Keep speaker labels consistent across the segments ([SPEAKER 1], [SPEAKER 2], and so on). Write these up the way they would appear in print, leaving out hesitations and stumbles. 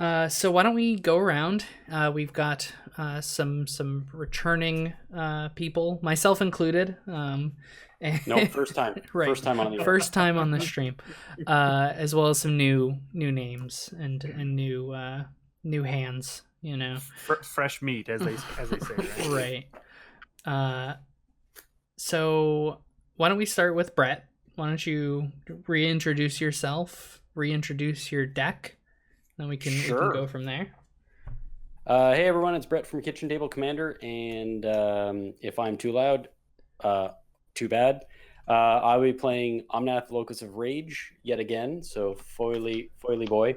[SPEAKER 1] So why don't we go around? We've got some returning people, myself included.
[SPEAKER 2] Nope, first time.
[SPEAKER 1] Right.
[SPEAKER 2] First time on the
[SPEAKER 1] First time on the stream, as well as some new names and new hands. You know,
[SPEAKER 3] fresh meat, as they say.
[SPEAKER 1] Right. So why don't we start with Bret? Why don't you reintroduce yourself, reintroduce your deck, then we can go from there.
[SPEAKER 2] Hey everyone, it's Bret from Kitchentable Commander, and if I'm too loud, too bad. I'll be playing Omnath, Locus of Rage yet again, so foily boy.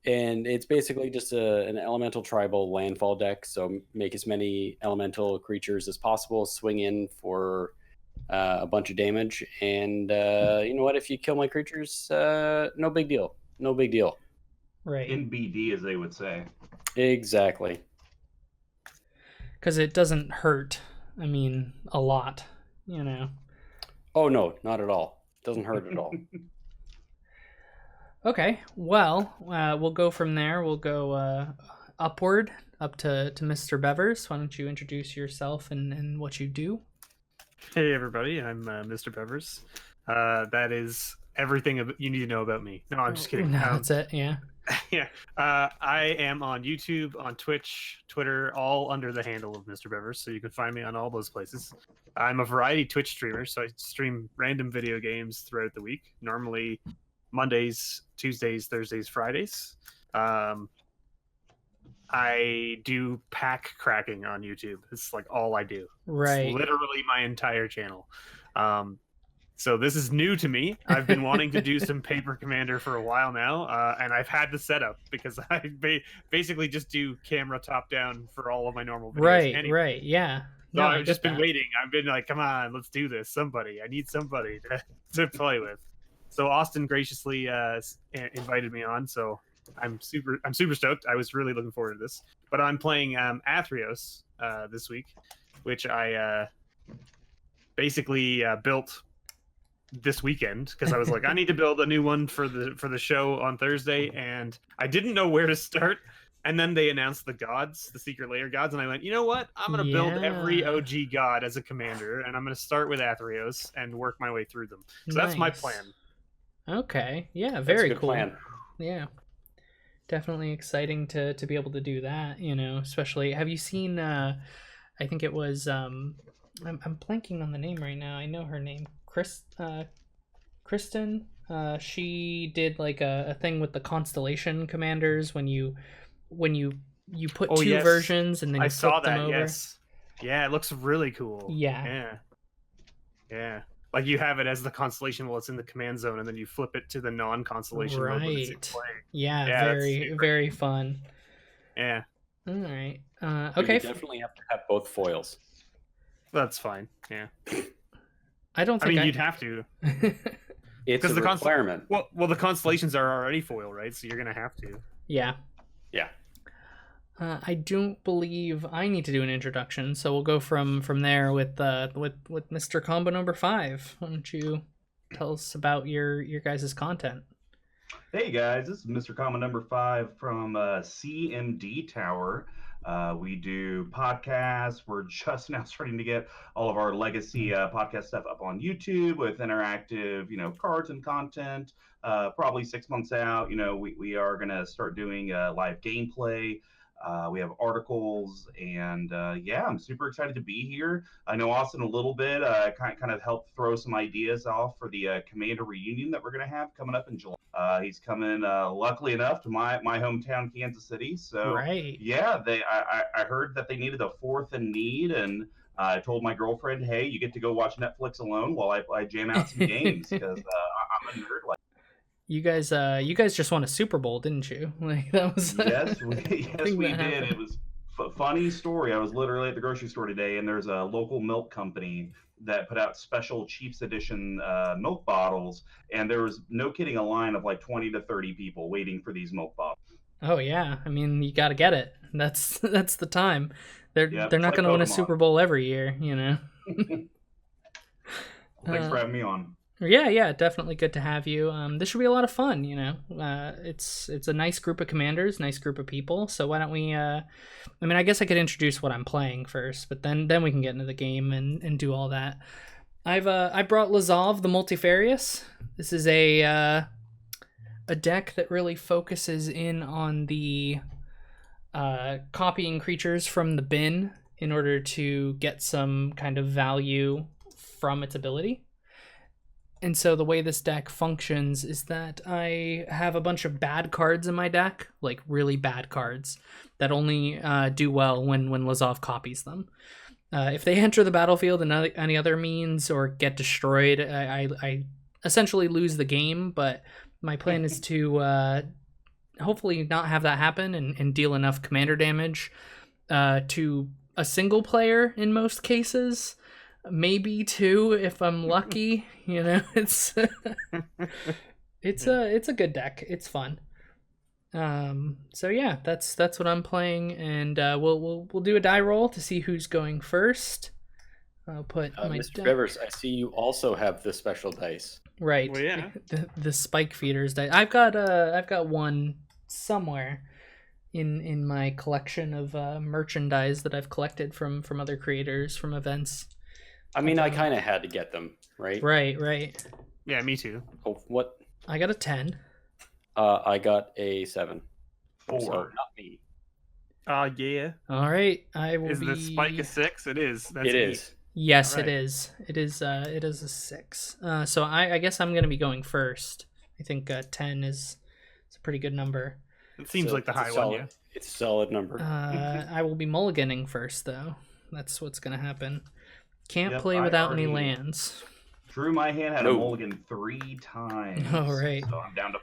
[SPEAKER 2] And it's basically just an elemental tribal landfall deck, so make as many elemental creatures as possible, swing in for a bunch of damage, and you know what, if you kill my creatures, no big deal. No big deal.
[SPEAKER 1] Right.
[SPEAKER 4] NBD, as they would say.
[SPEAKER 2] Exactly.
[SPEAKER 1] Because it doesn't hurt, I mean, a lot, you know.
[SPEAKER 2] Oh, no, not at all. Doesn't hurt at all.
[SPEAKER 1] Okay, well, we'll go from there. We'll go upward, up to Mr. Bevers. Why don't you introduce yourself and what you do?
[SPEAKER 3] Hey, everybody. I'm Mr. Bevers. That is everything you need to know about me. No, I'm just kidding.
[SPEAKER 1] No, that's it, yeah.
[SPEAKER 3] Yeah. I am on YouTube, on Twitch, Twitter, all under the handle of Mr. Bevers, so you can find me on all those places. I'm a variety Twitch streamer, so I stream random video games throughout the week, normally Mondays, Tuesdays, Thursdays, Fridays. I do pack cracking on YouTube. It's like all I do.
[SPEAKER 1] Right.
[SPEAKER 3] It's literally my entire channel. So this is new to me. I've been wanting to do some Paper Commander for a while now, and I've had the setup because I basically just do camera top down for all of my normal videos.
[SPEAKER 1] Right,
[SPEAKER 3] anyway.
[SPEAKER 1] Right, yeah.
[SPEAKER 3] So no, I've just been waiting. I've been like, come on, let's do this. I need somebody to play with. So Austin graciously invited me on, so I'm super stoked. I was really looking forward to this. But I'm playing Athreos this week, which I basically built this weekend because I was like, I need to build a new one for the show on Thursday, and I didn't know where to start. And then they announced the gods, the secret layer gods, and I went, you know what? I'm gonna build every OG god as a commander, and I'm gonna start with Athreos and work my way through them. So that's my plan.
[SPEAKER 1] Okay, yeah, very cool.
[SPEAKER 2] Plan.
[SPEAKER 1] Yeah, definitely exciting to be able to do that. You know, especially have you seen? I think it was. I'm blanking on the name right now. I know her name. Kristen, she did like a thing with the constellation commanders when you put two versions and then you flip them over.
[SPEAKER 3] Yes. Yeah, it looks really cool.
[SPEAKER 1] Yeah. Like
[SPEAKER 3] you have it as the constellation while it's in the command zone, and then you flip it to the non-constellation mode when it's in play.
[SPEAKER 1] Yeah, very fun.
[SPEAKER 3] Yeah.
[SPEAKER 1] All right. Okay.
[SPEAKER 2] You definitely have to have both foils.
[SPEAKER 3] That's fine. Yeah.
[SPEAKER 1] I mean,
[SPEAKER 3] you'd have to.
[SPEAKER 2] It's a requirement.
[SPEAKER 3] Well, the constellations are already foil, right? So you're gonna have to.
[SPEAKER 1] Yeah.
[SPEAKER 2] Yeah.
[SPEAKER 1] I don't believe I need to do an introduction, so we'll go from there with Mr. Combo number 5. Why don't you tell us about your guys' content?
[SPEAKER 4] Hey guys, this is Mr. Combo number 5 from CMD Tower. We do podcasts. We're just now starting to get all of our legacy podcast stuff up on YouTube with interactive, cards and content. Probably 6 months out, we are going to start doing live gameplay. We have articles, and I'm super excited to be here. I know Austin a little bit. Kind of helped throw some ideas off for the Commander reunion that we're going to have coming up in July. He's coming, luckily enough, to my hometown, Kansas City. So,
[SPEAKER 1] right.
[SPEAKER 4] Yeah, I heard that they needed a fourth in need, and I told my girlfriend, hey, you get to go watch Netflix alone while I jam out some games, because I'm a nerd like
[SPEAKER 1] You guys just won a Super Bowl, didn't you? Like that was.
[SPEAKER 4] Yes, we did. It was funny story. I was literally at the grocery store today, and there's a local milk company that put out special Chiefs edition milk bottles, and there was, no kidding, a line of like 20 to 30 people waiting for these milk bottles.
[SPEAKER 1] Oh yeah, I mean, you got to get it. That's the time. They're not
[SPEAKER 4] like
[SPEAKER 1] going to win a Super Bowl every year,
[SPEAKER 4] Thanks for having me on.
[SPEAKER 1] Yeah, definitely good to have you. This should be a lot of fun. It's a nice group of commanders, nice group of people. So why don't we? I mean, I guess I could introduce what I'm playing first, but then we can get into the game and do all that. I brought Lazav, the Multifarious. This is a deck that really focuses in on the copying creatures from the bin in order to get some kind of value from its ability. And so the way this deck functions is that I have a bunch of bad cards in my deck, like really bad cards, that only do well when Lazav copies them. If they enter the battlefield in any other means or get destroyed, I essentially lose the game, but my plan is to hopefully not have that happen and deal enough commander damage to a single player in most cases. Maybe two if I'm lucky. It's it's a good deck. It's fun. So yeah, that's what I'm playing, and we'll do a die roll to see who's going first. I'll put my
[SPEAKER 2] Mr. Bevers, I see you also have the special dice.
[SPEAKER 1] Right.
[SPEAKER 3] Well, yeah.
[SPEAKER 1] The spike feeders dice. I've got one somewhere in my collection of merchandise that I've collected from other creators from events.
[SPEAKER 2] I mean, I kind of had to get them, right?
[SPEAKER 1] Right.
[SPEAKER 3] Yeah, me too.
[SPEAKER 2] Oh, what?
[SPEAKER 1] I got a 10.
[SPEAKER 2] I got a 7.
[SPEAKER 4] 4.
[SPEAKER 2] So, not me.
[SPEAKER 3] Yeah.
[SPEAKER 1] All right. I will
[SPEAKER 3] Is
[SPEAKER 1] be...
[SPEAKER 3] the spike a 6? It is. That's
[SPEAKER 2] It
[SPEAKER 3] me.
[SPEAKER 2] is.
[SPEAKER 1] Yes,
[SPEAKER 3] All right.
[SPEAKER 1] it is. It is a 6. So I guess I'm going to be going first. I think 10 is a pretty good number.
[SPEAKER 3] It seems
[SPEAKER 2] So
[SPEAKER 3] like the
[SPEAKER 2] it's a
[SPEAKER 3] high one,
[SPEAKER 2] solid-
[SPEAKER 3] yeah.
[SPEAKER 2] It's a solid number.
[SPEAKER 1] I will be mulliganing first, though. That's what's going to happen. Can't
[SPEAKER 4] Yep,
[SPEAKER 1] play
[SPEAKER 4] I
[SPEAKER 1] without any
[SPEAKER 4] already-
[SPEAKER 1] lands.
[SPEAKER 4] Drew my hand had
[SPEAKER 2] No.
[SPEAKER 4] a mulligan 3 times.
[SPEAKER 1] Oh, right.
[SPEAKER 4] So I'm down to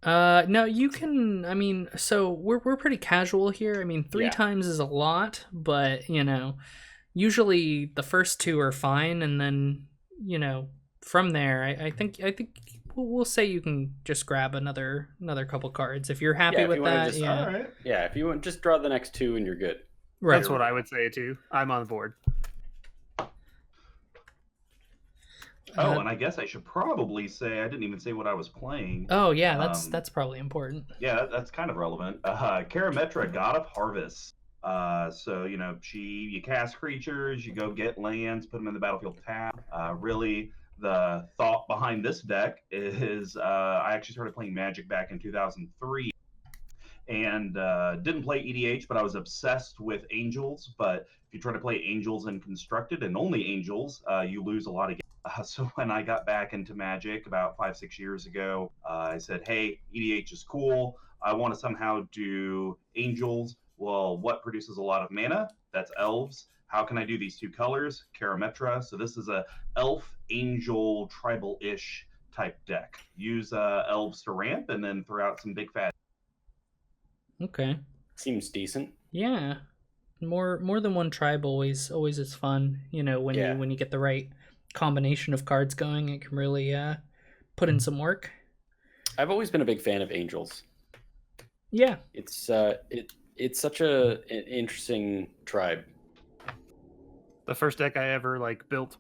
[SPEAKER 4] 5.
[SPEAKER 1] No, you can. I mean, so we're pretty casual here. I mean, 3
[SPEAKER 2] Yeah.
[SPEAKER 1] times is a lot, but usually the first 2 are fine, and then from there, I think we'll say you can just grab another couple cards if you're happy
[SPEAKER 2] Yeah, if
[SPEAKER 1] with
[SPEAKER 2] you wanna
[SPEAKER 1] that.
[SPEAKER 2] just-
[SPEAKER 1] Yeah,
[SPEAKER 4] All right.
[SPEAKER 2] Yeah, if you want, just draw the next 2 and you're good.
[SPEAKER 1] right.
[SPEAKER 3] That's what I would say too. I'm on board.
[SPEAKER 4] Oh, and I guess I should probably say I didn't even say what I was playing.
[SPEAKER 1] Oh yeah, that's
[SPEAKER 4] Um,
[SPEAKER 1] that's probably important.
[SPEAKER 4] Yeah, that's kind of relevant. Karametra, God of Harvest. So you cast creatures, you go get lands, put them in the battlefield tab. Really, the thought behind this deck is I actually started playing Magic back in 2003, and didn't play EDH, but I was obsessed with Angels. But if you try to play Angels in Constructed and only Angels, you lose a lot of games. So when I got back into Magic about 5-6 years ago, I said, hey, EDH is cool. I want to somehow do Angels. Well, what produces a lot of mana? That's Elves. How can I do these 2 colors? Karametra. So this is a Elf, Angel, Tribal-ish type deck. Use Elves to ramp and then throw out some big fat.
[SPEAKER 1] Okay.
[SPEAKER 2] Seems decent.
[SPEAKER 1] Yeah. More than one tribe always is fun. When
[SPEAKER 2] Yeah.
[SPEAKER 1] you get the right combination of cards going, it can really put in some work.
[SPEAKER 2] I've always been a big fan of Angels.
[SPEAKER 1] Yeah.
[SPEAKER 2] It's it's such an interesting tribe.
[SPEAKER 3] The first deck I ever built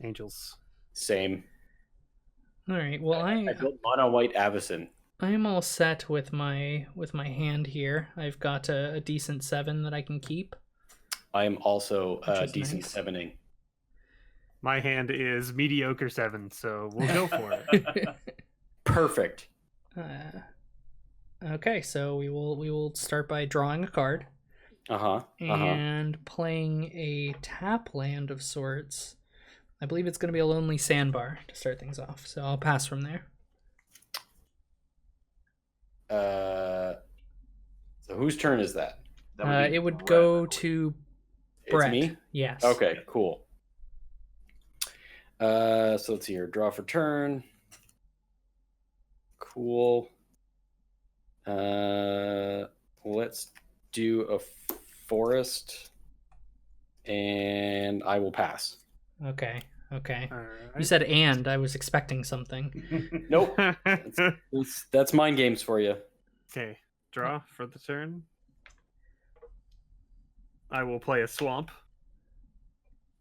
[SPEAKER 3] Angels.
[SPEAKER 2] Same.
[SPEAKER 1] All right. Well,
[SPEAKER 2] I built mono white Avacyn.
[SPEAKER 1] I am all set with my hand here. I've got a decent 7 that I can keep.
[SPEAKER 2] I am also
[SPEAKER 1] Which is
[SPEAKER 2] decent
[SPEAKER 1] nice.
[SPEAKER 2] 7ing.
[SPEAKER 3] My hand is mediocre 7, so we'll go for it.
[SPEAKER 2] Perfect.
[SPEAKER 1] Okay, so we will start by drawing a card and playing a tap land of sorts. I believe it's going to be a Lonely Sandbar to start things off, so I'll pass from there.
[SPEAKER 2] So whose turn is that?
[SPEAKER 4] That be
[SPEAKER 1] It would
[SPEAKER 4] Bret,
[SPEAKER 1] go
[SPEAKER 4] I believe.
[SPEAKER 1] to
[SPEAKER 2] It's
[SPEAKER 1] Bret.
[SPEAKER 2] me?
[SPEAKER 1] Yes.
[SPEAKER 2] Okay, cool. So let's see here. Draw for turn. Cool. Let's do a forest, and I will pass.
[SPEAKER 1] Okay.
[SPEAKER 3] All
[SPEAKER 1] You
[SPEAKER 3] right.
[SPEAKER 1] said and. I was expecting something.
[SPEAKER 2] Nope. That's mind games for you.
[SPEAKER 3] Okay, draw for the turn. I will play a swamp.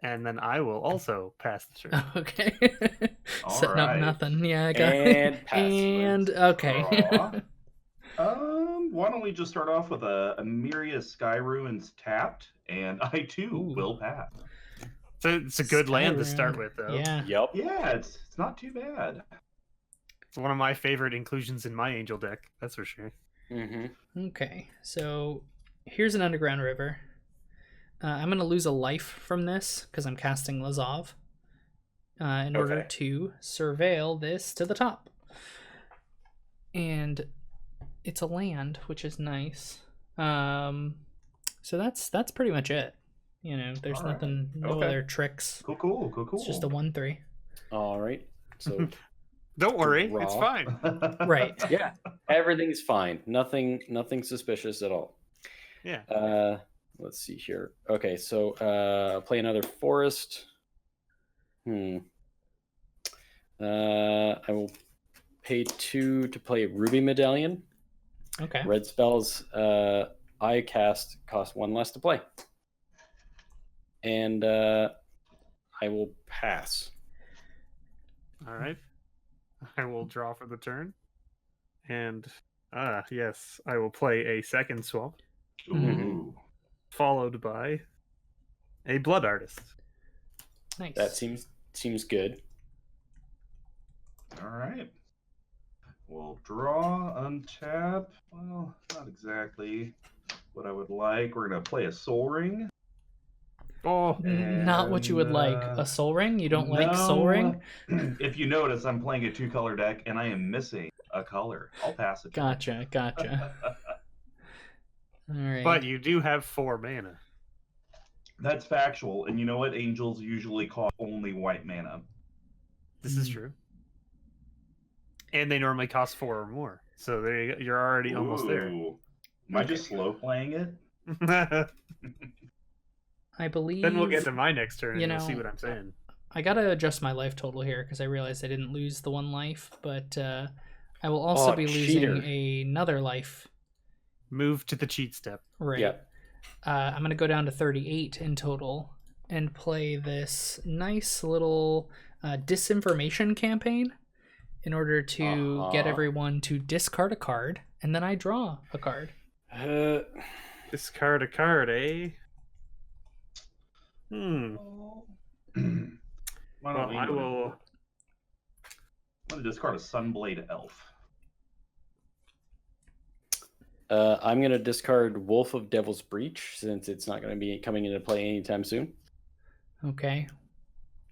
[SPEAKER 3] and then I will also pass the turn.
[SPEAKER 1] Okay.
[SPEAKER 4] All
[SPEAKER 1] Setting up
[SPEAKER 4] right.
[SPEAKER 1] nothing. Yeah, I got
[SPEAKER 2] And pass.
[SPEAKER 1] And okay.
[SPEAKER 4] Draw. Why don't we just start off with a Myriad Sky Ruins tapped, and I too
[SPEAKER 1] Ooh.
[SPEAKER 4] will pass.
[SPEAKER 3] So it's a good land to start
[SPEAKER 1] Skyrim.
[SPEAKER 3] with, though.
[SPEAKER 1] Yeah.
[SPEAKER 2] Yep.
[SPEAKER 4] Yeah, it's not too bad.
[SPEAKER 3] It's one of my favorite inclusions in my Angel deck. That's for sure.
[SPEAKER 2] Mm-hmm.
[SPEAKER 1] Okay. So here's an underground river. I'm gonna lose a life from this because I'm casting Lazav. In order to surveil this to the top. And it's a land, which is nice. So that's pretty much it. You know, there's
[SPEAKER 4] All right.
[SPEAKER 1] nothing, no
[SPEAKER 2] Okay.
[SPEAKER 1] other tricks.
[SPEAKER 4] Cool.
[SPEAKER 1] It's just a 1/3.
[SPEAKER 2] All right. So
[SPEAKER 3] Don't worry,
[SPEAKER 2] Draw.
[SPEAKER 3] it's fine.
[SPEAKER 1] Right.
[SPEAKER 2] yeah, everything's fine. Nothing suspicious at all.
[SPEAKER 3] Yeah.
[SPEAKER 2] Let's see here. Okay, so play another forest. I will pay 2 to play Ruby Medallion.
[SPEAKER 1] Okay.
[SPEAKER 2] Red spells I cast cost 1 less to play. And I will pass.
[SPEAKER 3] All right. I will draw for the turn. And, yes, I will play a second swamp,
[SPEAKER 4] Ooh.
[SPEAKER 3] followed by a Blood Artist.
[SPEAKER 1] Nice.
[SPEAKER 2] That seems good.
[SPEAKER 4] All right. We'll draw, untap. Well, not exactly what I would like. We're going to play a Soul Ring.
[SPEAKER 3] Oh,
[SPEAKER 1] Not what you would like. A Soul Ring? You don't like Soul
[SPEAKER 4] No.
[SPEAKER 1] Ring?
[SPEAKER 4] If you notice, I'm playing a 2-color deck, and I am missing a color. I'll pass it.
[SPEAKER 1] Gotcha. All right.
[SPEAKER 3] but you do have 4 mana.
[SPEAKER 4] That's factual. And you know what? Angels usually cost only white mana.
[SPEAKER 3] This is true. And they normally cost 4 or more. So there you go. You're already almost there.
[SPEAKER 4] Ooh. Am I just slow playing it?
[SPEAKER 1] I believe.
[SPEAKER 3] Then we'll get to my next turn and
[SPEAKER 1] you
[SPEAKER 3] you'll see
[SPEAKER 1] know,
[SPEAKER 3] what I'm saying.
[SPEAKER 1] I gotta adjust my life total here because I realized I didn't lose the 1 life, but I will also be
[SPEAKER 2] cheater.
[SPEAKER 1] losing another life.
[SPEAKER 3] Move to the cheat step.
[SPEAKER 1] Right.
[SPEAKER 2] Yeah.
[SPEAKER 1] I'm gonna go down to 38 in total and play this nice little disinformation campaign in order to get everyone to discard a card, and then I draw a card.
[SPEAKER 3] Discard a card, eh?
[SPEAKER 4] Why don't
[SPEAKER 3] Well,
[SPEAKER 4] we
[SPEAKER 3] I
[SPEAKER 4] go to-
[SPEAKER 3] will.
[SPEAKER 4] I'm going to discard a Sunblade Elf.
[SPEAKER 2] I'm going to discard Wolf of Devil's Breach since it's not going to be coming into play anytime soon.
[SPEAKER 1] Okay.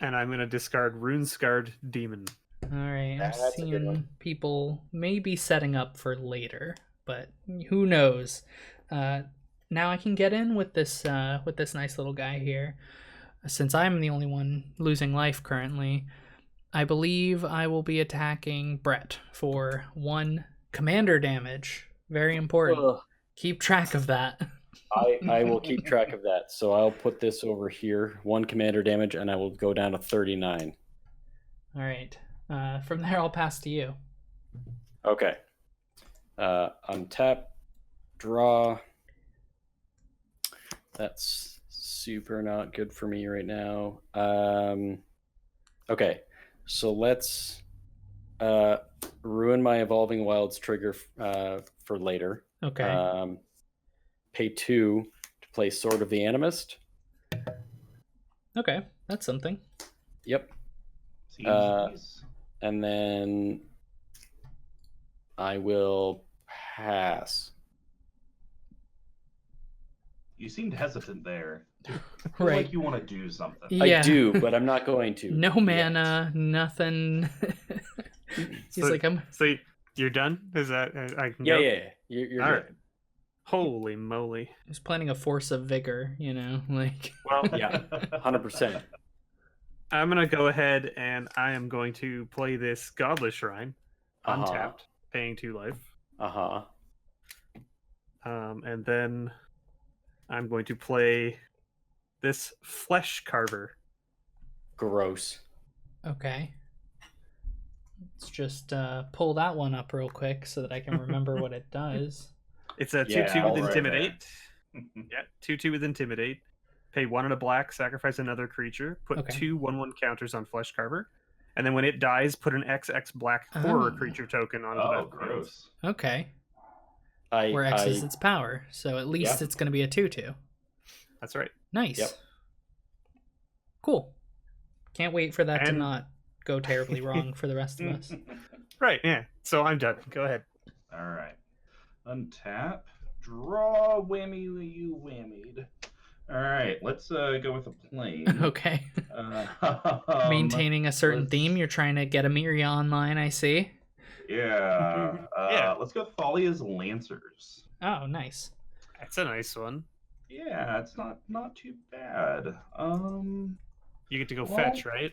[SPEAKER 3] And I'm going to discard Runescarred Demon.
[SPEAKER 1] All right.
[SPEAKER 2] That's
[SPEAKER 1] I'm
[SPEAKER 2] a good
[SPEAKER 1] seeing
[SPEAKER 2] one.
[SPEAKER 1] people maybe setting up for later, but who knows? Now I can get in with this nice little guy here. Since I'm the only one losing life currently, I believe I will be attacking Bret for 1 commander damage. Very important.
[SPEAKER 2] Ugh.
[SPEAKER 1] Keep track of that.
[SPEAKER 2] I will keep track of that. So I'll put this over here, 1 commander damage, and I will go down to 39.
[SPEAKER 1] All right. From there, I'll pass to you.
[SPEAKER 2] Okay. Untap, draw. That's super not good for me right now. Okay, so let's ruin my Evolving Wilds trigger for later.
[SPEAKER 1] Okay.
[SPEAKER 2] Pay 2 to play Sword of the Animist.
[SPEAKER 1] Okay, that's something.
[SPEAKER 2] Yep.
[SPEAKER 4] Seems nice.
[SPEAKER 2] And then I will pass.
[SPEAKER 4] You seemed hesitant there. Feels
[SPEAKER 1] Right.
[SPEAKER 4] like you want to do something.
[SPEAKER 1] Yeah.
[SPEAKER 2] I do, but I'm not going to.
[SPEAKER 1] No mana, nothing. He's
[SPEAKER 3] So-
[SPEAKER 1] like, I'm.
[SPEAKER 3] So you're done? Is that I can
[SPEAKER 2] Yeah,
[SPEAKER 3] go?
[SPEAKER 2] yeah. You're
[SPEAKER 3] All
[SPEAKER 2] good.
[SPEAKER 3] right. Holy moly!
[SPEAKER 1] I was planning a force of vigor, you know, like.
[SPEAKER 3] Well,
[SPEAKER 2] Yeah, 100%.
[SPEAKER 3] I'm gonna go ahead and I am going to play this Godless Shrine,
[SPEAKER 2] Uh-huh.
[SPEAKER 3] untapped, paying 2 life,
[SPEAKER 2] Uh-huh.
[SPEAKER 3] and then I'm going to play this Flesh Carver.
[SPEAKER 2] Gross.
[SPEAKER 1] Okay. Let's just pull that one up real quick so that I can remember what it does.
[SPEAKER 3] It's a 2/2
[SPEAKER 2] Yeah,
[SPEAKER 3] with
[SPEAKER 4] all right,
[SPEAKER 3] Intimidate. Yeah, 2/2 with Intimidate. Pay 1 and a black, sacrifice another creature, put
[SPEAKER 1] Okay.
[SPEAKER 3] 2 1/1 counters on Flesh Carver, and then when it dies, put an XX black horror creature token onto
[SPEAKER 4] Oh,
[SPEAKER 3] that.
[SPEAKER 4] gross.
[SPEAKER 1] Okay.
[SPEAKER 2] I
[SPEAKER 1] Where X is its power, so at least it's going to be a 2/2.
[SPEAKER 3] That's right.
[SPEAKER 1] Nice.
[SPEAKER 2] Yep.
[SPEAKER 1] Cool. Can't wait for that to
[SPEAKER 3] And-
[SPEAKER 1] not go terribly wrong for the rest of us.
[SPEAKER 3] Right, yeah. So I'm done. Go ahead.
[SPEAKER 4] All right. Untap. Draw. Whammy, you whammied. All right. Let's go with a plane.
[SPEAKER 1] Okay.
[SPEAKER 4] Um,
[SPEAKER 1] Maintaining a certain
[SPEAKER 4] let's-
[SPEAKER 1] theme. You're trying to get Emiria online, I see.
[SPEAKER 4] Yeah.
[SPEAKER 3] Yeah.
[SPEAKER 4] Let's go Thalia's Lancers.
[SPEAKER 1] Oh, nice.
[SPEAKER 3] That's a nice one.
[SPEAKER 4] Yeah, it's not too bad.
[SPEAKER 3] You get to go
[SPEAKER 4] Well,
[SPEAKER 3] fetch, right?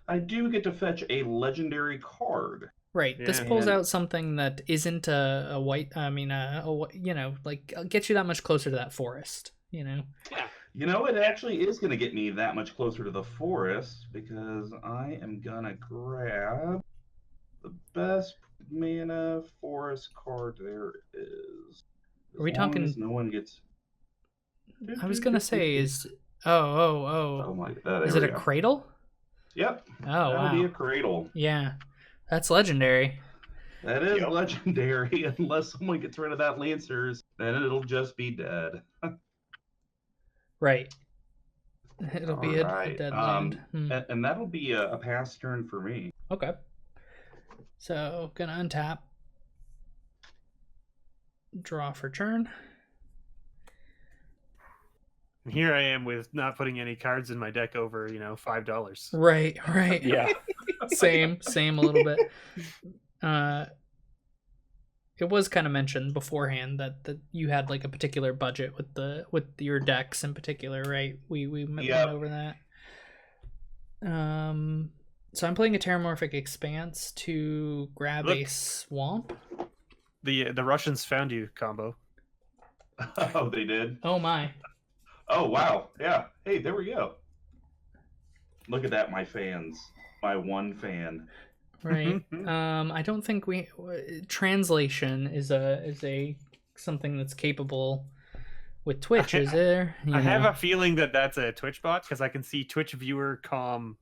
[SPEAKER 4] I do get to fetch a legendary card.
[SPEAKER 1] Right. This
[SPEAKER 3] Yeah.
[SPEAKER 1] pulls
[SPEAKER 4] And-
[SPEAKER 1] out something that isn't a white. I mean, like gets you that much closer to that forest. You know.
[SPEAKER 4] You know, it actually is going to get me that much closer to the forest because I am going to grab the best mana forest card there is.
[SPEAKER 1] Are we
[SPEAKER 4] As long
[SPEAKER 1] talking-
[SPEAKER 4] as no one gets.
[SPEAKER 1] I was gonna say is. Oh.
[SPEAKER 4] my God.
[SPEAKER 1] Is it a cradle?
[SPEAKER 4] Yep.
[SPEAKER 1] Oh
[SPEAKER 4] That'll be a
[SPEAKER 1] wow.
[SPEAKER 4] cradle.
[SPEAKER 1] Yeah, that's legendary.
[SPEAKER 4] That is
[SPEAKER 2] Yep.
[SPEAKER 4] legendary. Unless someone gets rid of that Lancers, then it'll just be dead.
[SPEAKER 1] Right. It'll be a
[SPEAKER 4] Alright,
[SPEAKER 1] dead land.
[SPEAKER 4] And that'll be a pass turn for me.
[SPEAKER 1] Okay. So gonna untap. Draw for turn.
[SPEAKER 3] And here I am with not putting any cards in my deck over, $5.
[SPEAKER 1] Right.
[SPEAKER 2] Yeah.
[SPEAKER 1] Same a little bit. It was kind of mentioned beforehand that you had like a particular budget with your decks in particular, right? We went over that. So I'm playing a Terramorphic Expanse to grab a
[SPEAKER 3] Look.
[SPEAKER 1] swamp.
[SPEAKER 3] The Russians found you combo.
[SPEAKER 4] Oh, they did?
[SPEAKER 1] Oh my.
[SPEAKER 4] Oh, wow. Yeah. Hey, there we go. Look at that, my fans. My one fan.
[SPEAKER 1] Right. I don't think translation is a something that's capable with Twitch, is there?
[SPEAKER 3] I have a feeling that that's a Twitch bot because I can see Twitch viewer com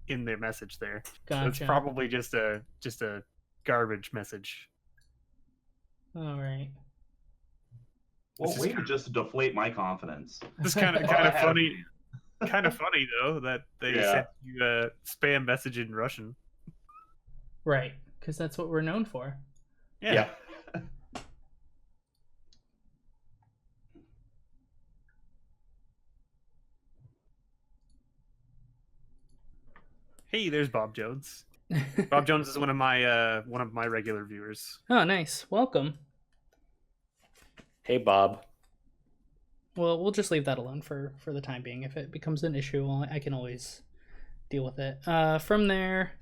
[SPEAKER 3] in their message there. So it's
[SPEAKER 1] Gotcha.
[SPEAKER 3] probably just a garbage message.
[SPEAKER 1] All right.
[SPEAKER 4] Well,
[SPEAKER 3] This is
[SPEAKER 4] way to
[SPEAKER 3] kinda-
[SPEAKER 4] just deflate my confidence.
[SPEAKER 3] It's kind of
[SPEAKER 4] I have-
[SPEAKER 3] funny. Kind of funny though that they
[SPEAKER 4] Yeah.
[SPEAKER 3] sent you a spam message in Russian.
[SPEAKER 1] Right, because that's what we're known for.
[SPEAKER 3] Yeah. Hey, there's Bob Jones. Bob Jones is one of my regular viewers.
[SPEAKER 1] Oh, nice. Welcome.
[SPEAKER 2] Hey, Bob.
[SPEAKER 1] Well, we'll just leave that alone for the time being. If it becomes an issue, I can always deal with it. From there,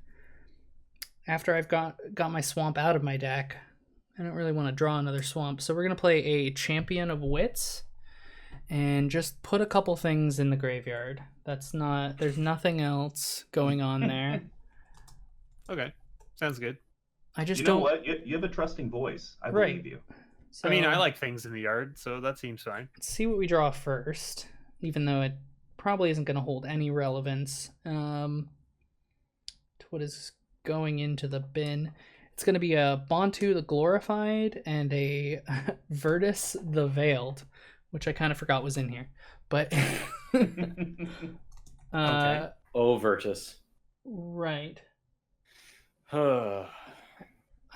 [SPEAKER 1] after I've got my swamp out of my deck, I don't really want to draw another swamp, so we're gonna play a Champion of Wits and just put a couple things in the graveyard. There's nothing else going on there.
[SPEAKER 3] Okay, sounds good.
[SPEAKER 1] I just
[SPEAKER 4] You know
[SPEAKER 1] don't.
[SPEAKER 4] what? You have a trusting voice. I
[SPEAKER 1] Right.
[SPEAKER 4] believe you.
[SPEAKER 1] So,
[SPEAKER 3] I mean, I like things in the yard, so that seems fine.
[SPEAKER 1] Let's see what we draw first, even though it probably isn't going to hold any relevance to what is going into the bin. It's going to be a Bontu the Glorified and a Virtus the Veiled, which I kind of forgot was in here. But
[SPEAKER 3] Okay.
[SPEAKER 2] Oh, Virtus.
[SPEAKER 1] Right.
[SPEAKER 2] Uh-huh.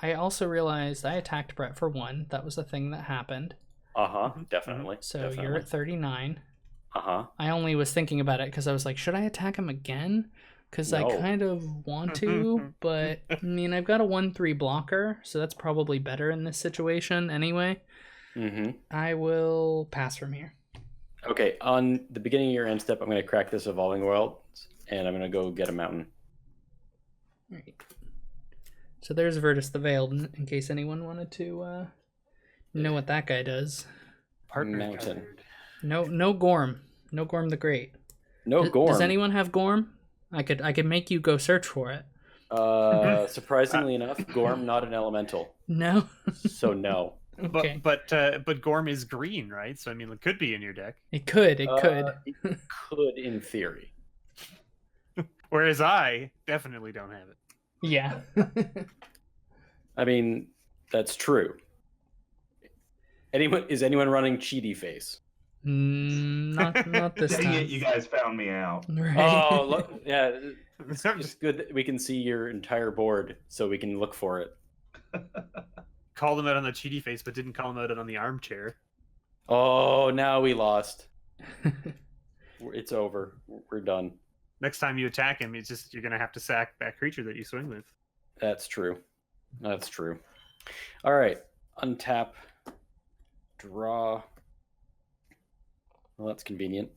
[SPEAKER 1] I also realized I attacked Bret for 1. That was the thing that happened.
[SPEAKER 2] Definitely.
[SPEAKER 1] So
[SPEAKER 2] definitely.
[SPEAKER 1] you're at 39.
[SPEAKER 2] Uh-huh.
[SPEAKER 1] I only was thinking about it because I was like, should I attack him again? Because I
[SPEAKER 2] No.
[SPEAKER 1] kind of want to, but I mean, I've got a 1/3 blocker, so that's probably better in this situation anyway.
[SPEAKER 2] Mm-hmm.
[SPEAKER 1] I will pass from here.
[SPEAKER 2] Okay, on the beginning of your end step, I'm going to crack this Evolving World, and I'm going to go get a mountain.
[SPEAKER 1] Right. So there's Virtus the Veiled, in case anyone wanted to know what that guy does.
[SPEAKER 3] Partner
[SPEAKER 2] Mountain.
[SPEAKER 3] card.
[SPEAKER 1] No Gorm. No Gorm the Great.
[SPEAKER 2] No
[SPEAKER 1] Does-
[SPEAKER 2] Gorm.
[SPEAKER 1] Does anyone have Gorm? I could make you go search for it.
[SPEAKER 2] Surprisingly enough, Gorm not an elemental,
[SPEAKER 1] No?
[SPEAKER 2] so no.
[SPEAKER 1] Okay.
[SPEAKER 3] But Gorm is green, right? So I mean, it could be in your deck.
[SPEAKER 1] It could. It could.
[SPEAKER 2] It could in theory.
[SPEAKER 3] Whereas I definitely don't have it.
[SPEAKER 1] Yeah.
[SPEAKER 2] I mean, that's true. Is anyone running Cheaty Face?
[SPEAKER 1] Not this
[SPEAKER 4] Dang
[SPEAKER 1] time.
[SPEAKER 4] it, you guys found me out.
[SPEAKER 1] Right.
[SPEAKER 2] Oh, look, yeah. It's good that we can see your entire board, so we can look for it.
[SPEAKER 3] Called him out on the cheaty face, but didn't call him out on the armchair.
[SPEAKER 2] Oh, now we lost. It's over. We're done.
[SPEAKER 3] Next time you attack him, it's just you're gonna have to sack that creature that you swing with.
[SPEAKER 2] That's true. That's true. All right. Untap. Draw. Well, that's convenient.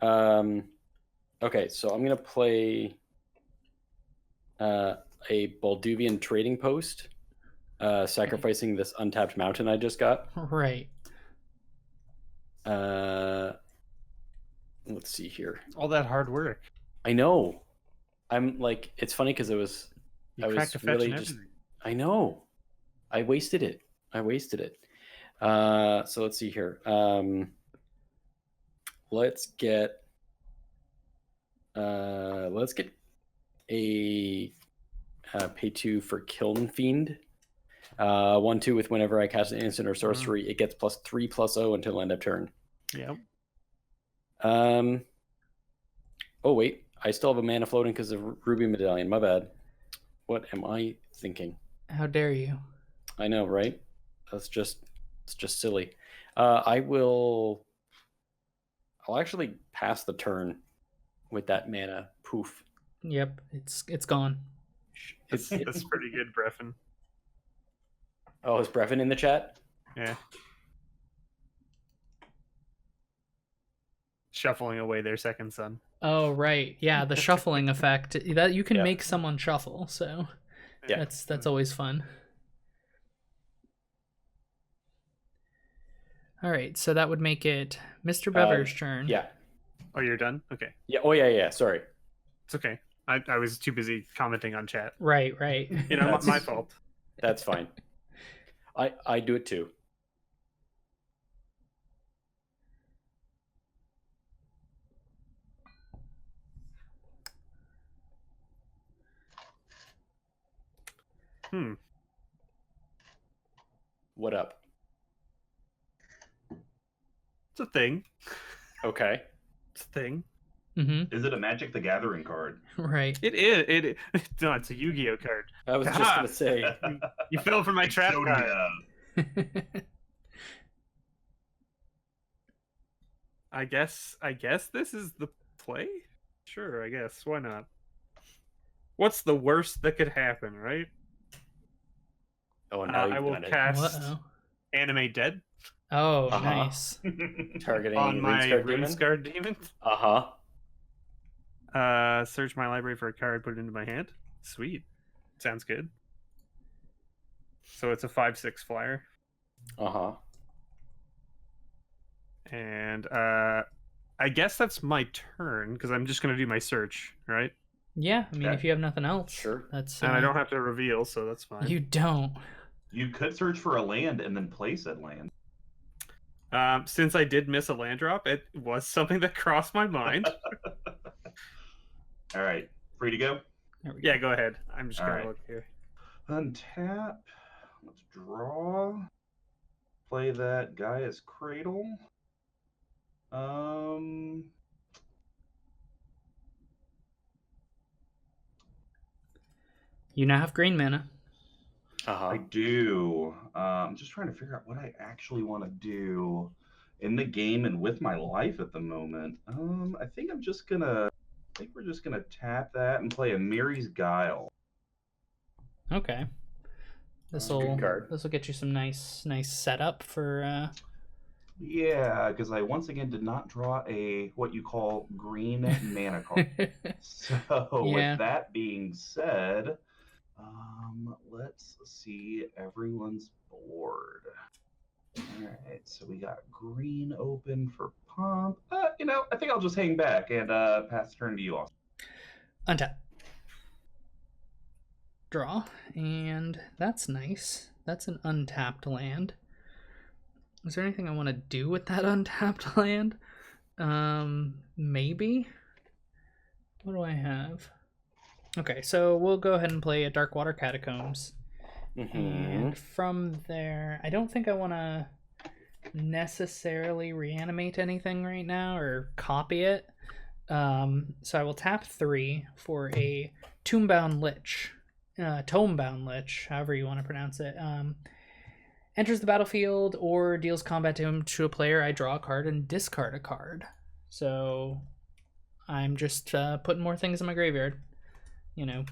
[SPEAKER 2] Okay, so I'm going to play a Balduvian trading post, sacrificing this untapped mountain I just got.
[SPEAKER 1] Right.
[SPEAKER 2] Let's see here.
[SPEAKER 3] All that hard work.
[SPEAKER 2] I know. I'm like, it's funny because I was
[SPEAKER 3] Cracked a fetch
[SPEAKER 2] really
[SPEAKER 3] and
[SPEAKER 2] just.
[SPEAKER 3] everything.
[SPEAKER 2] I know. I wasted it. So let's see here. Let's get a pay 2 for Kiln Fiend. 1/2 with whenever I cast an instant or sorcery, it gets +3/+0 until end of turn.
[SPEAKER 3] Yep.
[SPEAKER 2] Oh wait, I still have a mana floating because of Ruby Medallion. My bad. What am I thinking?
[SPEAKER 1] How dare you?
[SPEAKER 2] I know, right? It's just silly. I'll actually pass the turn with that mana. Poof.
[SPEAKER 1] Yep. It's gone.
[SPEAKER 3] That's pretty good, Breffin.
[SPEAKER 2] Oh, is Brevin in the chat?
[SPEAKER 3] Yeah. Shuffling away their second son.
[SPEAKER 1] Oh right. Yeah, the shuffling effect. That you can
[SPEAKER 2] Yeah.
[SPEAKER 1] make someone shuffle, so
[SPEAKER 2] Yeah.
[SPEAKER 1] that's always fun. All right, so that would make it Mr. Bever's turn.
[SPEAKER 2] Yeah.
[SPEAKER 3] Oh, you're done? Okay.
[SPEAKER 2] Yeah. Oh, yeah. Sorry.
[SPEAKER 3] It's okay. I was too busy commenting on chat.
[SPEAKER 1] Right.
[SPEAKER 3] You know,
[SPEAKER 2] That's-
[SPEAKER 3] my fault.
[SPEAKER 2] That's fine. I do it too. What up?
[SPEAKER 3] It's a thing.
[SPEAKER 2] Okay.
[SPEAKER 3] It's a thing.
[SPEAKER 1] Mm-hmm.
[SPEAKER 4] Is it a Magic the Gathering card?
[SPEAKER 1] Right.
[SPEAKER 3] It is. No, it's a Yu-Gi-Oh card.
[SPEAKER 2] I was just
[SPEAKER 3] Ah!
[SPEAKER 2] gonna say.
[SPEAKER 3] You fell for my trap card.
[SPEAKER 4] Exodia.
[SPEAKER 3] I guess this is the play? Sure, I guess. Why not? What's the worst that could happen, right?
[SPEAKER 2] Oh, now
[SPEAKER 3] I
[SPEAKER 2] you've
[SPEAKER 3] will
[SPEAKER 2] done it.
[SPEAKER 3] cast
[SPEAKER 1] Uh-oh.
[SPEAKER 3] Animate Dead
[SPEAKER 1] Oh,
[SPEAKER 2] Uh-huh.
[SPEAKER 1] nice.
[SPEAKER 2] Targeting
[SPEAKER 3] on my
[SPEAKER 2] Runescarred Demon.
[SPEAKER 3] Runescarred Demon. Search my library for a card, put it into my hand. Sweet. Sounds good. So it's a 5/6 flyer. And I guess that's my turn because I'm just gonna do my search, right?
[SPEAKER 1] Yeah, I mean,
[SPEAKER 4] Okay.
[SPEAKER 1] if you have nothing else,
[SPEAKER 2] Sure.
[SPEAKER 1] that's
[SPEAKER 3] And I don't have to reveal, so that's fine.
[SPEAKER 1] You don't.
[SPEAKER 4] You could search for a land and then play said land.
[SPEAKER 3] Since I did miss a land drop, it was something that crossed my mind.
[SPEAKER 4] All right, free to go.
[SPEAKER 1] There we go.
[SPEAKER 3] Yeah, go ahead. I'm just
[SPEAKER 4] All
[SPEAKER 3] gonna
[SPEAKER 4] right.
[SPEAKER 3] look here.
[SPEAKER 4] Untap. Let's draw. Play that Gaia's Cradle.
[SPEAKER 1] You now have green mana.
[SPEAKER 4] I do. I'm just trying to figure out what I actually want to do in the game and with my life at the moment. I think we're just gonna tap that and play a Mary's Guile.
[SPEAKER 1] Okay.
[SPEAKER 2] That's a good card.
[SPEAKER 1] This will get you some nice setup for.
[SPEAKER 4] Yeah, because I once again did not draw a what you call green mana card. So
[SPEAKER 1] Yeah.
[SPEAKER 4] with that being said, let's see everyone's board. All right, so we got green open for pump. I think I'll just hang back and pass the turn to you all.
[SPEAKER 1] Untap. Draw, and that's nice. That's an untapped land. Is there anything I want to do with that untapped land? Maybe. What do I have? Okay, so we'll go ahead and play a Darkwater Catacombs. And from there, I don't think I want to necessarily reanimate anything right now or copy it. So I will tap 3 for a Tomebound Lich. Tomebound Lich, however you want to pronounce it. Enters the battlefield or deals combat to a player. I draw a card and discard a card. So I'm just putting more things in my graveyard. You know.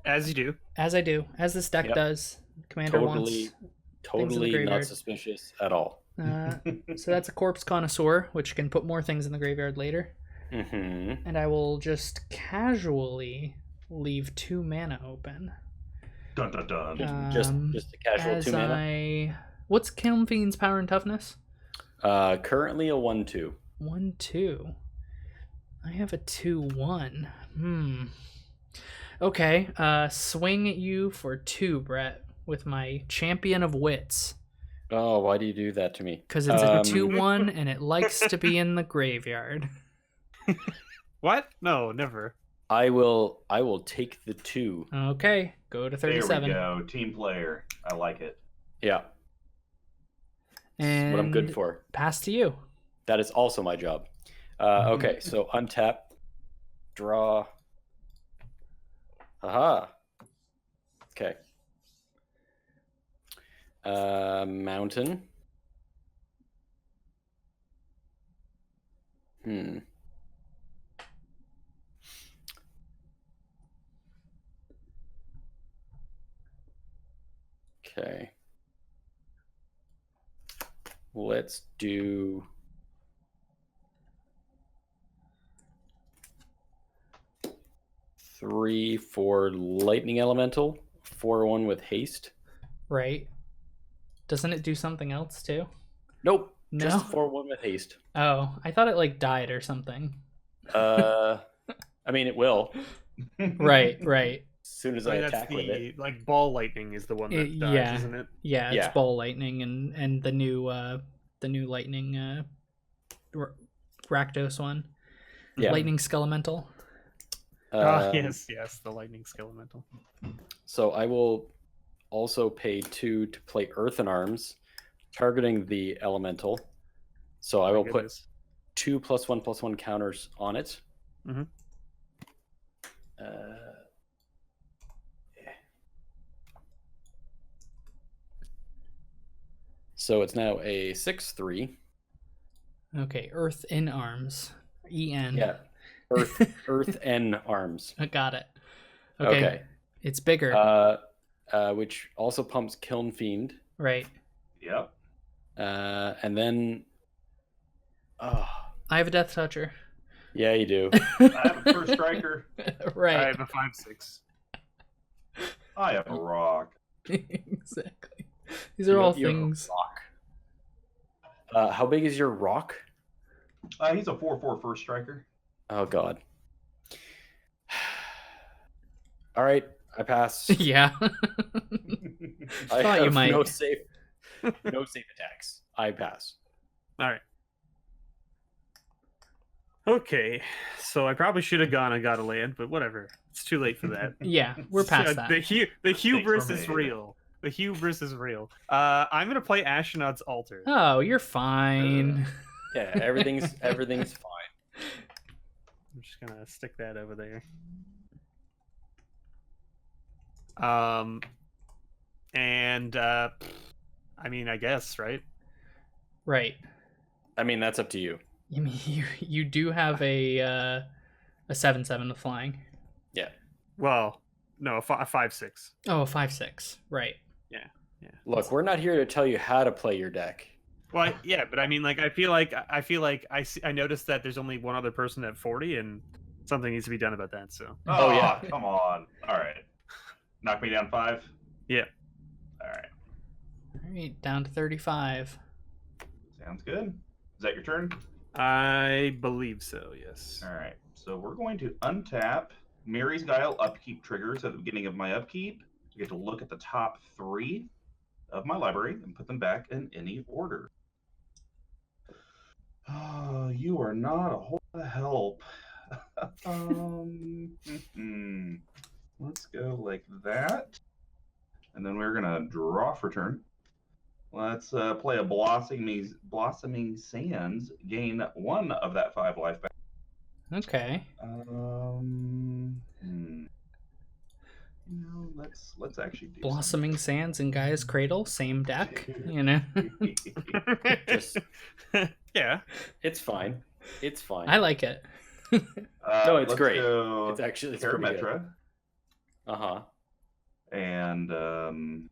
[SPEAKER 3] As you do.
[SPEAKER 1] As I do. As this deck does. Commander wants
[SPEAKER 2] Totally not suspicious at all.
[SPEAKER 1] So that's a Corpse Connoisseur, which can put more things in the graveyard later. And I will just casually leave 2 mana open.
[SPEAKER 4] Dun dun dun.
[SPEAKER 2] Just a casual 2 mana.
[SPEAKER 1] What's Kiln Fiend's power and toughness?
[SPEAKER 2] Currently a 1/2.
[SPEAKER 1] 1/2. I have a 2/1. Okay. Swing at you for 2, Bret, with my Champion of Wits.
[SPEAKER 2] Oh, why do you do that to me?
[SPEAKER 1] Because it's a 2/1 and it likes to be in the graveyard.
[SPEAKER 3] What? No, never.
[SPEAKER 2] I will take the 2.
[SPEAKER 1] Okay, go to 37.
[SPEAKER 4] There we go. Team player. I like it.
[SPEAKER 2] Yeah.
[SPEAKER 1] And
[SPEAKER 2] what I'm good for.
[SPEAKER 1] Pass to you.
[SPEAKER 2] That is also my job. Okay, so untap, draw. Aha. Okay. Mountain. Okay. Let's do 3 for Lightning Elemental, 4/1 with haste.
[SPEAKER 1] Right. Doesn't it do something else too?
[SPEAKER 2] Nope.
[SPEAKER 1] No?
[SPEAKER 2] Just 4/1 with haste.
[SPEAKER 1] Oh, I thought it like died or something.
[SPEAKER 2] I mean, it will.
[SPEAKER 1] Right.
[SPEAKER 2] As soon as I
[SPEAKER 3] that's
[SPEAKER 2] attack with it.
[SPEAKER 3] Like Ball Lightning is the one that dies, isn't it?
[SPEAKER 1] Yeah, it's
[SPEAKER 2] Yeah.
[SPEAKER 1] Ball Lightning and the new Lightning Rakdos one.
[SPEAKER 2] Yeah.
[SPEAKER 1] Lightning Skelemental.
[SPEAKER 3] Yes, the Lightning Skelemental.
[SPEAKER 2] So I will also pay 2 to play Earthen Arms, targeting the Elemental. So I will put 2 +1/+1 counters on it. So it's now a 6/3.
[SPEAKER 1] Okay, Earth in Arms. EN.
[SPEAKER 2] Yeah. Earth N Arms.
[SPEAKER 1] I got it. Okay. It's bigger.
[SPEAKER 2] Which also pumps Kiln Fiend.
[SPEAKER 1] Right.
[SPEAKER 4] Yep.
[SPEAKER 2] And then
[SPEAKER 1] I have a Death Toucher.
[SPEAKER 2] Yeah, you do.
[SPEAKER 4] I have a first striker.
[SPEAKER 1] Right.
[SPEAKER 3] I have a 5/6.
[SPEAKER 4] I have a rock.
[SPEAKER 1] Exactly. These are all things.
[SPEAKER 2] Rock. How big is your rock?
[SPEAKER 4] He's a 4/4 first striker.
[SPEAKER 2] Oh God. All right, I pass.
[SPEAKER 1] Yeah.
[SPEAKER 2] I
[SPEAKER 1] thought
[SPEAKER 2] have
[SPEAKER 1] you might.
[SPEAKER 2] no safe attacks. I pass.
[SPEAKER 3] All right. Okay, so I probably should have gone and got a land, but whatever. It's too late for that.
[SPEAKER 1] Yeah, we're past that.
[SPEAKER 3] The hubris
[SPEAKER 4] Thanks
[SPEAKER 3] is
[SPEAKER 4] for me.
[SPEAKER 3] real. The hubris is real. I'm gonna play Ashnod's Altar.
[SPEAKER 1] Oh, you're fine.
[SPEAKER 2] Yeah, everything's fine.
[SPEAKER 3] I'm just gonna stick that over there. I mean, I guess, right?
[SPEAKER 1] Right.
[SPEAKER 2] I mean, that's up to you.
[SPEAKER 1] You mean you do have a 7/7 with flying?
[SPEAKER 3] Yeah. Well, no, a 5/6.
[SPEAKER 1] Oh, a 5/6. Right.
[SPEAKER 3] Yeah.
[SPEAKER 2] Look, we're not here to tell you how to play your deck.
[SPEAKER 3] Well, yeah, but I mean, like, I feel like I noticed that there's only one other person at 40, and something needs to be done about that. So.
[SPEAKER 4] Oh
[SPEAKER 2] yeah.
[SPEAKER 4] Come on. All right. Knock me down 5.
[SPEAKER 3] Yeah.
[SPEAKER 4] All right.
[SPEAKER 1] All right, down to 35.
[SPEAKER 4] Sounds good. Is that your turn?
[SPEAKER 3] I believe so. Yes.
[SPEAKER 4] All right. So we're going to untap Mary's Guile upkeep triggers at the beginning of my upkeep. I get to look at the top 3. of my library and put them back in any order. Oh, you are not a whole lot of help. Let's go like that. And then we're going to draw for turn. Let's play a Blossoming Sands. Gain 1 of that 5 life back.
[SPEAKER 1] Okay.
[SPEAKER 4] Let's actually do
[SPEAKER 1] Blossoming Sands and Gaia's Cradle, same deck, you know.
[SPEAKER 2] Just,
[SPEAKER 3] Yeah.
[SPEAKER 2] it's fine. It's fine.
[SPEAKER 1] I like it.
[SPEAKER 2] No, it's
[SPEAKER 4] let's
[SPEAKER 2] great.
[SPEAKER 4] go
[SPEAKER 2] It's actually it's pretty good.
[SPEAKER 4] Karametra.
[SPEAKER 2] Uh-huh.
[SPEAKER 4] And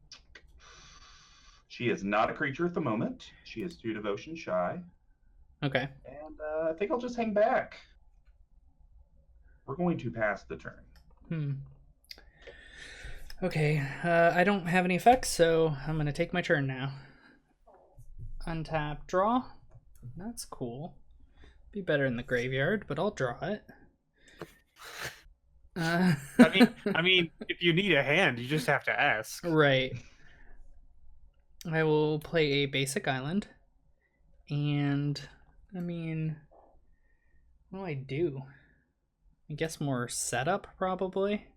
[SPEAKER 4] she is not a creature at the moment. She is 2 devotion shy.
[SPEAKER 1] Okay.
[SPEAKER 4] And I think I'll just hang back. We're going to pass the turn.
[SPEAKER 1] Okay, I don't have any effects, so I'm going to take my turn now. Untap, draw. That's cool. Be better in the graveyard, but I'll draw it.
[SPEAKER 3] I mean, if you need a hand, you just have to ask.
[SPEAKER 1] Right. I will play a basic island. And, I mean, what do I do? I guess more setup, probably.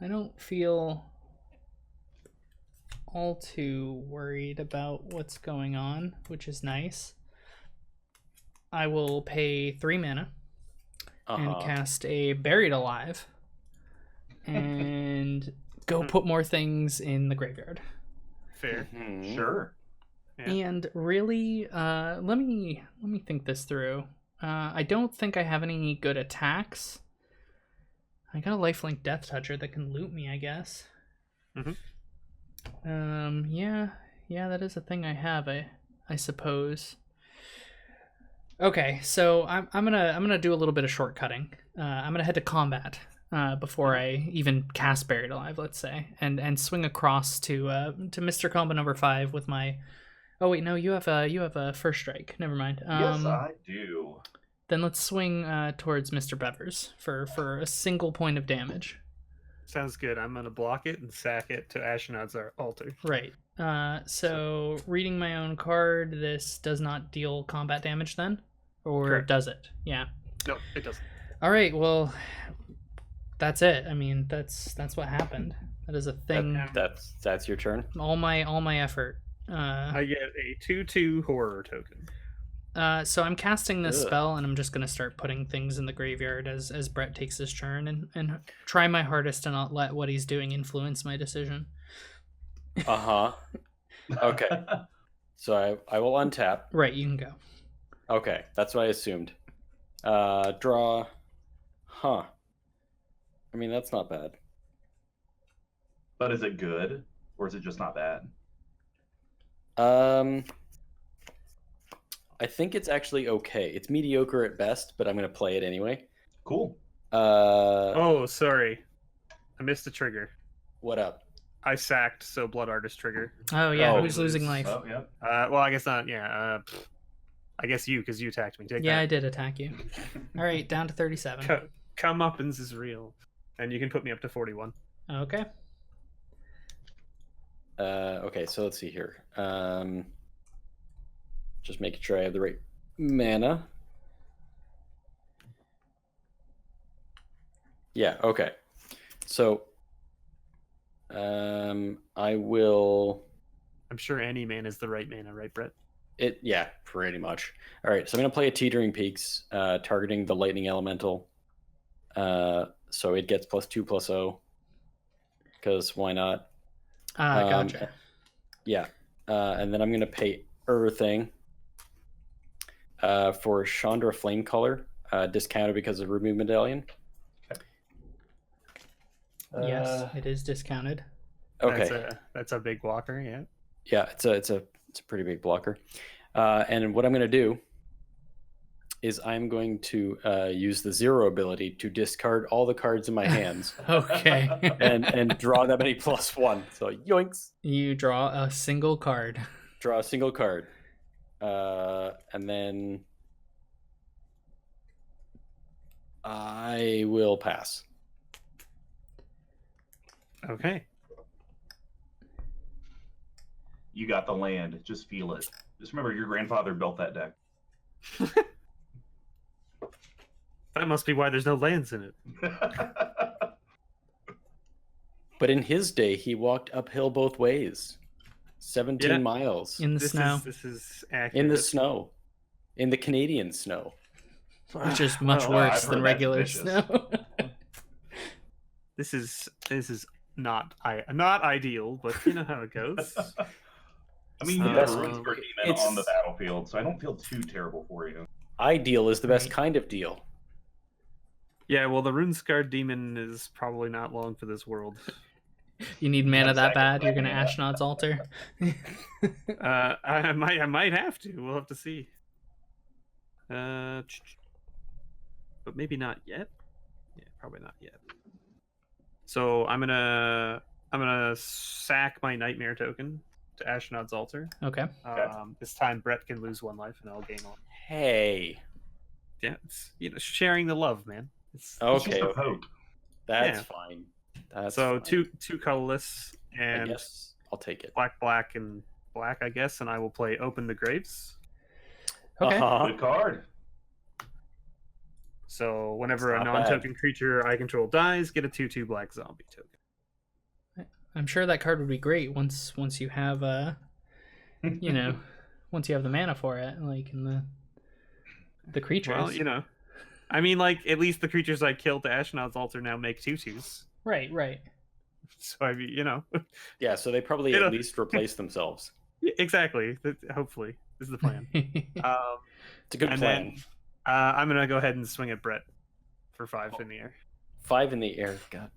[SPEAKER 1] I don't feel all too worried about what's going on, which is nice. I will pay 3 mana and cast a Buried Alive and go put more things in the graveyard.
[SPEAKER 3] Fair.
[SPEAKER 4] Sure.
[SPEAKER 3] Yeah.
[SPEAKER 1] And really, let me think this through. I don't think I have any good attacks. I got a lifelink Death Toucher that can loot me, I guess. Yeah, that is a thing I have, I suppose. Okay, so I'm gonna do a little bit of shortcutting. I'm gonna head to combat before I even cast Buried Alive, let's say, and swing across to Mr. Combo number 5 with my. Oh wait, no, you have a first strike. Never mind.
[SPEAKER 4] Yes, I do.
[SPEAKER 1] Then let's swing towards Mr. Bevers for a single point of damage.
[SPEAKER 3] Sounds good. I'm gonna block it and sack it to Ashnod's altar.
[SPEAKER 1] Right. So reading my own card, this does not deal combat damage then? Or
[SPEAKER 3] Correct.
[SPEAKER 1] does it? Yeah.
[SPEAKER 3] No, it doesn't.
[SPEAKER 1] Alright, well that's it. I mean that's what happened. That is a thing.
[SPEAKER 2] That's your turn.
[SPEAKER 1] All my effort.
[SPEAKER 3] I get a 2/2 horror token.
[SPEAKER 1] So I'm casting this spell, and I'm just gonna start putting things in the graveyard as Bret takes his turn, and try my hardest to not let what he's doing influence my decision.
[SPEAKER 2] Okay. So I will untap.
[SPEAKER 1] Right, you can go.
[SPEAKER 2] Okay, that's what I assumed. Draw. I mean, that's not bad.
[SPEAKER 4] But is it good, or is it just not bad?
[SPEAKER 2] I think it's actually okay. It's mediocre at best, but I'm going to play it anyway.
[SPEAKER 4] Cool.
[SPEAKER 3] Oh, sorry. I missed the trigger.
[SPEAKER 2] What up?
[SPEAKER 3] I sacked, so Blood Artist trigger.
[SPEAKER 1] Oh yeah, who's losing life?
[SPEAKER 4] Oh, yeah.
[SPEAKER 3] Well, I guess not. Yeah. I guess you, because you attacked me. Take
[SPEAKER 1] Yeah,
[SPEAKER 3] that.
[SPEAKER 1] I did attack you. All right, down to 37.
[SPEAKER 3] Comeuppance is real, and you can put me up to 41.
[SPEAKER 1] Okay.
[SPEAKER 2] Okay, so let's see here. Just making sure I have the right mana. Yeah, okay. So I will.
[SPEAKER 3] I'm sure any mana is the right mana, right, Bret?
[SPEAKER 2] Yeah, pretty much. All right, so I'm gonna play a Teetering Peaks, targeting the Lightning Elemental. So it gets +2/+0. Because why not?
[SPEAKER 1] Gotcha.
[SPEAKER 2] Yeah, and then I'm gonna pay Earthing for Chandra Flame Color, discounted because of Remove Medallion.
[SPEAKER 1] Yes, it is discounted.
[SPEAKER 2] Okay,
[SPEAKER 3] That's a big blocker. Yeah.
[SPEAKER 2] yeah, it's a pretty big blocker. And what I'm going to do is I'm going to use the 0 ability to discard all the cards in my hands.
[SPEAKER 1] Okay.
[SPEAKER 2] and draw that many +1. So yoinks.
[SPEAKER 1] You draw a single card.
[SPEAKER 2] Draw a single card. And then I will pass.
[SPEAKER 3] Okay.
[SPEAKER 4] You got the land. Just feel it. Just remember, your grandfather built that deck.
[SPEAKER 3] That must be why there's no lands in it.
[SPEAKER 2] But in his day, he walked uphill both ways, 17 miles
[SPEAKER 1] In the snow.
[SPEAKER 3] This is accurate.
[SPEAKER 2] in the snow, in the Canadian snow.
[SPEAKER 1] Which is much
[SPEAKER 4] Well,
[SPEAKER 1] worse
[SPEAKER 4] I've
[SPEAKER 1] than
[SPEAKER 4] heard that's
[SPEAKER 1] regular
[SPEAKER 4] vicious.
[SPEAKER 1] snow.
[SPEAKER 3] This is not ideal, but you know how it goes.
[SPEAKER 4] I mean,
[SPEAKER 2] The
[SPEAKER 4] you
[SPEAKER 2] best
[SPEAKER 4] have a
[SPEAKER 2] one.
[SPEAKER 4] Runescar demon
[SPEAKER 2] It's-
[SPEAKER 4] on the battlefield, so I don't feel too terrible for you.
[SPEAKER 2] Ideal is the best
[SPEAKER 1] Right.
[SPEAKER 2] kind of deal.
[SPEAKER 3] Yeah, well, the Runescar demon is probably not long for this world.
[SPEAKER 1] You need mana
[SPEAKER 4] That's
[SPEAKER 1] that bad,
[SPEAKER 4] exactly
[SPEAKER 1] you're gonna
[SPEAKER 4] what I mean.
[SPEAKER 1] Ashnod's Altar.
[SPEAKER 3] I might have to. We'll have to see. But maybe not yet. Yeah, probably not yet. So I'm gonna sack my Nightmare token to Ashnod's Altar.
[SPEAKER 1] Okay.
[SPEAKER 3] This time Bret can lose 1 life and I'll gain 1.
[SPEAKER 2] Hey,
[SPEAKER 3] Yeah, it's sharing the love, man. It's
[SPEAKER 4] It's just
[SPEAKER 2] okay,
[SPEAKER 4] a poke.
[SPEAKER 2] that's
[SPEAKER 3] Yeah.
[SPEAKER 2] fine. That's
[SPEAKER 3] so
[SPEAKER 2] fine.
[SPEAKER 3] two colorless
[SPEAKER 2] I
[SPEAKER 3] and
[SPEAKER 2] guess I'll take it.
[SPEAKER 3] black and black, I guess, and I will play Open the Graves.
[SPEAKER 1] Okay.
[SPEAKER 2] Uh-huh.
[SPEAKER 4] Good card.
[SPEAKER 3] So whenever
[SPEAKER 2] That's
[SPEAKER 3] a
[SPEAKER 2] not bad.
[SPEAKER 3] non-token creature I control dies, get a 2/2 black zombie token.
[SPEAKER 1] I'm sure that card would be great once you have you know, once you have the mana for it, like in the creatures.
[SPEAKER 3] Well, you know, I mean, like at least the creatures I killed to Ashnod's Altar now make 2/2s.
[SPEAKER 1] Right, right.
[SPEAKER 3] So I mean, you know,
[SPEAKER 2] Yeah, so they probably
[SPEAKER 3] You know-
[SPEAKER 2] at least replace themselves.
[SPEAKER 3] exactly. Hopefully, this is the plan.
[SPEAKER 2] It's a good
[SPEAKER 3] And
[SPEAKER 2] plan.
[SPEAKER 3] then I'm gonna go ahead and swing at Bret for 5 in the air.
[SPEAKER 2] 5 in the air. God.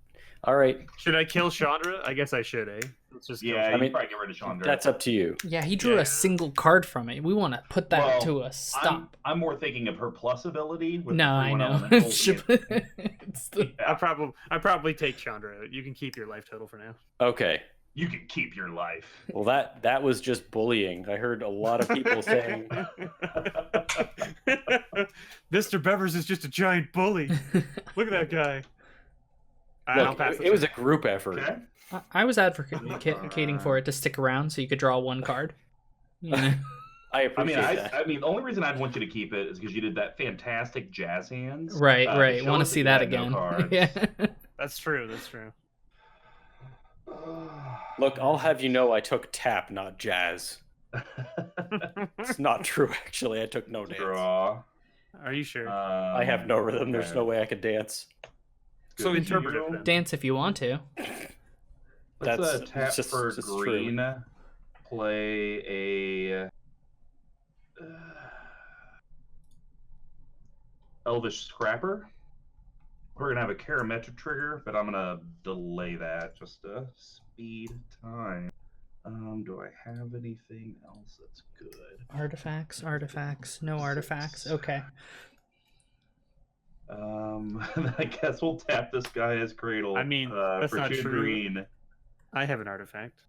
[SPEAKER 2] All right,
[SPEAKER 3] Should I kill Chandra? I guess I should, eh? Let's just kill
[SPEAKER 4] Yeah,
[SPEAKER 3] Chandra.
[SPEAKER 4] you
[SPEAKER 2] mean,
[SPEAKER 4] probably get rid of Chandra.
[SPEAKER 2] that's up to you.
[SPEAKER 1] Yeah, he drew
[SPEAKER 3] Yeah.
[SPEAKER 1] a single card from it. We want to put that
[SPEAKER 4] Well,
[SPEAKER 1] to a stop.
[SPEAKER 4] I'm more thinking of her plus ability. With
[SPEAKER 1] No,
[SPEAKER 4] the
[SPEAKER 1] I
[SPEAKER 4] 3/1
[SPEAKER 1] know.
[SPEAKER 4] elemental.
[SPEAKER 1] It's the-
[SPEAKER 3] I probably take Chandra. You can keep your life total for now.
[SPEAKER 2] Okay.
[SPEAKER 4] You can keep your life.
[SPEAKER 2] Well, that was just bullying. I heard a lot of people saying,
[SPEAKER 3] Mr. Bevers is just a giant bully. Look at that guy. I'll
[SPEAKER 2] "Look,
[SPEAKER 3] pass
[SPEAKER 2] it was a group effort."
[SPEAKER 4] Okay.
[SPEAKER 1] I was advocating for it to stick around so you could draw 1 card. You know?
[SPEAKER 2] I
[SPEAKER 4] I
[SPEAKER 2] appreciate
[SPEAKER 4] mean,
[SPEAKER 2] that.
[SPEAKER 4] I mean, the only reason I'd want you to keep it is because you did that fantastic jazz hands.
[SPEAKER 1] Right,
[SPEAKER 4] to
[SPEAKER 1] right.
[SPEAKER 4] show
[SPEAKER 1] Want to
[SPEAKER 4] us
[SPEAKER 1] see
[SPEAKER 4] you
[SPEAKER 1] that
[SPEAKER 4] had no
[SPEAKER 1] again?
[SPEAKER 4] cards.
[SPEAKER 1] Yeah.
[SPEAKER 3] That's true. That's true.
[SPEAKER 2] Look, I'll have you know I took tap, not jazz. It's not true, actually. I took no dance.
[SPEAKER 4] Draw.
[SPEAKER 3] Are you sure?
[SPEAKER 2] I have no rhythm. There's
[SPEAKER 4] okay.
[SPEAKER 2] no way I could dance.
[SPEAKER 3] So
[SPEAKER 4] Good
[SPEAKER 3] interpret it
[SPEAKER 4] deal.
[SPEAKER 3] then.
[SPEAKER 1] Dance if you want to.
[SPEAKER 4] Let's
[SPEAKER 2] That's
[SPEAKER 4] tap
[SPEAKER 2] just-
[SPEAKER 4] for
[SPEAKER 2] just true.
[SPEAKER 4] green. Play a Elvish Scrapper. We're gonna have a Karametra trigger, but I'm gonna delay that just to speed time. Do I have anything else that's good?
[SPEAKER 1] Artifacts, no artifacts. Okay.
[SPEAKER 4] I guess we'll tap this guy as Cradle.
[SPEAKER 3] I mean, that's
[SPEAKER 4] for
[SPEAKER 3] not
[SPEAKER 4] 2
[SPEAKER 3] true.
[SPEAKER 4] green.
[SPEAKER 3] I have an artifact.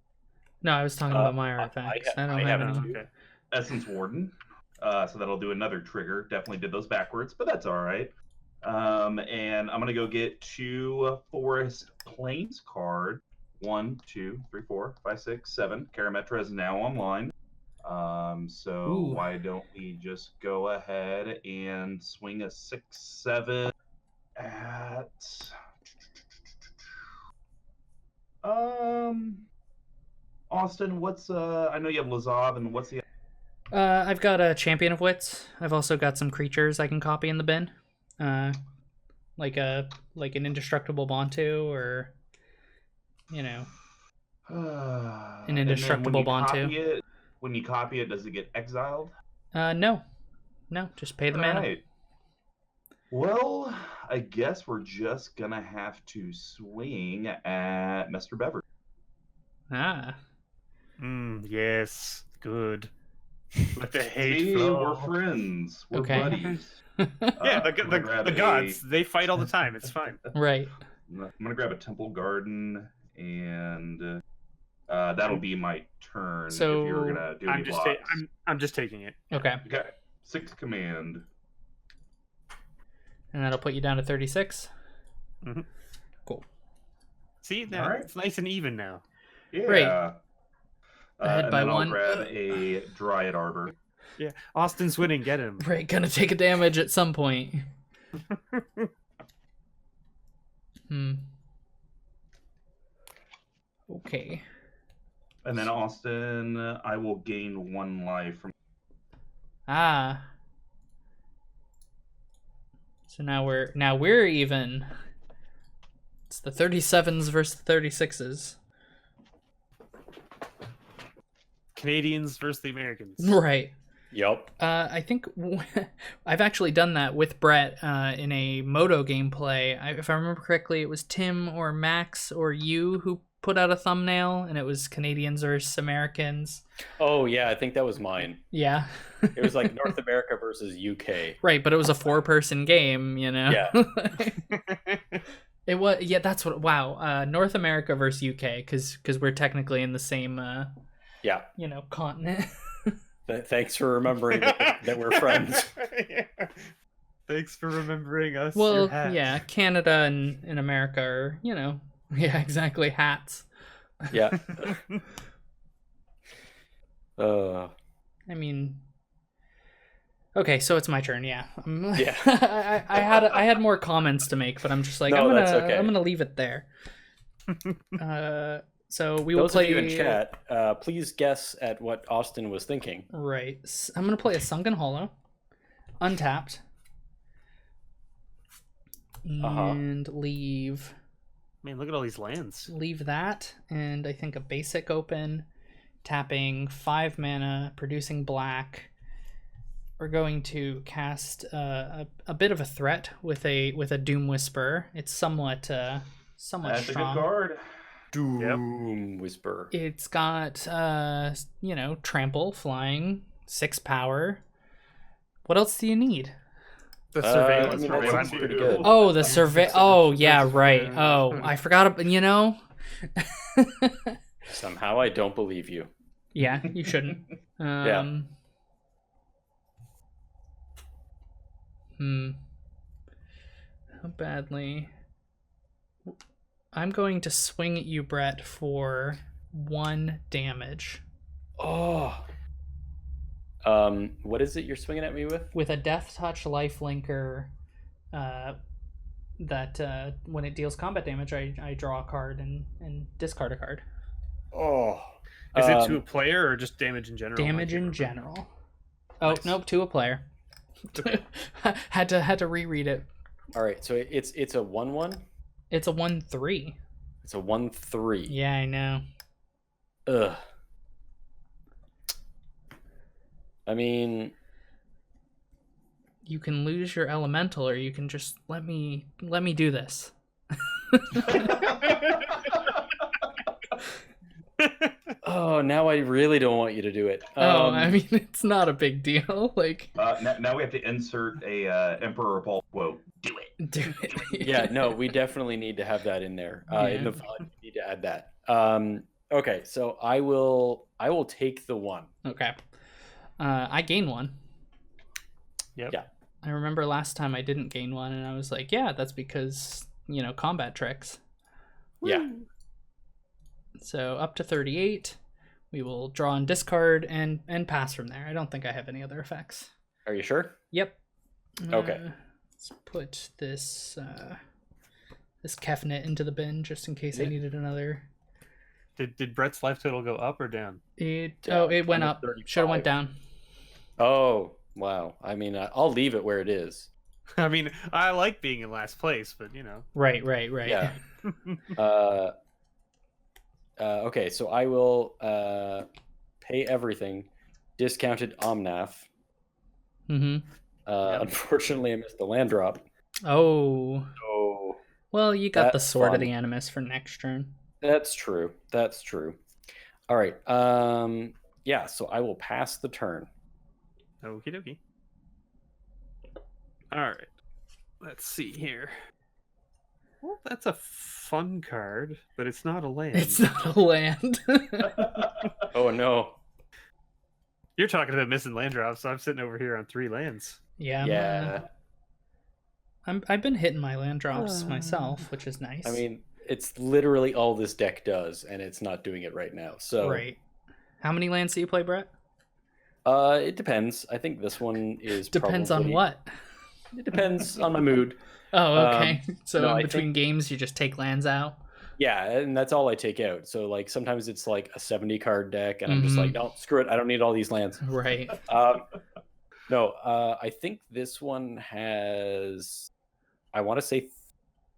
[SPEAKER 1] No, I was talking about my artifacts. I don't
[SPEAKER 2] I
[SPEAKER 1] have
[SPEAKER 2] have
[SPEAKER 1] any.
[SPEAKER 2] it.
[SPEAKER 3] Okay.
[SPEAKER 4] Essence Warden. So that'll do another trigger. Definitely did those backwards, but that's all right. And I'm gonna go get 2 Forest Plains card. 1, 2, 3, 4, 5, 6, 7. Karametra is now online. So
[SPEAKER 1] Ooh.
[SPEAKER 4] why don't we just go ahead and swing a 6/7 at Austin? What's I know you have Lazav, and what's the
[SPEAKER 1] I've got a Champion of Wits. I've also got some creatures I can copy in the bin. Like an Indestructible Bantu, or you know,
[SPEAKER 4] an
[SPEAKER 1] Indestructible Bantu.
[SPEAKER 4] When you copy it, does it get exiled?
[SPEAKER 1] No, just pay the mana.
[SPEAKER 4] Alright. Well, I guess we're just gonna have to swing at Mr. Bever.
[SPEAKER 1] Ah,
[SPEAKER 3] Yes. Good. Let the hate
[SPEAKER 4] See,
[SPEAKER 3] flow.
[SPEAKER 4] we're friends. We're
[SPEAKER 1] Okay.
[SPEAKER 4] buddies.
[SPEAKER 3] Yeah,
[SPEAKER 4] I'm gonna grab
[SPEAKER 3] the gods, they fight all the time. It's fine.
[SPEAKER 1] right.
[SPEAKER 4] I'm gonna grab a Temple Garden, and that'll be my turn.
[SPEAKER 1] So,
[SPEAKER 4] if you were gonna do any blocks.
[SPEAKER 3] I'm just taking it.
[SPEAKER 1] Okay,
[SPEAKER 4] Okay, 6 command.
[SPEAKER 1] and that'll put you down to 36.
[SPEAKER 3] See, now
[SPEAKER 4] Alright.
[SPEAKER 3] it's nice and even now.
[SPEAKER 4] Yeah.
[SPEAKER 1] Right. Ahead
[SPEAKER 4] and
[SPEAKER 1] by
[SPEAKER 4] then I'll
[SPEAKER 1] one.
[SPEAKER 4] grab a Dryad Arbor.
[SPEAKER 3] Yeah, Austin's winning. Get him.
[SPEAKER 1] Right, gonna take a damage at some point. Okay.
[SPEAKER 4] And then Austin, I will gain 1 life from.
[SPEAKER 1] Ah. So now we're even. It's the 37s versus the 36s.
[SPEAKER 3] Canadians versus the Americans.
[SPEAKER 1] Right.
[SPEAKER 2] Yep.
[SPEAKER 1] I think I've actually done that with Bret in a Moto gameplay. If I remember correctly, it was Tim or Max or you who put out a thumbnail, and it was Canadians versus Americans.
[SPEAKER 2] Oh yeah, I think that was mine.
[SPEAKER 1] Yeah.
[SPEAKER 2] It was like North America versus UK.
[SPEAKER 1] Right, but it was a 4-person game, you know?
[SPEAKER 2] Yeah.
[SPEAKER 1] It was, yeah, that's what, wow. North America versus UK, because we're technically in the same,
[SPEAKER 2] Yeah.
[SPEAKER 1] you know, continent.
[SPEAKER 2] Thanks for remembering that we're friends.
[SPEAKER 3] Yeah. Thanks for remembering us.
[SPEAKER 1] Well,
[SPEAKER 3] your hats.
[SPEAKER 1] yeah, Canada and America are, you know, yeah, exactly, hats.
[SPEAKER 2] Yeah.
[SPEAKER 1] I mean, okay, so it's my turn. Yeah,
[SPEAKER 2] Yeah.
[SPEAKER 1] I had more comments to make, but I'm just like,
[SPEAKER 2] No, that's okay.
[SPEAKER 1] I'm gonna leave it there. So we will
[SPEAKER 2] Those
[SPEAKER 1] play.
[SPEAKER 2] of you in chat, please guess at what Austin was thinking.
[SPEAKER 1] Right, I'm gonna play a Sunken Hollow, untapped, and leave.
[SPEAKER 3] Man, look at all these lands.
[SPEAKER 1] Leave that, and I think a basic open, tapping 5 mana, producing black. We're going to cast a bit of a threat with a Doom Whisper. It's somewhat
[SPEAKER 4] That's
[SPEAKER 1] strong.
[SPEAKER 4] a good card.
[SPEAKER 2] Doom Whisper.
[SPEAKER 1] It's got you know, trample, flying, 6 power. What else do you need?
[SPEAKER 3] The surveillance.
[SPEAKER 2] that sounds pretty good.
[SPEAKER 1] Oh, the survey. Oh, yeah, right. Oh, I forgot about, you know.
[SPEAKER 2] Somehow I don't believe you.
[SPEAKER 1] Yeah, you shouldn't.
[SPEAKER 2] Yeah.
[SPEAKER 1] How badly? I'm going to swing at you, Bret, for 1 damage.
[SPEAKER 2] Oh. What is it you're swinging at me with?
[SPEAKER 1] With a Death Touch lifelinker, that when it deals combat damage, I draw a card and discard a card.
[SPEAKER 2] Oh.
[SPEAKER 3] Is it to a player or just damage in general?
[SPEAKER 1] Damage in general. Oh,
[SPEAKER 3] Nice.
[SPEAKER 1] nope, to a player.
[SPEAKER 3] Okay.
[SPEAKER 1] had to reread it.
[SPEAKER 2] All right, so it's a 1/1.
[SPEAKER 1] It's a 1/3.
[SPEAKER 2] It's a 1/3.
[SPEAKER 1] Yeah, I know.
[SPEAKER 2] Ugh. I mean,
[SPEAKER 1] You can lose your elemental, or you can just let me do this.
[SPEAKER 2] oh, now I really don't want you to do it.
[SPEAKER 1] I mean, it's not a big deal. Like,
[SPEAKER 4] Now we have to insert a Emperor Paul quote. Do it.
[SPEAKER 1] do it.
[SPEAKER 2] yeah, no, we definitely need to have that in there. In the VOD, we need to add that. Okay, so I will take the 1.
[SPEAKER 1] Okay. I gain 1.
[SPEAKER 3] Yep.
[SPEAKER 2] Yeah.
[SPEAKER 1] I remember last time I didn't gain 1, and I was like, yeah, that's because, you know, combat tricks.
[SPEAKER 2] Yeah.
[SPEAKER 1] So up to 38. We will draw and discard and pass from there. I don't think I have any other effects.
[SPEAKER 2] Are you sure?
[SPEAKER 1] Yep.
[SPEAKER 2] Okay.
[SPEAKER 1] Let's put this this Kefnet into the bin just in case I
[SPEAKER 2] Yeah.
[SPEAKER 1] needed another.
[SPEAKER 3] Did Bret's life total go up or down?
[SPEAKER 1] It
[SPEAKER 2] Down.
[SPEAKER 1] went up.
[SPEAKER 2] 35.
[SPEAKER 1] Should have went down.
[SPEAKER 2] Oh, wow. I mean, I'll leave it where it is.
[SPEAKER 3] I mean, I like being in last place, but you know.
[SPEAKER 1] Right.
[SPEAKER 2] Yeah. Okay, so I will pay everything. Discounted Omnath.
[SPEAKER 1] Mm-hmm.
[SPEAKER 2] Unfortunately, I missed the land drop.
[SPEAKER 1] Oh.
[SPEAKER 2] So
[SPEAKER 1] Well, you got the
[SPEAKER 2] That's
[SPEAKER 1] Sword of
[SPEAKER 2] fun.
[SPEAKER 1] the Animus for next turn.
[SPEAKER 2] that's true. That's true. All right. Yeah. So I will pass the turn.
[SPEAKER 3] Okie dokie. All right. Let's see here. Well, that's a fun card, but it's not a land.
[SPEAKER 1] It's not a land.
[SPEAKER 2] Oh no.
[SPEAKER 3] You're talking about missing land drops, so I'm sitting over here on 3 lands.
[SPEAKER 1] Yeah.
[SPEAKER 2] Yeah.
[SPEAKER 1] I've been hitting my land drops myself, which is nice.
[SPEAKER 2] I mean, it's literally all this deck does, and it's not doing it right now. So
[SPEAKER 1] right. How many lands do you play, Brett?
[SPEAKER 2] It depends. I think this one is
[SPEAKER 1] Depends
[SPEAKER 2] probably...
[SPEAKER 1] on what?
[SPEAKER 2] It depends on my mood.
[SPEAKER 1] Oh, okay. So
[SPEAKER 2] no,
[SPEAKER 1] in
[SPEAKER 2] I
[SPEAKER 1] between
[SPEAKER 2] think-
[SPEAKER 1] games, you just take lands out?
[SPEAKER 2] Yeah, and that's all I take out. So like sometimes it's like a 70 card deck, and I'm just like, no, screw it. I don't need all these lands.
[SPEAKER 1] Right.
[SPEAKER 2] No, I think this one has, I want to say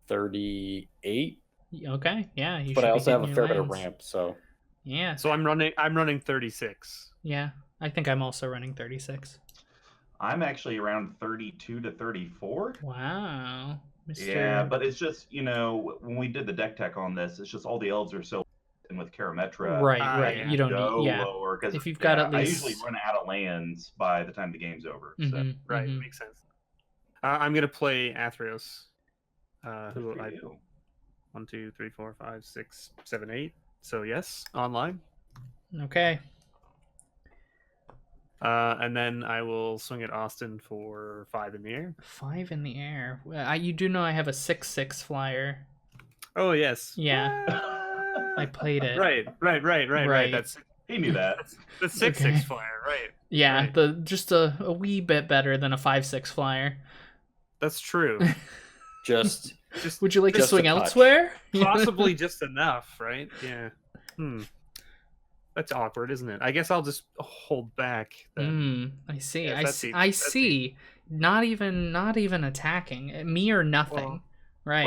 [SPEAKER 2] 38,
[SPEAKER 1] Okay. Yeah. You
[SPEAKER 2] but
[SPEAKER 1] should
[SPEAKER 2] I
[SPEAKER 1] be
[SPEAKER 2] also have a
[SPEAKER 1] hitting
[SPEAKER 2] fair
[SPEAKER 1] your
[SPEAKER 2] bit of
[SPEAKER 1] lands.
[SPEAKER 2] ramp. So
[SPEAKER 1] Yeah.
[SPEAKER 3] So I'm running 36.
[SPEAKER 1] Yeah. I think I'm also running 36.
[SPEAKER 4] I'm actually around 32 to 34.
[SPEAKER 1] Wow. Mr.
[SPEAKER 4] Yeah, but it's just, when we did the deck tech on this, it's just all the elves are so and with Karametra.
[SPEAKER 1] Right.
[SPEAKER 3] yeah.
[SPEAKER 1] You don't
[SPEAKER 4] go
[SPEAKER 1] need. Yeah.
[SPEAKER 4] lower because
[SPEAKER 1] If you've got at
[SPEAKER 4] I
[SPEAKER 1] least-
[SPEAKER 4] usually run out of lands by the time the game's over. So
[SPEAKER 1] Mhm,
[SPEAKER 3] Right,
[SPEAKER 1] mhm.
[SPEAKER 3] makes sense. I'm gonna play Athreos. Who
[SPEAKER 4] good for
[SPEAKER 3] I
[SPEAKER 4] you.
[SPEAKER 3] 1, 2, 3, 4, 5, 6, 7, 8. So yes, online.
[SPEAKER 1] Okay.
[SPEAKER 3] And then I will swing at Austin for 5 in the air.
[SPEAKER 1] 5 in the air. You do know I have a 6/6 flyer.
[SPEAKER 3] Oh yes.
[SPEAKER 1] Yeah. I played it.
[SPEAKER 3] Right.
[SPEAKER 1] Right.
[SPEAKER 3] That's
[SPEAKER 4] He knew that.
[SPEAKER 3] the 6/6
[SPEAKER 1] Okay.
[SPEAKER 3] flyer. Right.
[SPEAKER 1] Yeah.
[SPEAKER 3] Right.
[SPEAKER 1] Just a wee bit better than a 5/6 flyer.
[SPEAKER 3] That's true.
[SPEAKER 2] just
[SPEAKER 3] Just
[SPEAKER 1] Would you like to
[SPEAKER 2] Just a
[SPEAKER 1] swing
[SPEAKER 2] touch.
[SPEAKER 1] elsewhere?
[SPEAKER 3] possibly just enough, right? Yeah. That's awkward, isn't it? I guess I'll just hold back then.
[SPEAKER 1] I see.
[SPEAKER 3] Yes,
[SPEAKER 1] I
[SPEAKER 3] that
[SPEAKER 1] see.
[SPEAKER 3] seems-
[SPEAKER 1] I
[SPEAKER 3] that
[SPEAKER 1] see. Not even attacking. Me or nothing.
[SPEAKER 3] Well,
[SPEAKER 1] right.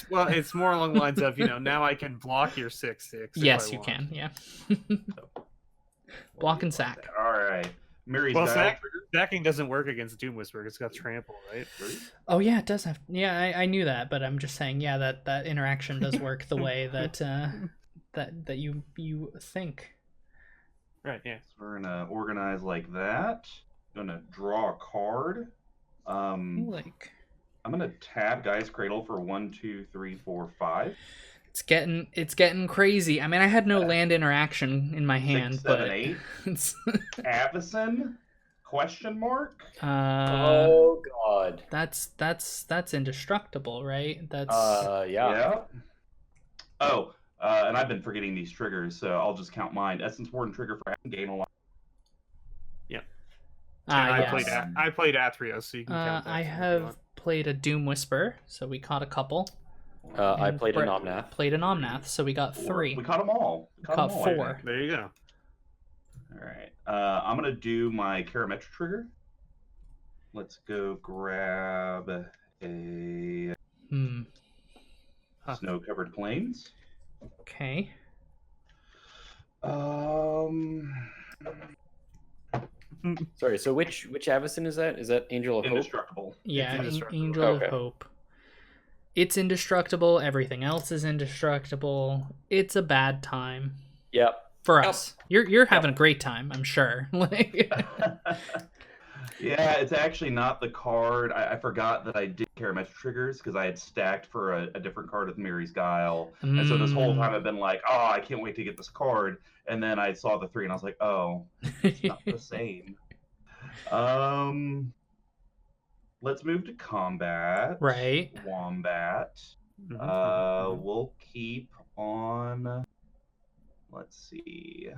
[SPEAKER 3] Well, it's more along the lines of now I can block your 6/6.
[SPEAKER 1] Yes,
[SPEAKER 3] if I
[SPEAKER 1] you
[SPEAKER 3] want.
[SPEAKER 1] can. Yeah. Block and sack.
[SPEAKER 4] All right. Mary's
[SPEAKER 3] Well,
[SPEAKER 4] dial trigger.
[SPEAKER 3] stacking doesn't work against Doom Whisperer. It's got trample, right?
[SPEAKER 1] Oh yeah, it does have. Yeah, I knew that, but I'm just saying. Yeah, that interaction does work the way that that you think.
[SPEAKER 3] Right. Yeah.
[SPEAKER 4] So we're gonna organize like that. Gonna draw a card.
[SPEAKER 1] Like
[SPEAKER 4] I'm gonna tab Guy's Cradle for 1, 2, 3, 4, 5.
[SPEAKER 1] it's getting crazy. I mean, I had no land interaction in my hand,
[SPEAKER 4] 6, 7,
[SPEAKER 1] but
[SPEAKER 4] 8.
[SPEAKER 1] it's
[SPEAKER 4] Avacyn? Question mark?
[SPEAKER 2] oh god.
[SPEAKER 1] that's indestructible, right? That's
[SPEAKER 2] Yeah.
[SPEAKER 4] Oh, and I've been forgetting these triggers, so I'll just count mine. Essence Warden trigger for gain a lot.
[SPEAKER 3] And
[SPEAKER 1] yes.
[SPEAKER 3] I played Athreos, so you can count that.
[SPEAKER 1] I
[SPEAKER 3] if you
[SPEAKER 1] have
[SPEAKER 3] want.
[SPEAKER 1] played a Doom Whisper, so we caught a couple.
[SPEAKER 2] I
[SPEAKER 1] And
[SPEAKER 2] played an
[SPEAKER 1] Bret
[SPEAKER 2] Omnath.
[SPEAKER 1] Played an Omnath, so we got 3.
[SPEAKER 4] We caught them all.
[SPEAKER 1] Caught 4.
[SPEAKER 3] There you go.
[SPEAKER 4] All right. I'm gonna do my Karametra trigger. Let's go grab a
[SPEAKER 3] Huh.
[SPEAKER 4] snow-covered plains.
[SPEAKER 1] Okay.
[SPEAKER 2] Sorry, so which Avacyn is that? Is that Angel of Hope?
[SPEAKER 4] Indestructible.
[SPEAKER 1] Yeah,
[SPEAKER 3] indestructible.
[SPEAKER 1] Angel
[SPEAKER 2] Okay.
[SPEAKER 1] of Hope. It's indestructible. Everything else is indestructible. It's a bad time
[SPEAKER 2] Yep.
[SPEAKER 1] for
[SPEAKER 2] Yep.
[SPEAKER 1] us. You're having a great time, I'm sure. Like,
[SPEAKER 4] Yeah, it's actually not the card. I forgot that I did Karametra triggers because I had stacked for a different card with Mary's Guile. And so this whole time I've been like, oh, I can't wait to get this card. And then I saw the 3 and I was like, oh, it's not the same. Let's move to combat.
[SPEAKER 1] Right.
[SPEAKER 4] Wombat.
[SPEAKER 3] Mhm.
[SPEAKER 4] We'll keep on. Let's see.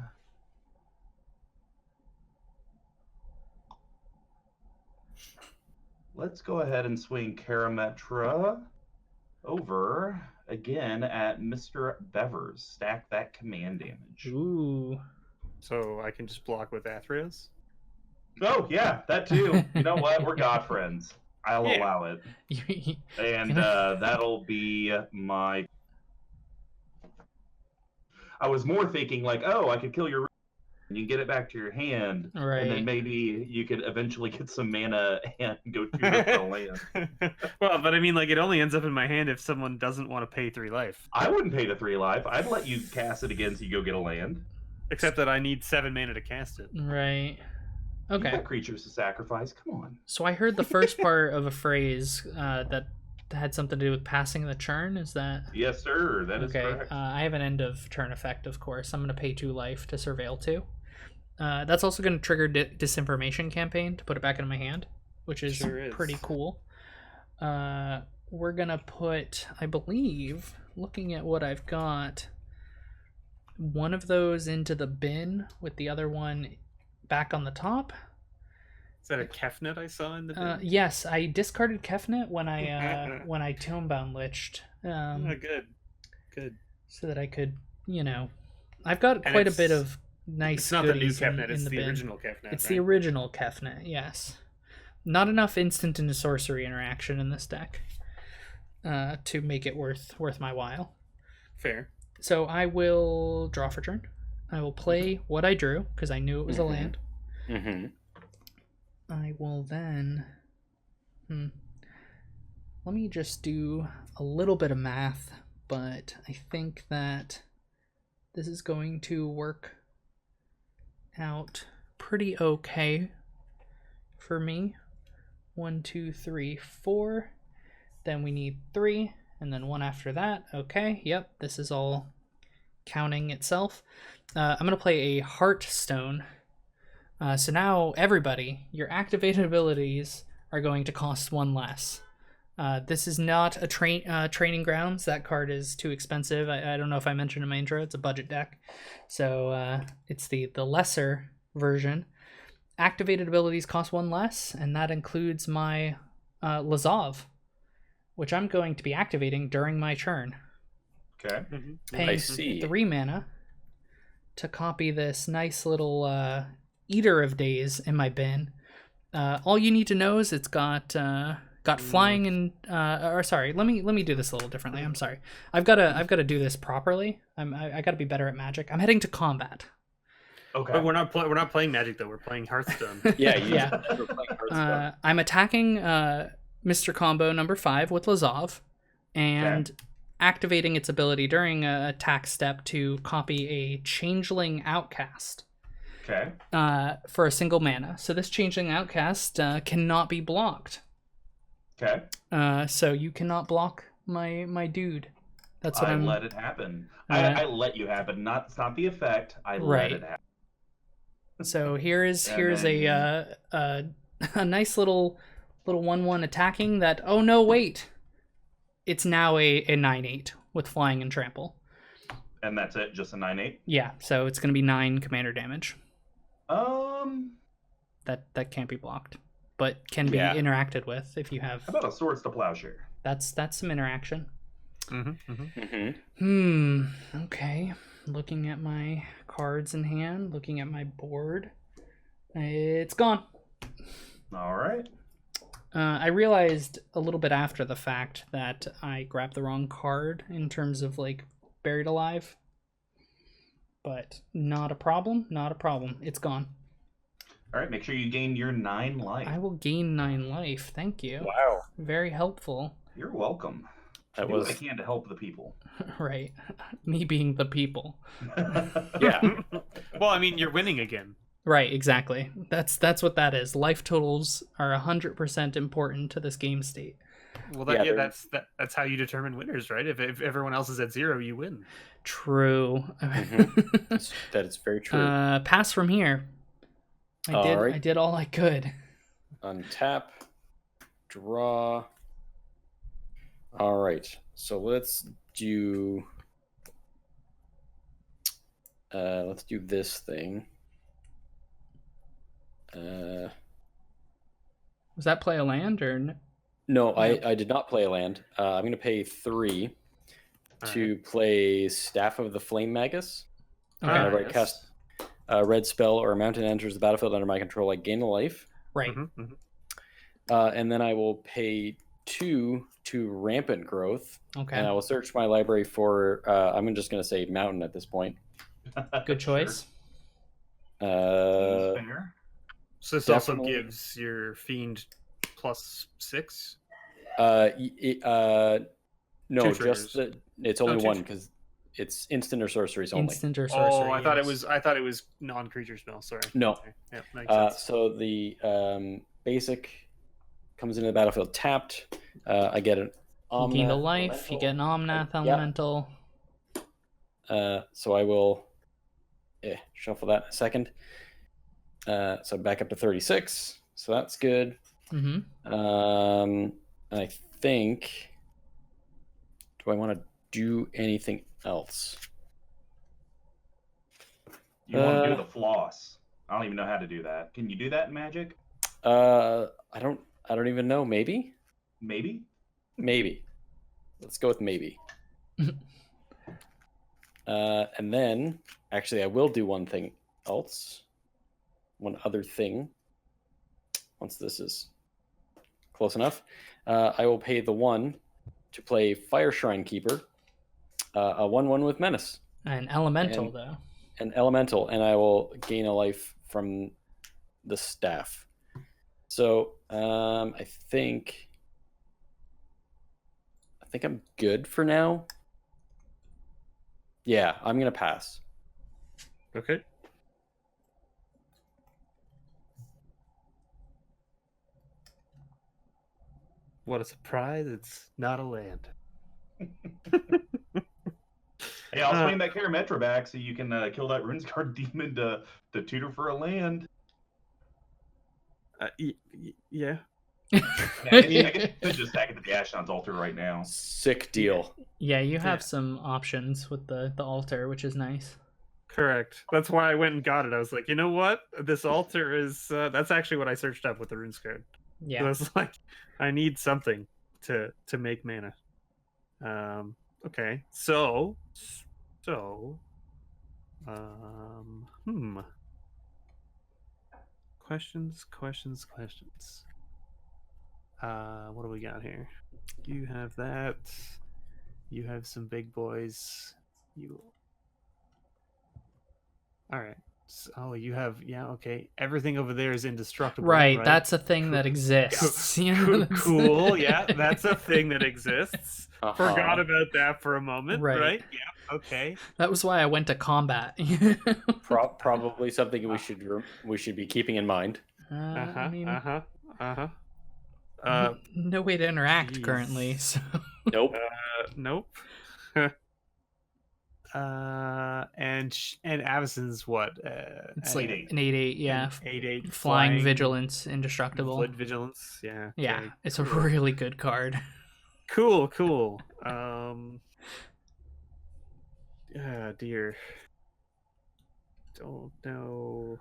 [SPEAKER 4] Let's go ahead and swing Karametra over again at Mr. Bever's. Stack that command damage.
[SPEAKER 1] Ooh.
[SPEAKER 3] So I can just block with Athreos.
[SPEAKER 4] Oh, yeah, that too. You know what? We're God friends. I'll
[SPEAKER 3] Yeah.
[SPEAKER 4] allow it. And that'll be my. I was more thinking, like, oh, I could kill your. And you get it back to your hand.
[SPEAKER 1] Right.
[SPEAKER 4] And then maybe you could eventually get some mana and go to the land.
[SPEAKER 3] Well, but I mean, like, it only ends up in my hand if someone doesn't want to pay 3 life.
[SPEAKER 4] I wouldn't pay the 3 life. I'd let you cast it again so you go get a land.
[SPEAKER 3] Except that I need 7 mana to cast it.
[SPEAKER 1] Right.
[SPEAKER 4] You've
[SPEAKER 1] Okay.
[SPEAKER 4] got creatures to sacrifice. Come on.
[SPEAKER 1] So I heard the first part of a phrase that had something to do with passing the churn. Is that
[SPEAKER 4] Yes, sir. That is
[SPEAKER 1] okay?
[SPEAKER 4] correct.
[SPEAKER 1] I have an end of turn effect, of course. I'm going to pay 2 life to Surveil 2. That's also going to trigger Disinformation Campaign to put it back into my hand, which is
[SPEAKER 3] Sure is.
[SPEAKER 1] pretty cool. We're going to put, I believe, looking at what I've got, one of those into the bin with the other one back on the top.
[SPEAKER 3] Is that a Kefnet I saw in the bin?
[SPEAKER 1] Yes, I discarded Kefnet when I when I Tomebound Liched.
[SPEAKER 3] Good.
[SPEAKER 1] So that I could, I've got quite a bit of nice.
[SPEAKER 3] It's not the new
[SPEAKER 1] goodies
[SPEAKER 3] Kefnet.
[SPEAKER 1] in
[SPEAKER 3] It's
[SPEAKER 1] the
[SPEAKER 3] the
[SPEAKER 1] bin.
[SPEAKER 3] original Kefnet.
[SPEAKER 1] It's
[SPEAKER 3] right?
[SPEAKER 1] the original Kefnet. Yes, not enough instant into sorcery interaction in this deck to make it worth my while.
[SPEAKER 3] Fair.
[SPEAKER 1] So I will draw for turn. I will play what I drew because I knew it was a land.
[SPEAKER 2] Mm-hmm.
[SPEAKER 1] I will then. Let me just do a little bit of math, but I think that this is going to work out pretty okay for me. 1, 2, 3, 4. Then we need 3, and then 1 after that. Okay, yep, this is all counting itself. I'm going to play a Heartstone. So now, everybody, your activated abilities are going to cost 1 less. This is not a training grounds. That card is too expensive. I don't know if I mentioned in my intro. It's a budget deck. So it's the lesser version. Activated abilities cost 1 less, and that includes my Lazav, which I'm going to be activating during my turn.
[SPEAKER 4] Okay.
[SPEAKER 1] Paying
[SPEAKER 2] I see.
[SPEAKER 1] 3 mana to copy this nice little Eater of Days in my bin. All you need to know is it's got flying and or sorry, let me do this a little differently. I'm sorry. I've got to do this properly. I got to be better at Magic. I'm heading to combat.
[SPEAKER 4] Okay.
[SPEAKER 3] But we're not playing Magic though. We're playing Hearthstone.
[SPEAKER 1] Yeah.
[SPEAKER 2] We're playing Hearthstone.
[SPEAKER 1] I'm attacking Mr. Combo number 5 with Lazav, and activating its ability during a attack step to copy a Changeling Outcast.
[SPEAKER 4] Okay.
[SPEAKER 1] For a single mana. So this Changeling Outcast cannot be blocked.
[SPEAKER 4] Okay.
[SPEAKER 1] So you cannot block my dude. That's what I'm.
[SPEAKER 4] let it happen. I let you happen. It's not the effect. I let it happen.
[SPEAKER 1] So here's a nice little 1/1 attacking that. Oh no, wait! It's now a 9/8 with flying and trample.
[SPEAKER 4] And that's it, just a 9/8.
[SPEAKER 1] Yeah, so it's gonna be 9 commander damage. That can't be blocked, but can be interacted with if you have.
[SPEAKER 4] How about a Swords to Plowshare?
[SPEAKER 1] That's some interaction. Okay. Looking at my cards in hand, looking at my board. It's gone.
[SPEAKER 4] All right.
[SPEAKER 1] I realized a little bit after the fact that I grabbed the wrong card in terms of like Buried Alive. But not a problem. Not a problem. It's gone.
[SPEAKER 4] All right. Make sure you gain your 9 life.
[SPEAKER 1] I will gain 9 life. Thank you.
[SPEAKER 2] Wow.
[SPEAKER 1] Very helpful.
[SPEAKER 4] You're welcome.
[SPEAKER 2] That
[SPEAKER 4] Do
[SPEAKER 2] was
[SPEAKER 4] what I can to help the people.
[SPEAKER 1] Right. Me being the people.
[SPEAKER 2] yeah.
[SPEAKER 3] Well, I mean, you're winning again.
[SPEAKER 1] Right, exactly. That's what that is. Life totals are 100% important to this game state.
[SPEAKER 3] Well, that's how you determine winners, right? If everyone else is at 0, you win.
[SPEAKER 1] True.
[SPEAKER 2] That is very true.
[SPEAKER 1] Pass from here. I did all I could.
[SPEAKER 2] Untap. Draw. All right. So let's do this thing.
[SPEAKER 1] Was that play a land or
[SPEAKER 2] no? I did not play a land. I'm going to pay 3 to play Staff of the Flame Magus. Whenever I cast a red spell or a mountain enters the battlefield under my control, I gain a life.
[SPEAKER 1] Right.
[SPEAKER 2] And then I will pay 2 to Rampant Growth.
[SPEAKER 1] Okay.
[SPEAKER 2] And I will search my library for. I'm just going to say Mountain at this point.
[SPEAKER 1] Good choice.
[SPEAKER 4] Fair.
[SPEAKER 3] So this also gives your Fiend +6?
[SPEAKER 2] No, just it's only 1 because it's instant or sorceries only.
[SPEAKER 1] Instant or sorcery.
[SPEAKER 3] Oh, I thought it was non-creature spell. Sorry.
[SPEAKER 2] No.
[SPEAKER 3] Okay. Yeah, makes sense.
[SPEAKER 2] So the basic comes into the battlefield tapped. I get an Omnath.
[SPEAKER 1] You gain a life. Elemental. You get an Omnath Elemental.
[SPEAKER 2] So I will shuffle that in a second. So back up to 36. So that's good. I think. Do I want to do anything else?
[SPEAKER 4] You want to do the floss. I don't even know how to do that. Can you do that in Magic?
[SPEAKER 2] I don't even know. Maybe.
[SPEAKER 4] Maybe.
[SPEAKER 2] Let's go with maybe. And then, actually, I will do one thing else. One other thing. Once this is close enough, I will pay the 1 to play Fire Shrine Keeper, a 1/1 with Menace.
[SPEAKER 1] An elemental, though.
[SPEAKER 2] An elemental, and I will gain a life from the staff. So I think I'm good for now. Yeah, I'm gonna pass.
[SPEAKER 3] Okay. What a surprise! It's not a land.
[SPEAKER 4] Hey, I'll swing that Karametra back so you can kill that Runescarred demon to tutor for a land.
[SPEAKER 3] Yeah.
[SPEAKER 4] I could just stack it to the Ashnod's altar right now.
[SPEAKER 2] Sick deal.
[SPEAKER 1] Yeah, you have some options with the altar, which is nice.
[SPEAKER 3] Correct. That's why I went and got it. I was like, you know what? This altar is. That's actually what I searched up with the Runescarred.
[SPEAKER 1] Yeah.
[SPEAKER 3] I was like, I need something to make mana. Okay. So. Questions. What do we got here? You have that. You have some big boys. All right. So you have, okay. Everything over there is indestructible.
[SPEAKER 1] Right. That's a thing that exists.
[SPEAKER 3] Cool. Yeah, that's a thing that exists. Forgot about that for a moment. Right. Yeah. Okay.
[SPEAKER 1] That was why I went to combat.
[SPEAKER 2] Probably something we should be keeping in mind.
[SPEAKER 1] No way to interact currently. So.
[SPEAKER 2] Nope.
[SPEAKER 3] Nope. And Avacyn's what?
[SPEAKER 1] It's like an 8/8, yeah.
[SPEAKER 3] 8/8
[SPEAKER 1] flying vigilance, indestructible.
[SPEAKER 3] Blood vigilance, yeah.
[SPEAKER 1] Yeah,
[SPEAKER 3] Okay,
[SPEAKER 1] it's a really good card.
[SPEAKER 3] Cool. Dear. Don't know.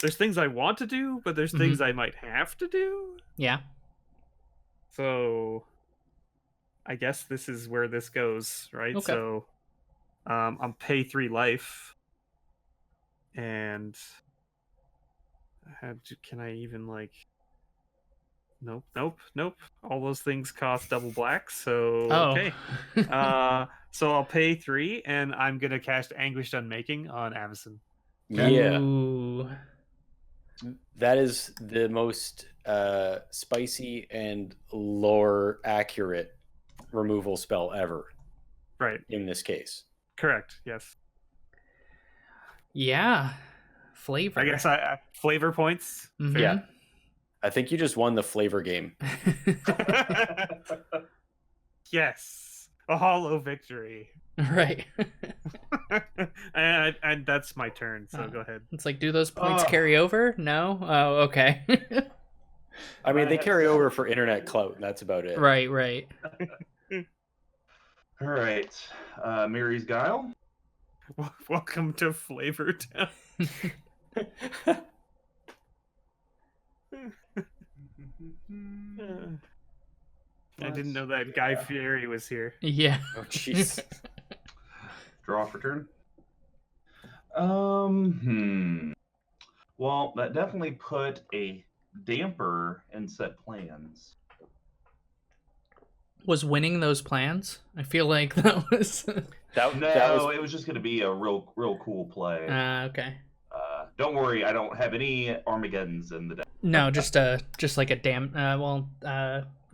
[SPEAKER 3] There's things I want to do, but there's things I might have to do.
[SPEAKER 1] Yeah.
[SPEAKER 3] So I guess this is where this goes, right?
[SPEAKER 1] Okay.
[SPEAKER 3] So I'm pay 3 life. And can I even Nope. All those things cost double black, so okay. So I'll pay 3 and I'm gonna cast Anguished Unmaking on Avacyn.
[SPEAKER 2] Yeah.
[SPEAKER 1] Ooh.
[SPEAKER 2] That is the most spicy and lore accurate removal spell ever.
[SPEAKER 3] Right.
[SPEAKER 2] In this case.
[SPEAKER 3] Correct. Yes.
[SPEAKER 1] Yeah. Flavor.
[SPEAKER 3] I guess flavor points.
[SPEAKER 1] Mm-hmm.
[SPEAKER 2] Yeah. I think you just won the flavor game.
[SPEAKER 3] Yes. A hollow victory.
[SPEAKER 1] Right.
[SPEAKER 3] and that's my turn, so go ahead.
[SPEAKER 1] It's like, do those points carry over? No? Oh, okay.
[SPEAKER 2] I mean, they carry over for internet clout, and that's about it.
[SPEAKER 1] Right.
[SPEAKER 4] All right. Mary's Guile.
[SPEAKER 3] Welcome to Flavor Town. I didn't know that Guy Fieri was here.
[SPEAKER 1] Yeah.
[SPEAKER 2] Oh, jeez.
[SPEAKER 4] Draw for turn. Well, that definitely put a damper in set plans.
[SPEAKER 1] Was winning those plans? I feel like that was.
[SPEAKER 4] It was just going to be a real cool play.
[SPEAKER 1] Okay.
[SPEAKER 4] Don't worry, I don't have any Armageddons in the deck.
[SPEAKER 1] No, just like a damn. I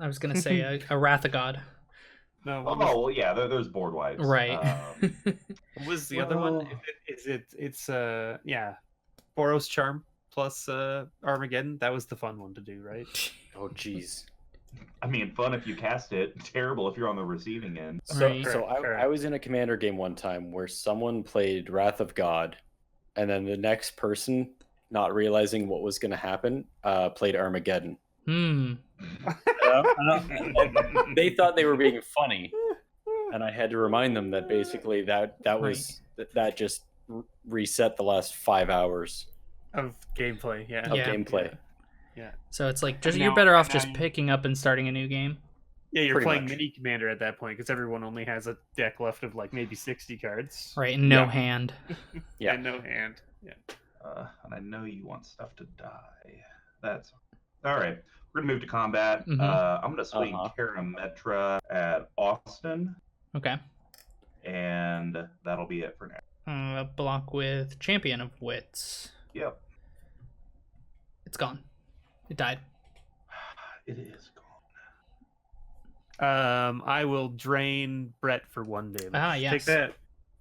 [SPEAKER 1] was gonna say a Wrath of God.
[SPEAKER 3] No.
[SPEAKER 4] Well, yeah, there's board wipes.
[SPEAKER 1] Right.
[SPEAKER 3] What was the other one? It's Boros Charm plus Armageddon. That was the fun one to do, right?
[SPEAKER 2] Oh, jeez.
[SPEAKER 4] I mean, fun if you cast it. Terrible if you're on the receiving end.
[SPEAKER 2] I was in a Commander game one time where someone played Wrath of God, and then the next person, not realizing what was going to happen, played Armageddon. They thought they were being funny, and I had to remind them that basically that just reset the last 5 hours
[SPEAKER 3] of gameplay. Yeah.
[SPEAKER 2] of gameplay.
[SPEAKER 3] Yeah.
[SPEAKER 1] So it's like
[SPEAKER 3] And
[SPEAKER 1] you're
[SPEAKER 3] now-
[SPEAKER 1] better off
[SPEAKER 3] and
[SPEAKER 1] just
[SPEAKER 3] now you-
[SPEAKER 1] picking up and starting a new game.
[SPEAKER 3] Yeah, you're
[SPEAKER 2] Pretty
[SPEAKER 3] playing
[SPEAKER 2] much.
[SPEAKER 3] mini commander at that point because everyone only has a deck left of like maybe 60 cards.
[SPEAKER 1] Right, and no
[SPEAKER 2] Yeah.
[SPEAKER 1] hand.
[SPEAKER 2] Yeah.
[SPEAKER 3] And no hand. Yeah.
[SPEAKER 4] And I know you want stuff to die. That's all right. We're gonna move to combat.
[SPEAKER 1] Mhm.
[SPEAKER 4] I'm gonna swing Karametra at Austin,
[SPEAKER 1] Okay.
[SPEAKER 4] and that'll be it for now.
[SPEAKER 1] Block with Champion of Wits.
[SPEAKER 4] Yep,
[SPEAKER 1] It's gone. It died.
[SPEAKER 4] it is gone.
[SPEAKER 3] I will drain Bret for 1 damage.
[SPEAKER 1] Ah, yes.
[SPEAKER 3] Take that.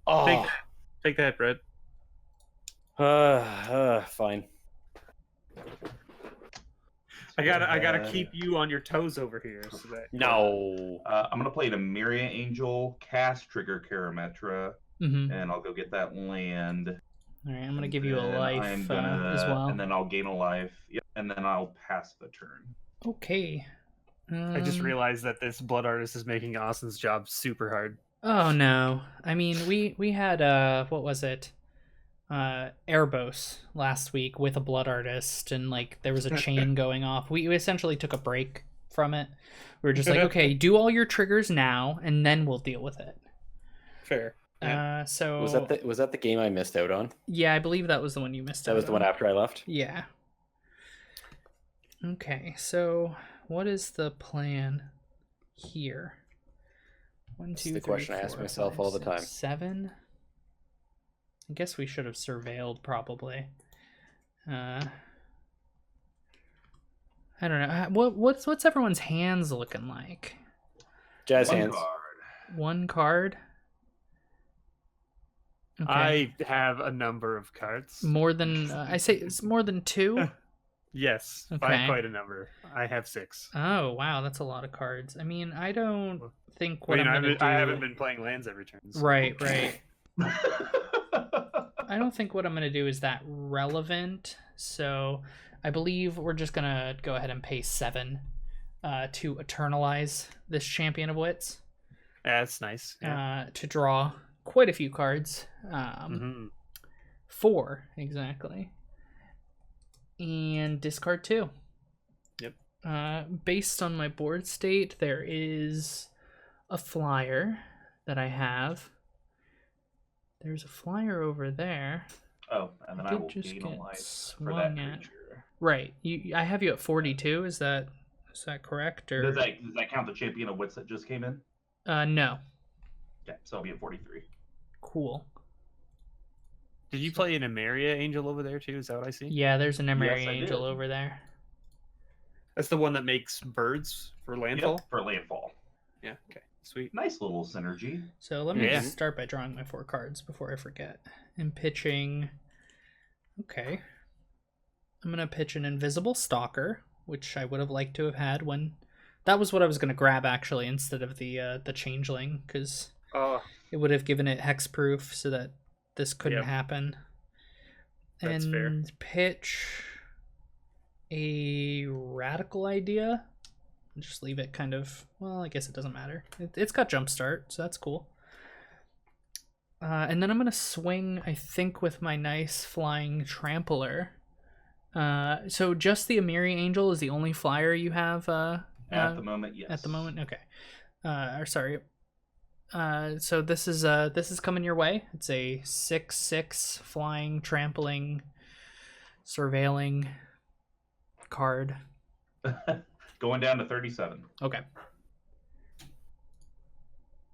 [SPEAKER 2] Oh,
[SPEAKER 3] Take that, Bret.
[SPEAKER 2] fine.
[SPEAKER 3] I gotta keep you on your toes over here. So that
[SPEAKER 2] No.
[SPEAKER 4] I'm gonna play the Myria Angel, cast trigger Karametra,
[SPEAKER 1] Mm-hmm.
[SPEAKER 4] and I'll go get that land.
[SPEAKER 1] All right, I'm gonna give you a
[SPEAKER 4] Then
[SPEAKER 1] life
[SPEAKER 4] I'm gonna,
[SPEAKER 1] as well.
[SPEAKER 4] and then I'll gain a life. Yep, and then I'll pass the turn.
[SPEAKER 1] Okay.
[SPEAKER 3] I just realized that this blood artist is making Austin's job super hard.
[SPEAKER 1] Oh no! I mean, we had what was it? Airbos last week with a blood artist, and like there was a chain going off. We essentially took a break from it. We were just like, okay, do all your triggers now, and then we'll deal with it.
[SPEAKER 3] Fair. Yeah.
[SPEAKER 1] So
[SPEAKER 2] Was that the game I missed out on?
[SPEAKER 1] yeah, I believe that was the one you missed.
[SPEAKER 2] That was the one after I left.
[SPEAKER 1] Yeah. Okay, so what is the plan here? 1, 2,
[SPEAKER 2] the
[SPEAKER 1] 3,
[SPEAKER 2] question I ask
[SPEAKER 1] 4,
[SPEAKER 2] myself
[SPEAKER 1] 5,
[SPEAKER 2] all the
[SPEAKER 1] 6,
[SPEAKER 2] time.
[SPEAKER 1] 7. I guess we should have surveilled probably. I don't know. What's everyone's hands looking like?
[SPEAKER 2] Jazz
[SPEAKER 4] One
[SPEAKER 2] hands.
[SPEAKER 4] card.
[SPEAKER 1] One card. Okay.
[SPEAKER 3] I have a number of cards.
[SPEAKER 1] More than I say it's more than 2.
[SPEAKER 3] Yes,
[SPEAKER 1] Okay.
[SPEAKER 3] by quite a number. I have 6.
[SPEAKER 1] Oh wow, that's a lot of cards. I mean, I don't think what
[SPEAKER 3] I mean,
[SPEAKER 1] I'm gonna do.
[SPEAKER 3] I haven't been playing lands every turn. So.
[SPEAKER 1] Right. I don't think what I'm going to do is that relevant. So I believe we're just going to go ahead and pay 7 to eternalize this Champion of Wits.
[SPEAKER 3] That's nice. Yeah.
[SPEAKER 1] To draw quite a few cards.
[SPEAKER 3] Mm-hmm.
[SPEAKER 1] 4, exactly. And discard 2.
[SPEAKER 3] Yep.
[SPEAKER 1] Based on my board state, there is a flyer that I have. There's a flyer over there.
[SPEAKER 4] Oh, and then I
[SPEAKER 1] did
[SPEAKER 4] will
[SPEAKER 1] just
[SPEAKER 4] gain a
[SPEAKER 1] get
[SPEAKER 4] life for
[SPEAKER 1] swung
[SPEAKER 4] that
[SPEAKER 1] at.
[SPEAKER 4] creature.
[SPEAKER 1] Right. I have you at 42. Is that correct? Or
[SPEAKER 4] Does that count the Champion of Wits that just came in?
[SPEAKER 1] no.
[SPEAKER 4] Yeah, so I'll be at 43.
[SPEAKER 1] Cool.
[SPEAKER 3] Did you play an Emeria Angel over there too? Is that what I see?
[SPEAKER 1] Yeah, there's an Emery
[SPEAKER 4] Yes, I
[SPEAKER 1] Angel
[SPEAKER 4] did.
[SPEAKER 1] over there.
[SPEAKER 3] That's the one that makes birds for landfall?
[SPEAKER 4] Yep, for landfall.
[SPEAKER 3] Yeah, okay. Sweet.
[SPEAKER 4] Nice little synergy.
[SPEAKER 1] So let me
[SPEAKER 3] Yeah.
[SPEAKER 1] just start by drawing my 4 cards before I forget. And pitching. Okay. I'm gonna pitch an Invisible Stalker, which I would have liked to have had when. That was what I was gonna grab actually instead of the Changeling, because
[SPEAKER 3] Oh,
[SPEAKER 1] it would have given it hexproof so that this couldn't
[SPEAKER 3] Yep.
[SPEAKER 1] happen.
[SPEAKER 3] That's fair.
[SPEAKER 1] And pitch a Radical Idea. Just leave it kind of, well, I guess it doesn't matter. It's got Jumpstart, so that's cool. And then I'm going to swing, I think, with my nice Flying Trampler. So just the Amiri Angel is the only flyer you have?
[SPEAKER 4] At the moment, yes.
[SPEAKER 1] At the moment? Okay. Or sorry. So this is coming your way. It's a 6/6 flying, trampling, surveilling card.
[SPEAKER 4] Going down to 37.
[SPEAKER 1] Okay.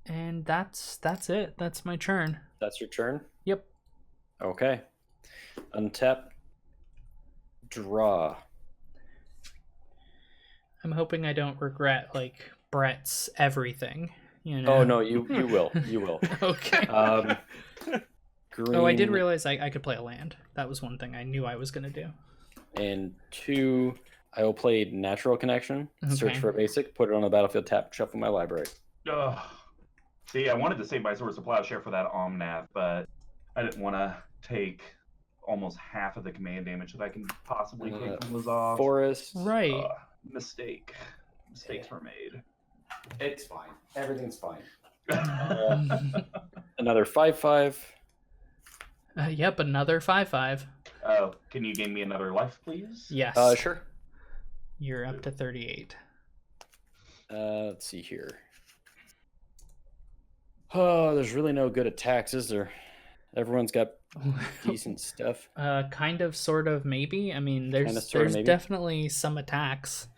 [SPEAKER 1] And that's it. That's my turn.
[SPEAKER 2] That's your turn?
[SPEAKER 1] Yep.
[SPEAKER 2] Okay. Untap. Draw.
[SPEAKER 1] I'm hoping I don't regret like Bret's everything. You know?
[SPEAKER 2] Oh no, you will. You will.
[SPEAKER 1] Okay.
[SPEAKER 2] Green.
[SPEAKER 1] Oh, I did realize I could play a land. That was one thing I knew I was gonna do.
[SPEAKER 2] And 2, I will play Natural Connection. Search
[SPEAKER 1] Okay.
[SPEAKER 2] for a basic, put it on the battlefield, tap, shuffle my library.
[SPEAKER 4] Ugh. See, I wanted to save my Source of Plowshare for that Omnath, but I didn't want to take almost half of the command damage that I can possibly take from Lazav.
[SPEAKER 2] Forest.
[SPEAKER 1] Right.
[SPEAKER 4] Mistake. Mistakes were made.
[SPEAKER 2] It's fine. Everything's fine. Another 5/5.
[SPEAKER 1] Yep, another 5/5.
[SPEAKER 4] Oh, can you gain me another life, please?
[SPEAKER 1] Yes.
[SPEAKER 2] Sure.
[SPEAKER 1] You're up to 38.
[SPEAKER 2] Let's see here. Oh, there's really no good attacks, is there? Everyone's got decent stuff.
[SPEAKER 1] Kind of, sort of, maybe. I mean, there's definitely some attacks.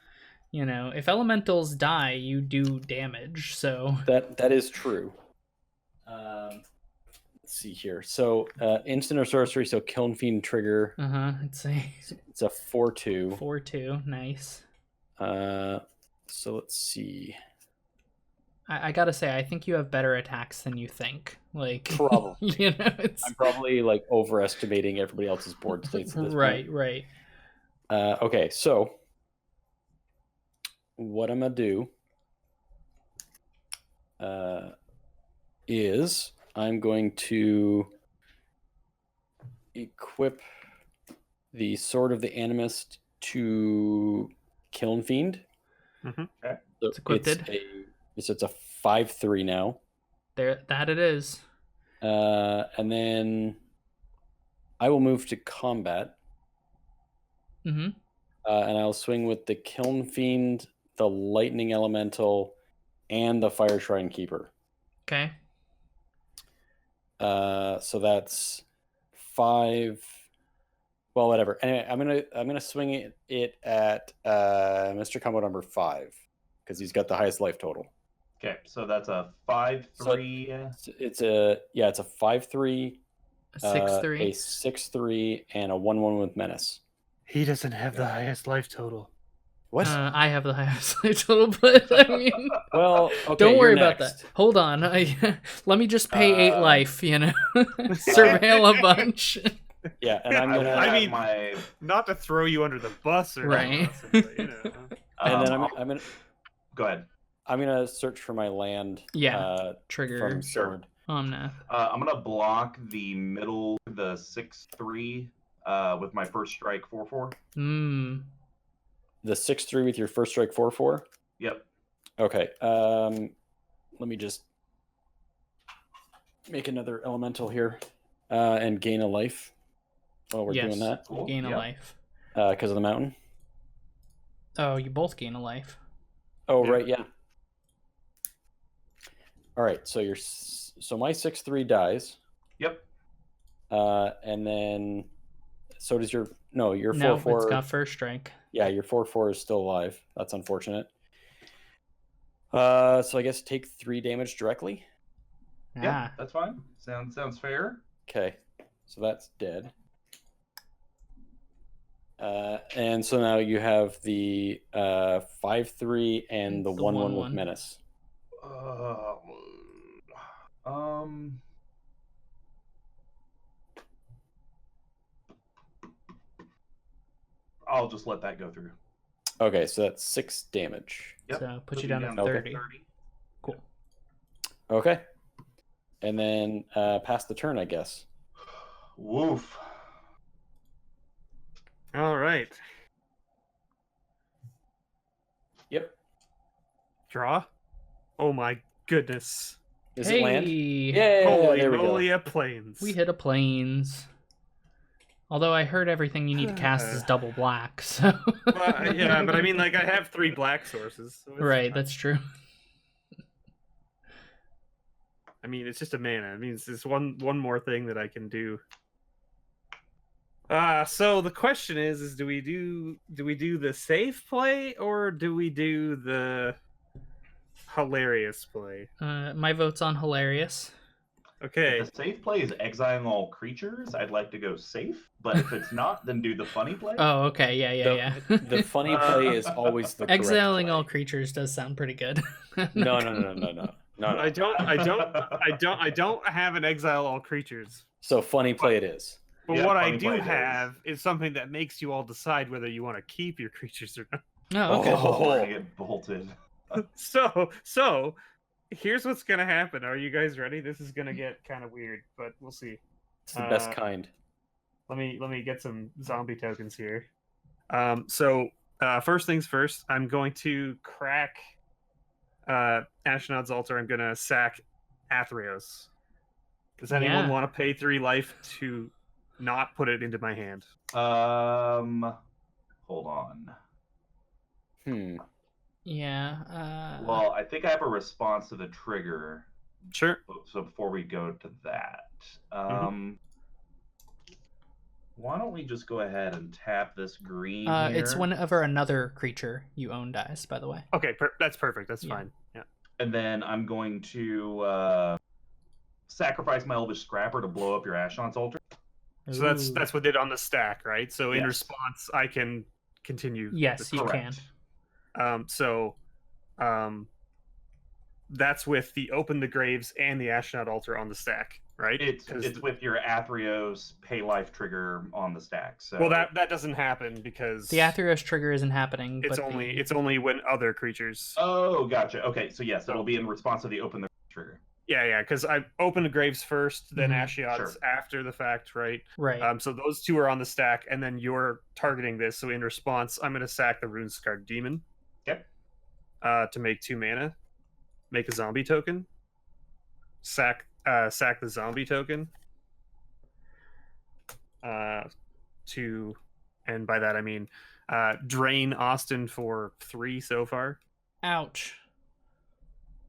[SPEAKER 1] You know, if elementals die, you do damage. So
[SPEAKER 2] that is true. Let's see here. So instant or sorcery. So Kiln Fiend trigger.
[SPEAKER 1] It's a
[SPEAKER 2] 4/2.
[SPEAKER 1] 4/2. Nice.
[SPEAKER 2] So let's see.
[SPEAKER 1] I gotta say, I think you have better attacks than you think. Like,
[SPEAKER 2] probably.
[SPEAKER 1] You know,
[SPEAKER 2] I'm probably like overestimating everybody else's board states at this point.
[SPEAKER 1] Right.
[SPEAKER 2] Okay, so what I'm gonna do is I'm going to equip the Sword of the Animist to Kiln Fiend.
[SPEAKER 4] Okay.
[SPEAKER 2] So
[SPEAKER 1] it's equipped.
[SPEAKER 2] It's a 5/3 now.
[SPEAKER 1] That it is.
[SPEAKER 2] And then I will move to combat.
[SPEAKER 1] Mm-hmm.
[SPEAKER 2] And I'll swing with the Kiln Fiend, the Lightning Elemental, and the Fire Shrine Keeper.
[SPEAKER 1] Okay.
[SPEAKER 2] So that's 5. Well, whatever. Anyway, I'm gonna swing it at Mr. Combo number 5 because he's got the highest life total.
[SPEAKER 4] Okay, so that's a 5/3.
[SPEAKER 2] So it's a 5/3,
[SPEAKER 1] A 6/3.
[SPEAKER 2] a 6/3, and a 1/1 with menace.
[SPEAKER 3] He doesn't have the highest life total.
[SPEAKER 2] What?
[SPEAKER 1] I have the highest life total, but I mean,
[SPEAKER 2] well, okay,
[SPEAKER 1] don't worry
[SPEAKER 2] you're
[SPEAKER 1] about
[SPEAKER 2] next.
[SPEAKER 1] that. Hold on, let me just pay 8 life. You know, surveil a bunch.
[SPEAKER 2] Yeah, and I'm gonna.
[SPEAKER 3] I mean,
[SPEAKER 4] my...
[SPEAKER 3] not to throw you under the bus or
[SPEAKER 1] Right.
[SPEAKER 3] anything, but, you know.
[SPEAKER 2] And then I'm gonna.
[SPEAKER 4] Go ahead.
[SPEAKER 2] I'm gonna search for my land.
[SPEAKER 1] Trigger
[SPEAKER 2] from sword.
[SPEAKER 1] Omnath.
[SPEAKER 4] I'm gonna block the middle, the 6/3, with my first strike 4/4.
[SPEAKER 2] The 6/3 with your first strike 4/4.
[SPEAKER 4] Yep.
[SPEAKER 2] Okay. Let me just make another elemental here, and gain a life. While we're doing that,
[SPEAKER 1] you gain a life.
[SPEAKER 2] Because of the mountain.
[SPEAKER 1] Oh, you both gain a life.
[SPEAKER 2] Oh, yeah. Right, yeah. All right, so my 6/3 dies.
[SPEAKER 4] Yep.
[SPEAKER 2] And then so does your 4/4.
[SPEAKER 1] No, it's got first strike.
[SPEAKER 2] Yeah, your 4/4 is still alive. That's unfortunate. So I guess take 3 damage directly.
[SPEAKER 4] Yeah, that's fine. Sounds fair.
[SPEAKER 2] Okay, so that's dead. And so now you have the 5/3 and the 1/1 with menace.
[SPEAKER 4] I'll just let that go through.
[SPEAKER 2] Okay, so that's 6 damage.
[SPEAKER 4] Yep.
[SPEAKER 1] So put you down to 30. Cool.
[SPEAKER 2] Okay. And then pass the turn, I guess.
[SPEAKER 4] Woof.
[SPEAKER 3] All right.
[SPEAKER 2] Yep.
[SPEAKER 3] Draw. Oh my goodness.
[SPEAKER 2] Is it land?
[SPEAKER 1] Yeah,
[SPEAKER 3] Holy
[SPEAKER 2] there we go.
[SPEAKER 3] moly, a plains.
[SPEAKER 1] We hit a plains. Although I heard everything you need to cast is double black, so...
[SPEAKER 3] Well, yeah, but I mean, like, I have 3 black sources. So
[SPEAKER 1] right, that's true.
[SPEAKER 3] I mean, it's just a mana. I mean, it's just one more thing that I can do. So the question is do we do the safe play or do we do the hilarious play?
[SPEAKER 1] My vote's on hilarious.
[SPEAKER 3] Okay.
[SPEAKER 4] If the safe play is exiling all creatures, I'd like to go safe. But if it's not, then do the funny play.
[SPEAKER 1] Oh, okay, yeah.
[SPEAKER 2] The funny play is always the correct
[SPEAKER 1] exiling
[SPEAKER 2] play.
[SPEAKER 1] all creatures does sound pretty good.
[SPEAKER 2] No.
[SPEAKER 3] I don't have an exile all creatures.
[SPEAKER 2] So funny play it is.
[SPEAKER 3] But
[SPEAKER 4] Yeah,
[SPEAKER 3] what I
[SPEAKER 4] funny
[SPEAKER 3] do
[SPEAKER 4] play
[SPEAKER 3] have is something that makes you all decide whether you want to keep your creatures or not.
[SPEAKER 1] Oh, okay.
[SPEAKER 4] Oh, we're gonna get bolted.
[SPEAKER 3] So here's what's gonna happen. Are you guys ready? This is gonna get kind of weird, but we'll see.
[SPEAKER 2] It's the best kind.
[SPEAKER 3] Let me get some zombie tokens here. So First things first, I'm going to crack Ashnod's Altar. I'm going to sack Athreos. Does anyone
[SPEAKER 1] Yeah.
[SPEAKER 3] want to pay 3 life to not put it into my hand?
[SPEAKER 4] Hold on.
[SPEAKER 1] Yeah.
[SPEAKER 4] Well, I think I have a response to the trigger.
[SPEAKER 3] Sure.
[SPEAKER 4] So before we go to that, why don't we just go ahead and tap this green here?
[SPEAKER 1] It's whenever another creature you own dies, by the way.
[SPEAKER 3] Okay, that's perfect. That's fine. Yeah.
[SPEAKER 4] And then I'm going to sacrifice my Elvish Scrapper to blow up your Ashnod's Altar.
[SPEAKER 3] So that's what did on the stack, right? So in
[SPEAKER 4] Yes.
[SPEAKER 3] response, I can continue.
[SPEAKER 1] Yes, you can.
[SPEAKER 3] That's with the Open the Graves and the Ashnod Altar on the stack, right?
[SPEAKER 4] It's with your Athreos pay life trigger on the stack. So
[SPEAKER 3] well, that doesn't happen because
[SPEAKER 1] The Athreos trigger isn't happening.
[SPEAKER 3] it's
[SPEAKER 1] but
[SPEAKER 3] it's only when other creatures.
[SPEAKER 4] Oh, gotcha. Okay, so yes, it'll be in response to the Open the trigger.
[SPEAKER 3] Yeah, because I Open the Graves first, then Ashiod's
[SPEAKER 4] Sure.
[SPEAKER 3] after the fact, right?
[SPEAKER 1] Right.
[SPEAKER 3] So those two are on the stack, and then you're targeting this. So in response, I'm going to sack the Runescarred Demon.
[SPEAKER 4] Okay.
[SPEAKER 3] To make 2 mana, make a zombie token. Sack the zombie token. And by that I mean drain Austin for 3 so far.
[SPEAKER 1] Ouch.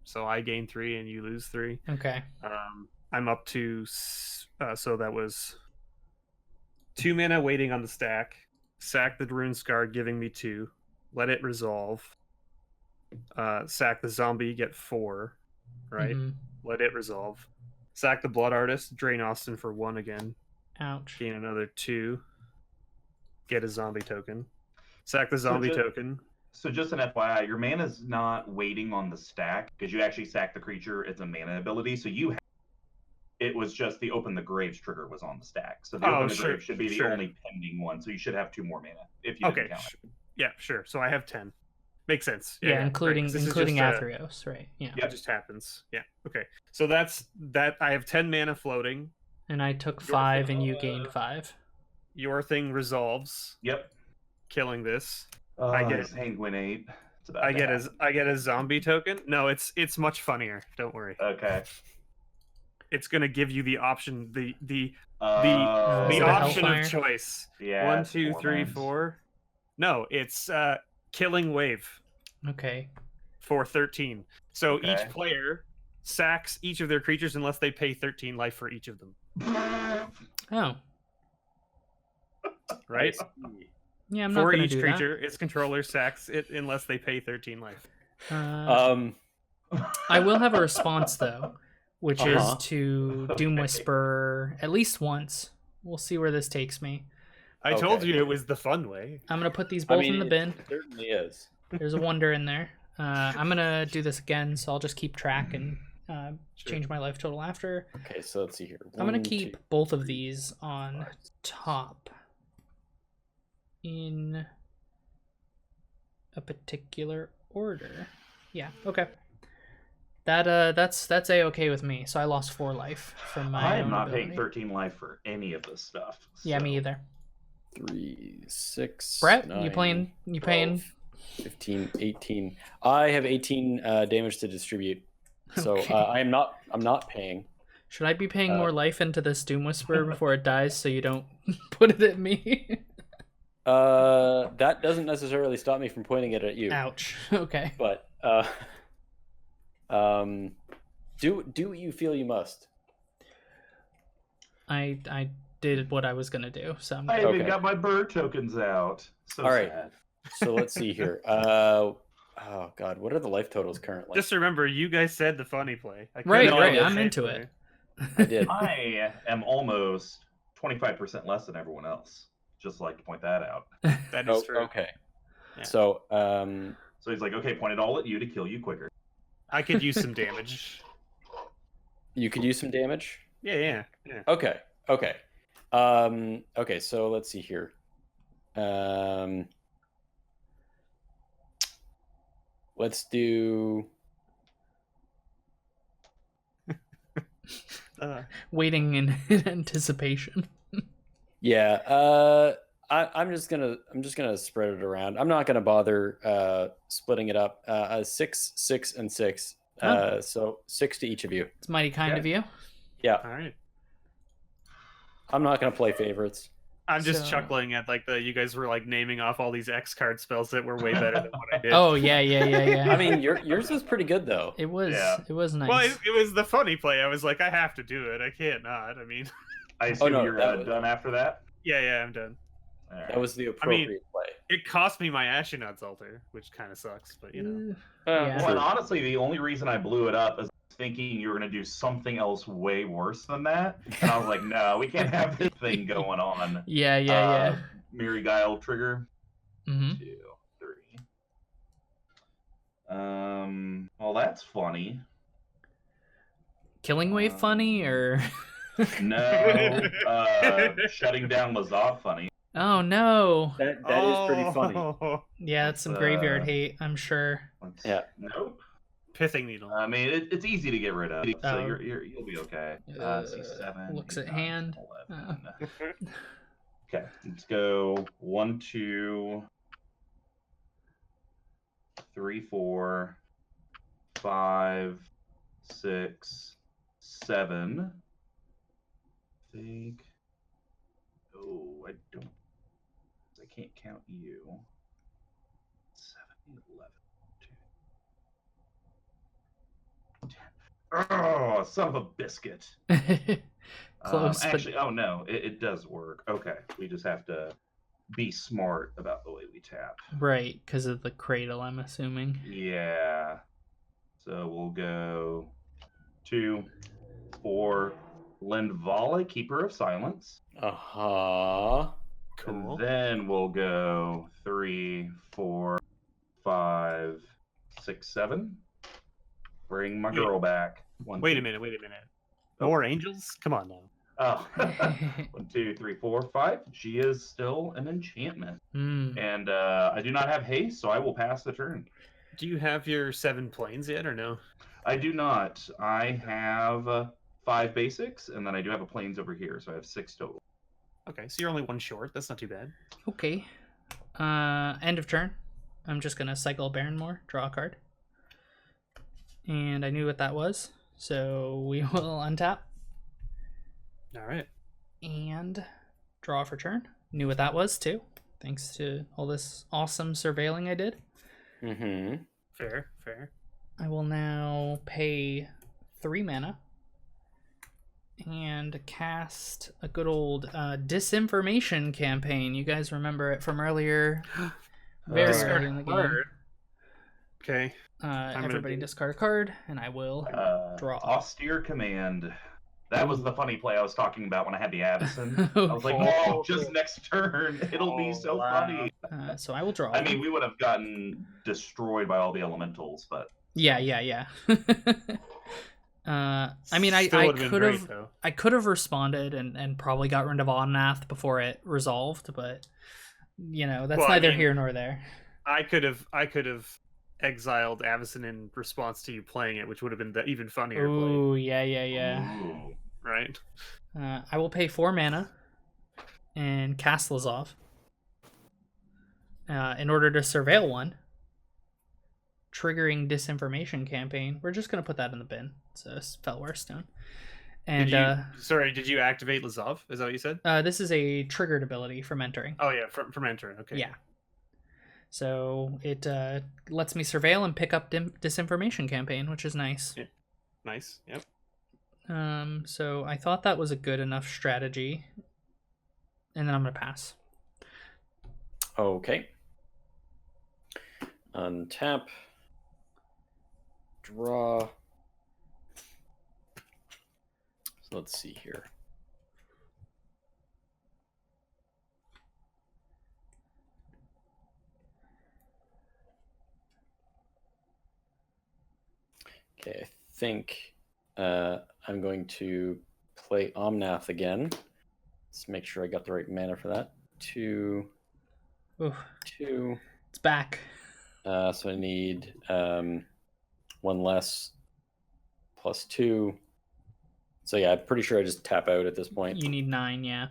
[SPEAKER 3] So I gain 3 and you lose 3.
[SPEAKER 1] Okay.
[SPEAKER 3] I'm up to so that was 2 mana waiting on the stack. Sack the Runescarred, giving me 2. Let it resolve. Sack the zombie, get 4. Right. Let it resolve. Sack the Blood Artist, drain Austin for 1 again.
[SPEAKER 1] Ouch.
[SPEAKER 3] Gain another 2. Get a zombie token. Sack the zombie token.
[SPEAKER 4] So just an FYI, your mana's not waiting on the stack because you actually sack the creature as a mana ability. So it was just the Open the Graves trigger was on the stack. So the Open the Graves should be the only pending one. So you should have 2 more mana if you didn't count it.
[SPEAKER 3] Yeah, sure. So I have 10. Makes sense.
[SPEAKER 1] Yeah, including
[SPEAKER 3] right,
[SPEAKER 1] Athreos, right? Yeah.
[SPEAKER 3] It just happens. Yeah. Okay. So that's that. I have 10 mana floating.
[SPEAKER 1] And I took 5, and you gained 5.
[SPEAKER 3] Your thing resolves.
[SPEAKER 4] Yep.
[SPEAKER 3] Killing this.
[SPEAKER 4] I get Sanguinate.
[SPEAKER 3] I get a zombie token. No, it's much funnier. Don't worry.
[SPEAKER 4] Okay.
[SPEAKER 3] It's gonna give you the option, the
[SPEAKER 1] the
[SPEAKER 3] option
[SPEAKER 1] Hellfire?
[SPEAKER 3] of choice.
[SPEAKER 4] Yeah.
[SPEAKER 3] 1, 2, 3, 4. No, it's Killing Wave
[SPEAKER 1] Okay.
[SPEAKER 3] for 13. So
[SPEAKER 4] Okay.
[SPEAKER 3] each player sacks each of their creatures unless they pay 13 life for each of them.
[SPEAKER 1] Oh.
[SPEAKER 3] Right?
[SPEAKER 1] Yeah, I'm not
[SPEAKER 3] For
[SPEAKER 1] going to
[SPEAKER 3] each
[SPEAKER 1] do
[SPEAKER 3] creature, its controller sacks it unless they pay 13 life.
[SPEAKER 1] that. I will have a response, though, which is to Doom Whisper at least once. We'll see where this takes me.
[SPEAKER 3] I told you it was the fun way.
[SPEAKER 1] I'm going to put these both in the bin.
[SPEAKER 2] It certainly is.
[SPEAKER 1] There's a wonder in there. I'm going to do this again, so I'll just keep track and change my life total after.
[SPEAKER 2] Okay, so let's see here.
[SPEAKER 1] I'm going to keep both of these on top in a particular order. Yeah, okay. That's A-okay with me. So I lost 4 life from my
[SPEAKER 4] I am
[SPEAKER 1] own
[SPEAKER 4] not
[SPEAKER 1] ability.
[SPEAKER 4] paying 13 life for any of this stuff.
[SPEAKER 1] Yeah,
[SPEAKER 4] so.
[SPEAKER 1] me either.
[SPEAKER 2] 3, 6,
[SPEAKER 1] Brett,
[SPEAKER 2] 9,
[SPEAKER 1] you paying
[SPEAKER 2] 15, 18. I have 18 damage to distribute. So
[SPEAKER 1] Okay.
[SPEAKER 2] I'm not paying.
[SPEAKER 1] Should I be paying more life into this Doom Whisperer before it dies so you don't put it at me?
[SPEAKER 2] That doesn't necessarily stop me from pointing it at you.
[SPEAKER 1] Ouch. Okay.
[SPEAKER 2] But do what you feel you must.
[SPEAKER 1] I did what I was gonna do, so I'm
[SPEAKER 4] I
[SPEAKER 1] good.
[SPEAKER 4] even got my bird tokens out. So
[SPEAKER 2] All right.
[SPEAKER 4] sad.
[SPEAKER 2] So let's see here. Oh God, what are the life totals currently?
[SPEAKER 3] Just remember, you guys said the funny play.
[SPEAKER 1] Right,
[SPEAKER 2] No,
[SPEAKER 1] right.
[SPEAKER 2] I
[SPEAKER 1] I'm
[SPEAKER 3] Funny
[SPEAKER 1] into
[SPEAKER 3] play.
[SPEAKER 1] it.
[SPEAKER 2] I did.
[SPEAKER 4] I am almost 25% less than everyone else. Just like to point that out.
[SPEAKER 3] That is true.
[SPEAKER 2] Okay.
[SPEAKER 3] Yeah.
[SPEAKER 2] So
[SPEAKER 4] So he's like, okay, point it all at you to kill you quicker.
[SPEAKER 3] I could use some damage.
[SPEAKER 2] you could use some damage.
[SPEAKER 3] Yeah.
[SPEAKER 2] Okay. Okay, so let's see here. Let's do.
[SPEAKER 1] Waiting in anticipation.
[SPEAKER 2] Yeah. I'm just gonna spread it around. I'm not gonna bother splitting it up. 6, 6, and 6. So 6 to each of you.
[SPEAKER 1] It's mighty kind of you.
[SPEAKER 2] Yeah.
[SPEAKER 3] All right.
[SPEAKER 2] I'm not gonna play favorites.
[SPEAKER 3] I'm just
[SPEAKER 1] So-
[SPEAKER 3] chuckling at like you guys were like naming off all these X card spells that were way better than what I did.
[SPEAKER 1] Oh yeah.
[SPEAKER 2] I mean, yours was pretty good though.
[SPEAKER 1] It was.
[SPEAKER 4] Yeah.
[SPEAKER 1] It was nice.
[SPEAKER 3] Well, it was the funny play. I was like, I have to do it. I can't not. I mean,
[SPEAKER 4] I assume
[SPEAKER 2] no,
[SPEAKER 4] you're
[SPEAKER 2] that was-
[SPEAKER 4] done after that.
[SPEAKER 3] yeah, I'm done.
[SPEAKER 4] All right.
[SPEAKER 2] That was the appropriate play.
[SPEAKER 3] It cost me my Ashnod's altar, which kind of sucks, but you know.
[SPEAKER 1] Yeah.
[SPEAKER 4] Well, and honestly, the only reason I blew it up is thinking you were going to do something else way worse than that. And I was like, no, we can't have this thing going on.
[SPEAKER 1] Yeah.
[SPEAKER 4] Mirri Guile trigger.
[SPEAKER 1] Mm-hmm.
[SPEAKER 4] 2, 3. Well, that's funny.
[SPEAKER 1] Killing Wave funny or?
[SPEAKER 4] No, shutting down Lazav funny.
[SPEAKER 1] Oh no.
[SPEAKER 2] That is pretty funny.
[SPEAKER 1] Yeah, that's some
[SPEAKER 4] It's,
[SPEAKER 1] graveyard hate, I'm sure.
[SPEAKER 2] Yeah.
[SPEAKER 4] Nope.
[SPEAKER 3] Pithing needle.
[SPEAKER 4] I mean, it's easy to get rid of, so
[SPEAKER 1] Oh.
[SPEAKER 4] you'll be okay. C7.
[SPEAKER 1] Looks at
[SPEAKER 4] 8, 9,
[SPEAKER 1] hand.
[SPEAKER 4] 11. Okay, let's go 1, 2, 3, 4, 5, 6, 7. I think. Oh, I don't. I can't count you. 7, 11, 2, 10. Oh, son of a biscuit.
[SPEAKER 1] Close, but
[SPEAKER 4] Actually, oh no, it does work. Okay, we just have to be smart about the way we tap.
[SPEAKER 1] right, because of the cradle, I'm assuming.
[SPEAKER 4] Yeah. So we'll go 2, 4, Lindvala, Keeper of Silence.
[SPEAKER 2] Uh-huh.
[SPEAKER 3] Cool.
[SPEAKER 4] And then we'll go 3, 4, 5, 6, 7. Bring my girl back.
[SPEAKER 3] Wait a minute. More angels? Come on now.
[SPEAKER 4] Oh. 1, 2, 3, 4, 5. She is still an enchantment.
[SPEAKER 1] Hmm.
[SPEAKER 4] And I do not have haste, so I will pass the turn.
[SPEAKER 3] Do you have your 7 planes yet, or no?
[SPEAKER 4] I do not. I have 5 basics, and then I do have a planes over here, so I have 6 total.
[SPEAKER 3] Okay, so you're only 1 short. That's not too bad.
[SPEAKER 1] Okay. End of turn. I'm just gonna cycle Baronmore, draw a card. And I knew what that was, so we will untap
[SPEAKER 3] All right.
[SPEAKER 1] and draw for turn. Knew what that was too, thanks to all this awesome surveilling I did.
[SPEAKER 2] Mm-hmm.
[SPEAKER 3] Fair.
[SPEAKER 1] I will now pay 3 mana and cast a good old disinformation campaign. You guys remember it from earlier, very
[SPEAKER 4] Discard
[SPEAKER 1] early in the game.
[SPEAKER 3] Card. Okay.
[SPEAKER 1] Everybody
[SPEAKER 3] do-
[SPEAKER 1] discard a card, and I will draw.
[SPEAKER 4] Austere Command. That was the funny play I was talking about when I had the Avison. I was like, oh, just next turn. It'll be so funny.
[SPEAKER 1] So I will draw.
[SPEAKER 4] I mean, we would have gotten destroyed by all the elementals, but
[SPEAKER 1] Yeah. I mean, I
[SPEAKER 3] Still would've been
[SPEAKER 1] could
[SPEAKER 3] great,
[SPEAKER 1] have
[SPEAKER 3] though.
[SPEAKER 1] I could have responded and probably got rid of Omnath before it resolved, but that's
[SPEAKER 3] Well, I
[SPEAKER 1] neither
[SPEAKER 3] mean,
[SPEAKER 1] here nor there.
[SPEAKER 3] I could have exiled Avison in response to you playing it, which would have been the even funnier play,
[SPEAKER 1] Ooh, yeah.
[SPEAKER 4] ooh.
[SPEAKER 3] right?
[SPEAKER 1] I will pay 4 mana and cast Lazav. In order to surveil one, triggering disinformation campaign. We're just gonna put that in the bin. It's a Felwar Stone. And
[SPEAKER 3] Did you activate Lazav? Is that what you said?
[SPEAKER 1] this is a triggered ability from entering.
[SPEAKER 3] Oh yeah, from entering. Okay.
[SPEAKER 1] Yeah. So it lets me surveil and pick up disinformation campaign, which is nice.
[SPEAKER 3] Yeah. Nice. Yep.
[SPEAKER 1] So I thought that was a good enough strategy, and then I'm gonna pass.
[SPEAKER 2] Okay. Untap. Draw. So let's see here. Okay, I think I'm going to play Omnath again. Let's make sure I got the right mana for that. 2,
[SPEAKER 1] Ooh,
[SPEAKER 2] 2.
[SPEAKER 1] it's back.
[SPEAKER 2] So I need 1 less +2. So yeah, I'm pretty sure I just tap out at this point.
[SPEAKER 1] You need 9, yeah.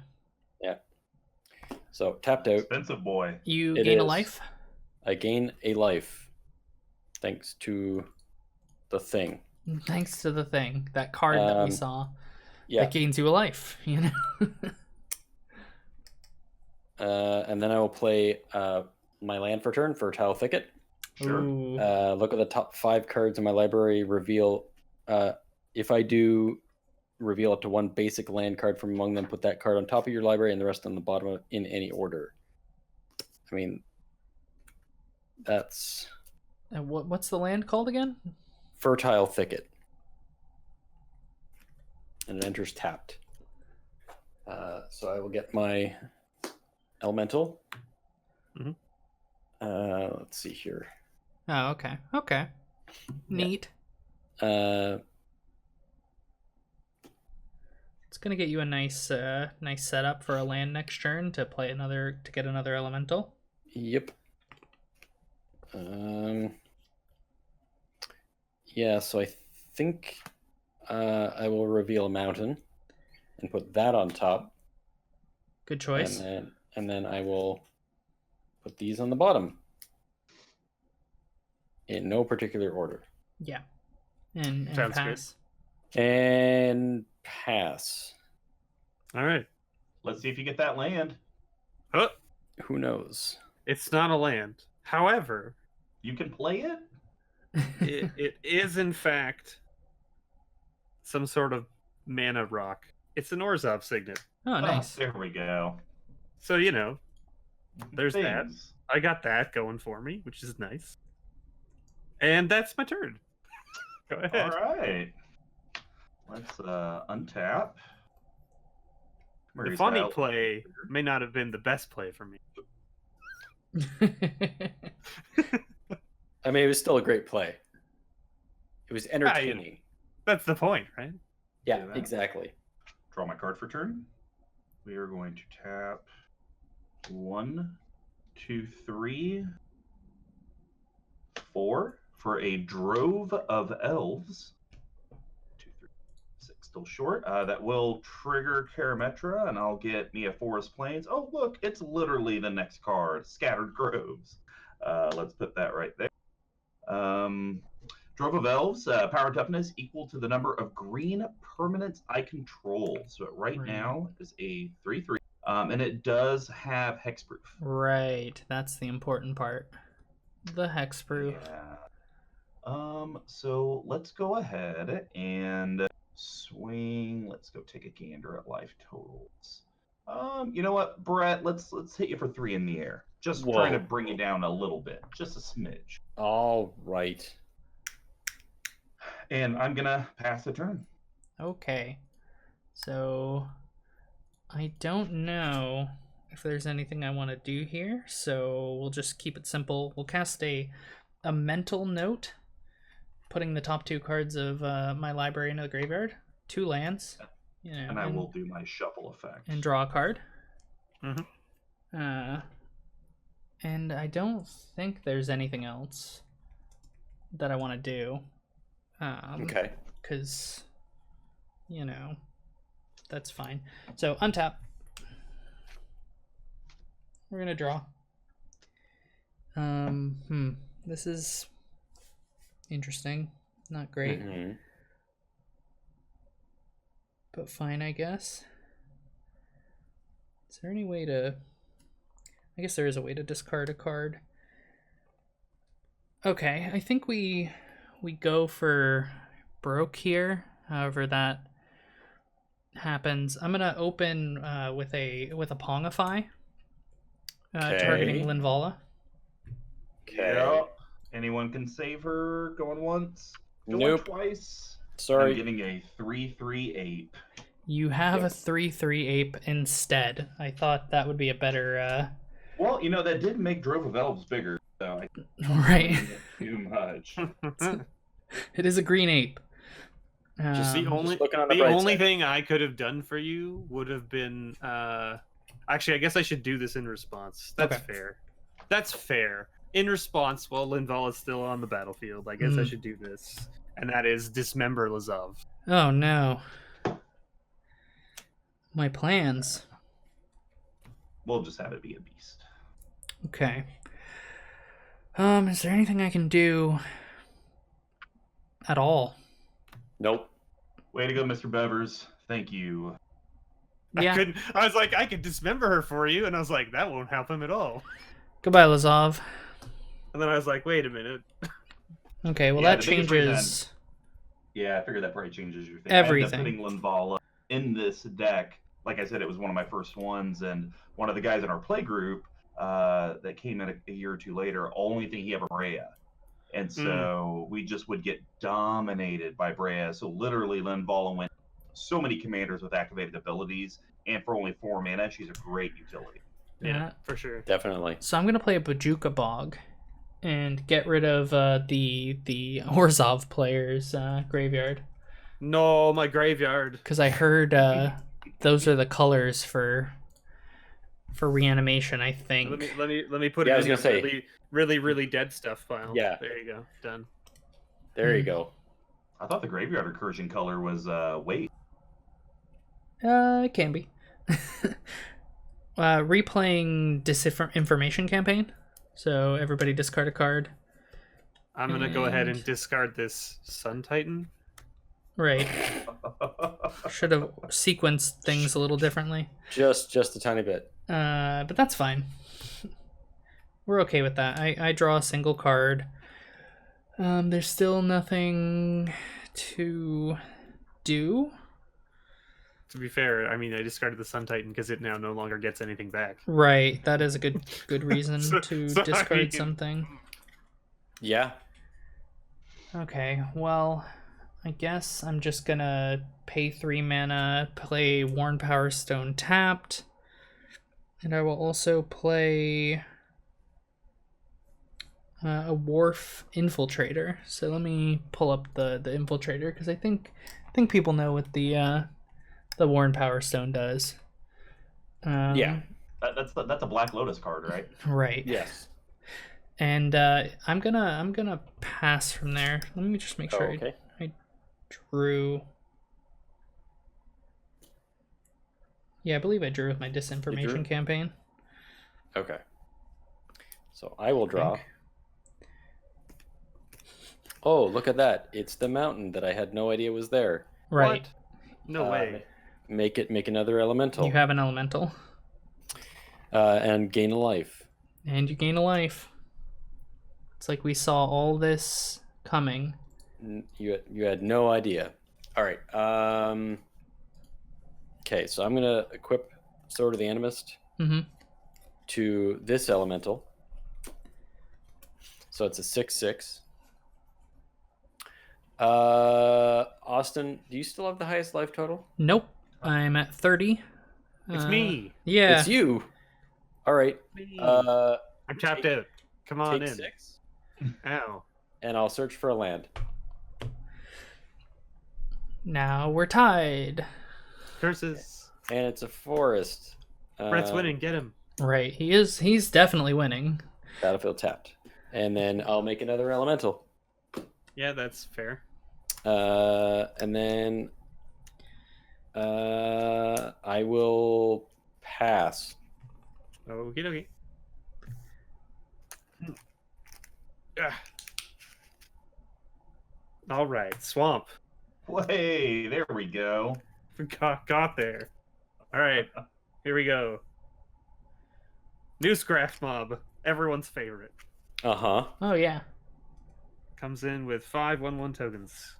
[SPEAKER 2] Yeah. So tapped out.
[SPEAKER 4] Expensive boy.
[SPEAKER 1] You
[SPEAKER 2] It
[SPEAKER 1] gain a
[SPEAKER 2] is.
[SPEAKER 1] life.
[SPEAKER 2] I gain a life, thanks to the thing.
[SPEAKER 1] Thanks to the thing, that card that we saw,
[SPEAKER 2] Yeah.
[SPEAKER 1] that gains you a life. You know.
[SPEAKER 2] And then I will play my land for turn, Fertile Thicket.
[SPEAKER 4] Sure.
[SPEAKER 1] Ooh.
[SPEAKER 2] Look at the top 5 cards in my library. Reveal. If I do, reveal up to 1 basic land card from among them. Put that card on top of your library and the rest on the bottom in any order. I mean, that's
[SPEAKER 1] And what's the land called again?
[SPEAKER 2] Fertile Thicket. And it enters tapped. So I will get my elemental.
[SPEAKER 3] Mhm.
[SPEAKER 2] Let's see here.
[SPEAKER 1] Oh, okay. Okay. Neat.
[SPEAKER 2] Uh,
[SPEAKER 1] It's gonna get you a nice setup for a land next turn to get another elemental.
[SPEAKER 2] Yep. Yeah, so I think I will reveal a mountain and put that on top.
[SPEAKER 1] Good choice.
[SPEAKER 2] And then I will put these on the bottom. In no particular order.
[SPEAKER 1] Yeah. And
[SPEAKER 3] Sounds
[SPEAKER 1] pass.
[SPEAKER 2] And pass.
[SPEAKER 3] All right.
[SPEAKER 4] Let's see if you get that land.
[SPEAKER 3] Oh,
[SPEAKER 2] Who knows?
[SPEAKER 3] it's not a land. However,
[SPEAKER 4] You can play it?
[SPEAKER 3] it is in fact some sort of mana rock. It's an Orzhov signet.
[SPEAKER 1] Oh, nice.
[SPEAKER 4] There we go.
[SPEAKER 3] So, there's that.
[SPEAKER 4] Things.
[SPEAKER 3] I got that going for me, which is nice. And that's my turn. Go ahead.
[SPEAKER 4] All right. Let's untap.
[SPEAKER 3] The
[SPEAKER 4] Murray's
[SPEAKER 3] funny
[SPEAKER 4] out.
[SPEAKER 3] play may not have been the best play for me.
[SPEAKER 2] I mean, it was still a great play. It was entertaining.
[SPEAKER 3] That's the point, right?
[SPEAKER 2] Yeah,
[SPEAKER 4] Do that.
[SPEAKER 2] exactly.
[SPEAKER 4] Draw my card for turn. We are going to tap 1, 2, 3, 4 for a Drove of Elves. 2, 3, 6, still short. That will trigger Karametra, and I'll get me a Forest Plains. Oh, look, it's literally the next card, Scattered Groves. Let's put that right there. Drove of Elves, power toughness equal to the number of green permanents I control. So right now is a 3/3. And it does have hexproof.
[SPEAKER 1] Right, that's the important part. The hexproof.
[SPEAKER 4] Yeah. So let's go ahead and swing. Let's go take a gander at life totals. You know what, Bret? Let's hit you for 3 in the air. Just trying to bring you down a little bit, just a smidge.
[SPEAKER 2] All right.
[SPEAKER 4] And I'm gonna pass the turn.
[SPEAKER 1] Okay. So I don't know if there's anything I want to do here, so we'll just keep it simple. We'll cast a mental note, putting the top 2 cards of my library into the graveyard. 2 lands.
[SPEAKER 4] And I will do my shuffle effect.
[SPEAKER 1] And draw a card.
[SPEAKER 3] Mm-hmm.
[SPEAKER 1] And I don't think there's anything else that I want to do.
[SPEAKER 2] Okay.
[SPEAKER 1] Because, that's fine. So, untap. We're going to draw. This is interesting. Not great.
[SPEAKER 2] Mm-hmm.
[SPEAKER 1] But fine, I guess. Is there any way to... I guess there is a way to discard a card. Okay, I think we go for broke here. However that happens. I'm gonna open with a Pongify, targeting Linvala.
[SPEAKER 2] Okay.
[SPEAKER 4] Yep. Anyone can save her going once, going
[SPEAKER 2] Nope.
[SPEAKER 4] twice.
[SPEAKER 2] Sorry.
[SPEAKER 4] I'm getting a 3/3 ape.
[SPEAKER 1] You have a 3/3 ape instead. I thought that would be a better.
[SPEAKER 4] Well, that did make Drove of Elves bigger, so I
[SPEAKER 1] Right.
[SPEAKER 4] too much.
[SPEAKER 1] It is a green ape.
[SPEAKER 3] Just the only
[SPEAKER 2] looking on the bright side.
[SPEAKER 3] thing I could have done for you would have been actually I guess I should do this in response. That's
[SPEAKER 1] Okay.
[SPEAKER 3] fair. That's fair. In response, while Linval is still on the battlefield, I guess I should do this. And that is dismember Lazav.
[SPEAKER 1] Oh no. My plans.
[SPEAKER 4] we'll just have it be a beast.
[SPEAKER 1] Okay. Is there anything I can do at all?
[SPEAKER 2] Nope.
[SPEAKER 4] Way to go, Mr. Bevers. Thank you.
[SPEAKER 1] Yeah.
[SPEAKER 3] I was like, I could dismember her for you, and I was like, that won't help him at all.
[SPEAKER 1] Goodbye, Lazav.
[SPEAKER 3] And then I was like, wait a minute.
[SPEAKER 1] Okay, well
[SPEAKER 4] Yeah,
[SPEAKER 1] that
[SPEAKER 4] the biggest reason
[SPEAKER 1] changes
[SPEAKER 4] Yeah, I figured that probably changes your thing.
[SPEAKER 1] everything.
[SPEAKER 4] I ended up putting Linvala in this deck. Like I said, it was one of my first ones, and one of the guys in our play group that came in a year or two later, only thing he ever Brea. And so we just would get dominated by Brea. So literally Linvala went so many commanders with activated abilities, and for only 4 mana, she's a great utility.
[SPEAKER 3] Yeah, for sure.
[SPEAKER 2] Definitely.
[SPEAKER 1] So I'm gonna play a Bajuka Bog and get rid of the Orzhov player's graveyard.
[SPEAKER 3] No, my graveyard.
[SPEAKER 1] Because I heard those are the colors for reanimation, I think.
[SPEAKER 3] Let me put
[SPEAKER 2] Yeah, I
[SPEAKER 3] it
[SPEAKER 2] was
[SPEAKER 3] in
[SPEAKER 2] gonna
[SPEAKER 3] a
[SPEAKER 2] say.
[SPEAKER 3] really dead stuff pile.
[SPEAKER 2] Yeah.
[SPEAKER 3] There you go. Done.
[SPEAKER 2] There you go.
[SPEAKER 4] I thought the graveyard recursion color was weight.
[SPEAKER 1] It can be. Replaying Disinformation Campaign. So everybody discard a card.
[SPEAKER 3] I'm gonna go ahead and discard this Sun Titan.
[SPEAKER 1] Right. Should have sequenced things a little differently.
[SPEAKER 2] Just a tiny bit.
[SPEAKER 1] But that's fine. We're okay with that. I draw a single card. There's still nothing to do.
[SPEAKER 3] To be fair, I mean, I discarded the Sun Titan because it now no longer gets anything back.
[SPEAKER 1] Right, that is a good reason to
[SPEAKER 3] so
[SPEAKER 1] discard
[SPEAKER 3] I mean,
[SPEAKER 1] something.
[SPEAKER 2] Yeah.
[SPEAKER 1] Okay, well, I guess I'm just gonna pay 3 mana, play Worn Power Stone tapped, and I will also play a Wharf Infiltrator. So let me pull up the Infiltrator because I think people know what the Worn Power Stone does.
[SPEAKER 2] Yeah.
[SPEAKER 4] That's a Black Lotus card, right?
[SPEAKER 1] Right.
[SPEAKER 2] Yes.
[SPEAKER 1] And I'm gonna pass from there. Let me just make sure
[SPEAKER 2] Okay.
[SPEAKER 1] I drew. Yeah, I believe I drew with my Disinformation Campaign.
[SPEAKER 2] Okay. So I will draw. Oh, look at that. It's the mountain that I had no idea was there.
[SPEAKER 1] Right.
[SPEAKER 3] What? No way.
[SPEAKER 2] Make another elemental.
[SPEAKER 1] You have an elemental.
[SPEAKER 2] And gain a life.
[SPEAKER 1] And you gain a life. It's like we saw all this coming.
[SPEAKER 2] You had no idea. All right. Okay, so I'm gonna equip Sword of the Animist to this elemental. So it's a 6/6. Austin, do you still have the highest life total?
[SPEAKER 1] Nope. I'm at 30.
[SPEAKER 3] It's me.
[SPEAKER 1] Yeah.
[SPEAKER 2] It's you. All right.
[SPEAKER 3] I'm tapped out. Come on
[SPEAKER 2] Take
[SPEAKER 3] in.
[SPEAKER 2] 6,
[SPEAKER 3] Ow.
[SPEAKER 2] and I'll search for a land.
[SPEAKER 1] Now we're tied.
[SPEAKER 3] Curses.
[SPEAKER 2] And it's a forest.
[SPEAKER 3] Bret's winning. Get him.
[SPEAKER 1] Right. He's definitely winning.
[SPEAKER 2] Battlefield tapped. And then I'll make another elemental.
[SPEAKER 3] Yeah, that's fair.
[SPEAKER 2] And then I will pass.
[SPEAKER 3] Okie dokie. All right, swamp.
[SPEAKER 4] Hey, there we go.
[SPEAKER 3] Got there. All right, here we go. New Scraft Mob, everyone's favorite.
[SPEAKER 2] Uh-huh.
[SPEAKER 1] Oh yeah.
[SPEAKER 3] Comes in with 5 1/1 tokens.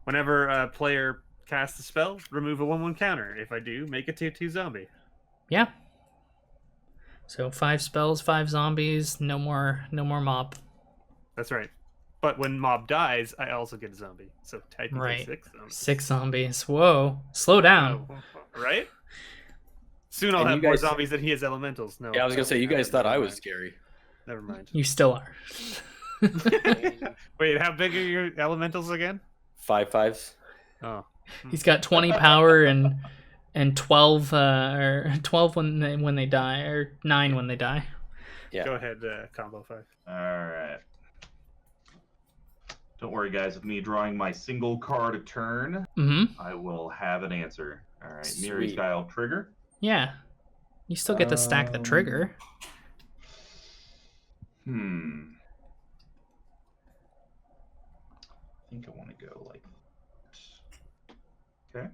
[SPEAKER 3] Whenever a player casts a spell, remove a 1/1 counter. If I do, make a 2/2 zombie.
[SPEAKER 1] Yeah. So 5 spells, 5 zombies, no more mob.
[SPEAKER 3] That's right. But when mob dies, I also get a zombie. So technically
[SPEAKER 1] Right.
[SPEAKER 3] 6 zombies.
[SPEAKER 1] 6 zombies. Whoa. Slow down.
[SPEAKER 3] Oh, right? Soon I'll
[SPEAKER 2] And
[SPEAKER 3] have
[SPEAKER 2] you
[SPEAKER 3] more
[SPEAKER 2] guys-
[SPEAKER 3] zombies than he has elementals. No.
[SPEAKER 2] Yeah, I was gonna say you guys thought I was scary.
[SPEAKER 3] Never mind.
[SPEAKER 1] You still are.
[SPEAKER 3] Wait, how big are your elementals again?
[SPEAKER 2] 5/5s.
[SPEAKER 3] Oh.
[SPEAKER 1] He's got 20 power and 12 or 12 when they die, or 9 when they die.
[SPEAKER 2] Yeah.
[SPEAKER 3] Go ahead, combo 5.
[SPEAKER 4] All right. Don't worry, guys. With me drawing my single card a turn,
[SPEAKER 1] Mm-hmm.
[SPEAKER 4] I will have an answer. All right.
[SPEAKER 2] Sweet.
[SPEAKER 4] Mirror style trigger.
[SPEAKER 1] Yeah. You still get to stack the trigger.
[SPEAKER 4] I think I want to go like that. Okay.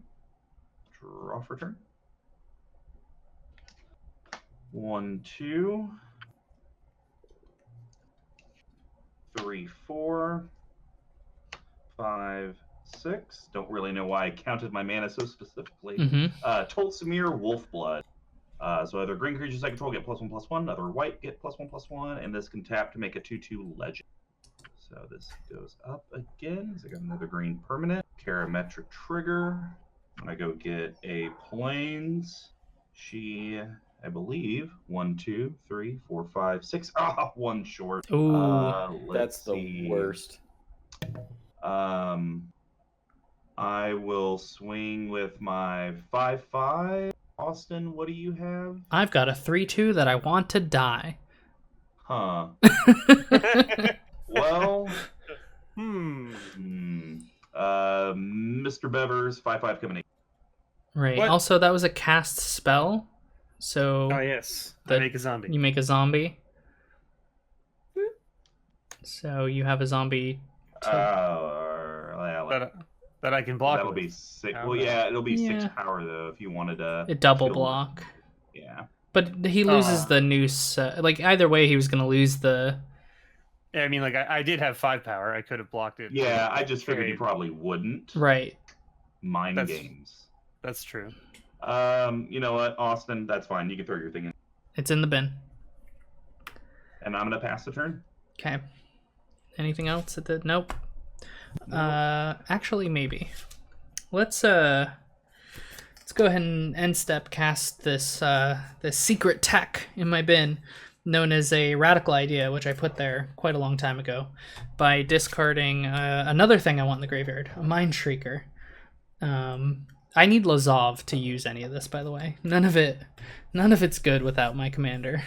[SPEAKER 4] Draw for turn. 1, 2, 3, 4, 5, 6. Don't really know why I counted my mana so specifically. Tolsimir, Wolfblood. So either green creatures I control get +1/+1, other white get +1/+1, and this can tap to make a 2/2 legend. So this goes up again. So I got another green permanent. Karametra trigger. I'm gonna go get a plains. She, I believe, 1, 2, 3, 4, 5, 6. Ah, one short.
[SPEAKER 1] Ooh,
[SPEAKER 2] that's the worst.
[SPEAKER 4] I will swing with my 5/5. Austin, what do you have?
[SPEAKER 1] I've got a 3/2 that I want to die.
[SPEAKER 4] Huh. Well, Mr. Bever's 5/5 coming in.
[SPEAKER 1] Right.
[SPEAKER 3] What?
[SPEAKER 1] Also, that was a cast spell, so
[SPEAKER 3] Oh yes, I make a zombie.
[SPEAKER 1] you make a zombie. So you have a zombie.
[SPEAKER 3] That I can block.
[SPEAKER 4] That'll
[SPEAKER 3] with.
[SPEAKER 4] be 6. Well, yeah, it'll be 6
[SPEAKER 1] Yeah.
[SPEAKER 4] power though if you wanted to.
[SPEAKER 1] A double
[SPEAKER 4] kill-
[SPEAKER 1] block.
[SPEAKER 4] Yeah.
[SPEAKER 1] But he loses the noose. Like either way, he was gonna lose the.
[SPEAKER 3] Yeah, I mean, like I did have 5 power. I could have blocked it.
[SPEAKER 4] Yeah, I just figured you
[SPEAKER 3] Trade.
[SPEAKER 4] probably wouldn't.
[SPEAKER 1] Right.
[SPEAKER 4] Mind
[SPEAKER 3] That's-
[SPEAKER 4] games.
[SPEAKER 3] That's true.
[SPEAKER 4] You know what, Austin? That's fine. You can throw your thing in,
[SPEAKER 1] It's in the bin.
[SPEAKER 4] and I'm gonna pass the turn.
[SPEAKER 1] Okay. Anything else at the nope. Actually maybe. Let's go ahead and end step cast this this secret tech in my bin known as a radical idea, which I put there quite a long time ago by discarding another thing I want in the graveyard, a Mind Shrieker. I need Lazav to use any of this, by the way. None of it's good without my commander.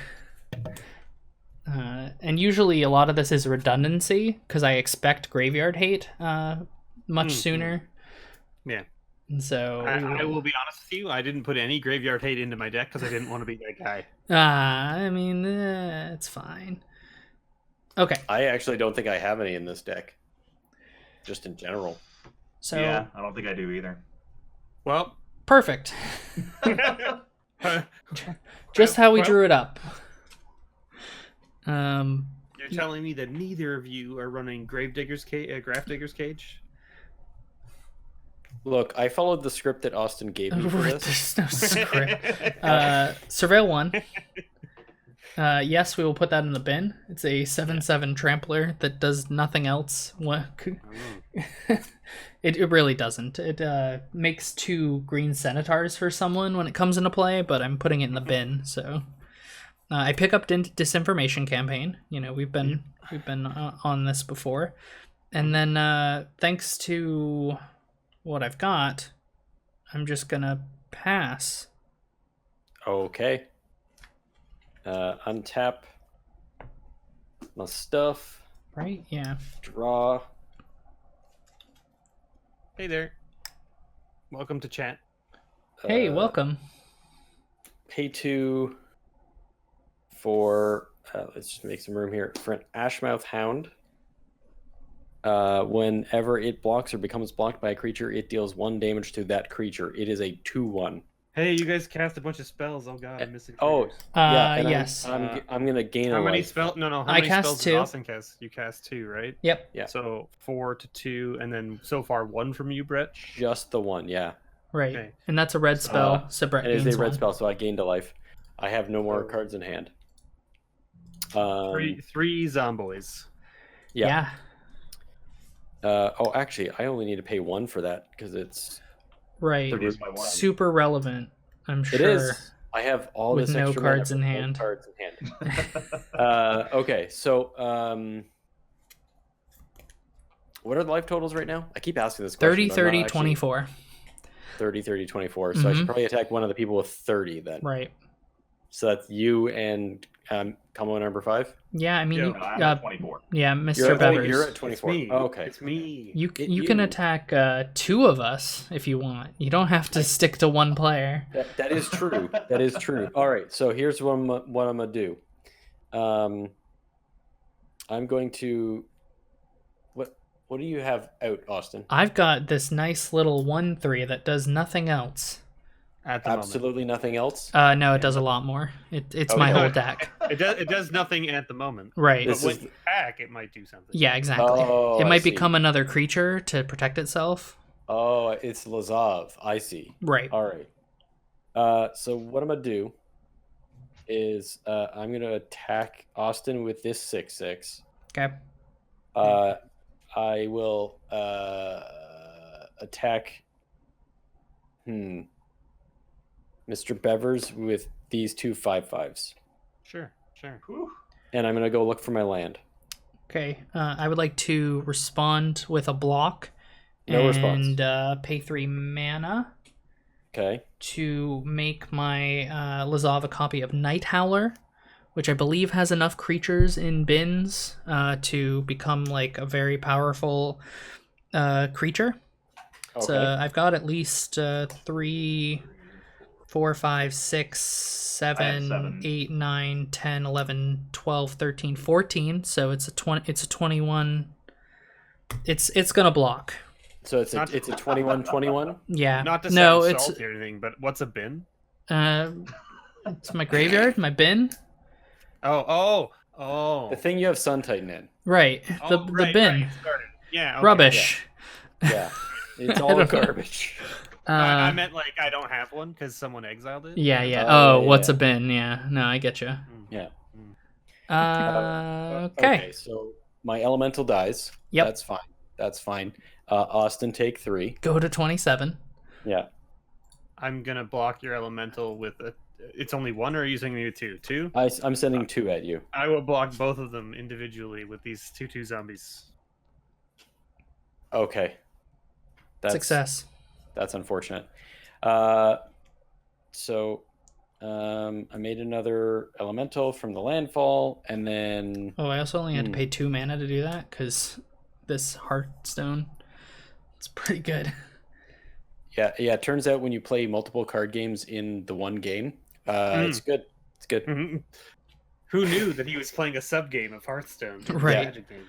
[SPEAKER 1] And usually a lot of this is redundancy because I expect graveyard hate much sooner.
[SPEAKER 3] Yeah.
[SPEAKER 1] And so
[SPEAKER 3] I will be honest with you. I didn't put any graveyard hate into my deck because I didn't want to be that guy.
[SPEAKER 1] I mean, it's fine. Okay.
[SPEAKER 2] I actually don't think I have any in this deck. Just in general.
[SPEAKER 1] So
[SPEAKER 4] Yeah, I don't think I do either.
[SPEAKER 3] Well,
[SPEAKER 1] perfect. Just how we drew it up.
[SPEAKER 3] You're telling me that neither of you are running Gravedigger's Grafdigger's Cage?
[SPEAKER 2] Look, I followed the script that Austin gave me for this.
[SPEAKER 1] There's no script. Surveil 1. Yes, we will put that in the bin. It's a 7/7 trampler that does nothing else. It really doesn't. It makes 2 green centaurs for someone when it comes into play, but I'm putting it in the bin. So I pick up Disinformation Campaign. You know, we've been on this before, and then thanks to what I've got, I'm just gonna pass.
[SPEAKER 2] Okay. Untap my stuff.
[SPEAKER 1] Right? Yeah.
[SPEAKER 2] Draw.
[SPEAKER 3] Hey there. Welcome to chat.
[SPEAKER 1] Hey, welcome.
[SPEAKER 2] Pay 2 for let's just make some room here for an Ashmouth Hound. Whenever it blocks or becomes blocked by a creature, it deals 1 damage to that creature. It is a 2/1.
[SPEAKER 3] Hey, you guys cast a bunch of spells. Oh god, I'm missing.
[SPEAKER 2] Oh,
[SPEAKER 3] triggers.
[SPEAKER 2] yeah. And
[SPEAKER 1] Yes.
[SPEAKER 2] I'm gonna gain
[SPEAKER 3] How
[SPEAKER 2] a
[SPEAKER 3] many
[SPEAKER 2] life.
[SPEAKER 3] spells? No. How
[SPEAKER 1] I
[SPEAKER 3] many
[SPEAKER 1] cast
[SPEAKER 3] spells
[SPEAKER 1] 2.
[SPEAKER 3] Did Austin cast? You cast 2, right?
[SPEAKER 1] Yep.
[SPEAKER 2] Yeah.
[SPEAKER 3] So 4 to 2, and then so far 1 from you, Bret.
[SPEAKER 2] Just the 1, yeah.
[SPEAKER 1] Right.
[SPEAKER 3] Okay.
[SPEAKER 1] And that's a red spell. So Bret
[SPEAKER 2] It is
[SPEAKER 1] gains
[SPEAKER 2] a red
[SPEAKER 1] 1.
[SPEAKER 2] spell, so I gained a life. I have no more
[SPEAKER 3] Oh.
[SPEAKER 2] cards in hand.
[SPEAKER 3] Three zomboids.
[SPEAKER 1] Yeah.
[SPEAKER 2] Oh, actually, I only need to pay 1 for that because it's
[SPEAKER 1] Right.
[SPEAKER 2] the
[SPEAKER 4] Reduced by 1.
[SPEAKER 1] Super relevant, I'm sure.
[SPEAKER 2] It is. I have all
[SPEAKER 1] With
[SPEAKER 2] this
[SPEAKER 1] no
[SPEAKER 2] extra
[SPEAKER 1] cards
[SPEAKER 2] mana
[SPEAKER 1] in
[SPEAKER 2] for no
[SPEAKER 1] hand.
[SPEAKER 2] Cards in hand. Okay, so what are the life totals right now? I keep asking this question.
[SPEAKER 1] 30,
[SPEAKER 2] but I'm not
[SPEAKER 1] 30,
[SPEAKER 2] actually-
[SPEAKER 1] 24.
[SPEAKER 2] 30, 24. So I should probably attack one of the people with 30 then.
[SPEAKER 1] Right.
[SPEAKER 2] So that's you and combo number 5?
[SPEAKER 1] Yeah, I mean,
[SPEAKER 3] Yo,
[SPEAKER 1] you,
[SPEAKER 4] I'm at 24.
[SPEAKER 1] yeah,
[SPEAKER 2] You're
[SPEAKER 1] Mr.
[SPEAKER 2] at,
[SPEAKER 1] Bevers.
[SPEAKER 2] you're at
[SPEAKER 3] It's
[SPEAKER 2] 24.
[SPEAKER 3] me.
[SPEAKER 2] Oh, okay.
[SPEAKER 3] It's me.
[SPEAKER 1] You can attack 2 of us if you want. You don't have to stick to one player.
[SPEAKER 2] That is true. That is true. All right. So here's what I'm gonna do. I'm going to. What do you have out, Austin?
[SPEAKER 1] I've got this nice little 1/3 that does nothing else.
[SPEAKER 3] At the
[SPEAKER 2] Absolutely nothing else.
[SPEAKER 1] No, it does a lot more. It's my
[SPEAKER 2] Okay.
[SPEAKER 1] whole deck.
[SPEAKER 3] moment. It does nothing at the moment.
[SPEAKER 1] Right.
[SPEAKER 3] But
[SPEAKER 2] This
[SPEAKER 3] when
[SPEAKER 2] is-
[SPEAKER 3] you attack, it might do something.
[SPEAKER 1] Yeah, exactly.
[SPEAKER 2] Oh,
[SPEAKER 1] it
[SPEAKER 2] I
[SPEAKER 1] might
[SPEAKER 2] see.
[SPEAKER 1] become another creature to protect itself.
[SPEAKER 2] Oh, it's Lazav. I see.
[SPEAKER 1] Right.
[SPEAKER 2] All right. So what I'm gonna do is I'm gonna attack Austin with this 6/6.
[SPEAKER 1] Okay.
[SPEAKER 2] I will attack Mr. Bevers with these 2 5/5s.
[SPEAKER 3] Sure.
[SPEAKER 4] Whew.
[SPEAKER 2] And I'm gonna go look for my land.
[SPEAKER 1] Okay. I would like to respond with a block
[SPEAKER 2] No
[SPEAKER 1] and
[SPEAKER 2] response.
[SPEAKER 1] pay 3 mana
[SPEAKER 2] Okay.
[SPEAKER 1] to make my Lazav a copy of Night Howler, which I believe has enough creatures in bins to become like a very powerful creature.
[SPEAKER 2] Okay.
[SPEAKER 1] So I've got at least 3, 4, 5, 6,
[SPEAKER 4] I have
[SPEAKER 1] 7,
[SPEAKER 4] 7.
[SPEAKER 1] 8, 9, 10, 11, 12, 13, 14. So it's a 21. It's gonna block.
[SPEAKER 2] So it's a 21/21.
[SPEAKER 1] Yeah.
[SPEAKER 3] Not to sound
[SPEAKER 1] no, it's
[SPEAKER 3] salty or anything, but what's a bin?
[SPEAKER 1] it's my graveyard, my bin.
[SPEAKER 3] Oh.
[SPEAKER 2] The thing you have Sun Titan in.
[SPEAKER 1] Right. The bin.
[SPEAKER 3] Right. Started. Yeah. Okay.
[SPEAKER 1] Rubbish.
[SPEAKER 2] Yeah. It's
[SPEAKER 1] I
[SPEAKER 2] all
[SPEAKER 1] don't know.
[SPEAKER 2] garbage.
[SPEAKER 3] I meant like I don't have one because someone exiled it.
[SPEAKER 1] Yeah, yeah.
[SPEAKER 2] Oh,
[SPEAKER 1] Oh, what's
[SPEAKER 2] yeah.
[SPEAKER 1] a bin? Yeah. No, I get you.
[SPEAKER 2] Yeah.
[SPEAKER 1] Okay.
[SPEAKER 2] So my elemental dies.
[SPEAKER 1] Yep.
[SPEAKER 2] That's fine. Austin, take 3.
[SPEAKER 1] Go to 27.
[SPEAKER 2] Yeah.
[SPEAKER 3] I'm gonna block your elemental with a. It's only 1, or are you using me with 2? 2.
[SPEAKER 2] I'm sending 2 at you.
[SPEAKER 3] I will block both of them individually with these 2/2 zombies.
[SPEAKER 2] Okay.
[SPEAKER 1] Success.
[SPEAKER 2] That's unfortunate. So I made another elemental from the landfall, and then
[SPEAKER 1] Oh, I also only had to pay 2 mana to do that because this Hearthstone, it's pretty good.
[SPEAKER 2] yeah. It turns out when you play multiple card games in the one game, it's good. It's good.
[SPEAKER 3] Who knew that he was playing a sub game of Hearthstone? in the
[SPEAKER 1] Right.
[SPEAKER 3] Magic game?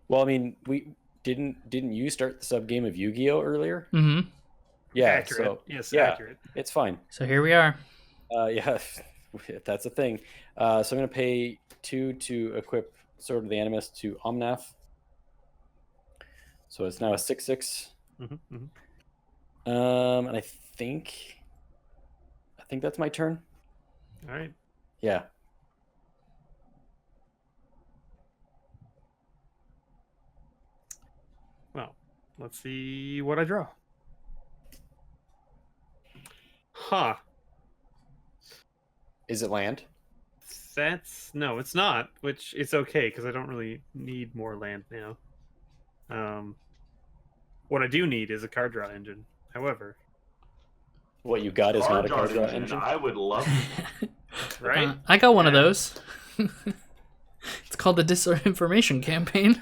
[SPEAKER 2] Well, I mean, we didn't you start the sub game of Yu-Gi-Oh earlier?
[SPEAKER 1] Mm-hmm.
[SPEAKER 2] Yeah.
[SPEAKER 3] Accurate.
[SPEAKER 2] So
[SPEAKER 3] Yes,
[SPEAKER 2] yeah,
[SPEAKER 3] accurate.
[SPEAKER 2] it's fine.
[SPEAKER 1] So here we are.
[SPEAKER 2] Yeah, if that's a thing. So I'm gonna pay 2 to equip Sword of the Animist to Omnath. So it's now a 6/6. And I think that's my turn.
[SPEAKER 3] All right.
[SPEAKER 2] Yeah.
[SPEAKER 3] Well, let's see what I draw. Huh.
[SPEAKER 2] Is it land?
[SPEAKER 3] No, it's not. Which it's okay because I don't really need more land now. What I do need is a card draw engine. However,
[SPEAKER 2] What you got is not a card draw engine.
[SPEAKER 4] I would love it.
[SPEAKER 3] right?
[SPEAKER 1] I got one of
[SPEAKER 3] Yeah.
[SPEAKER 1] those. It's called the Disinformation Campaign.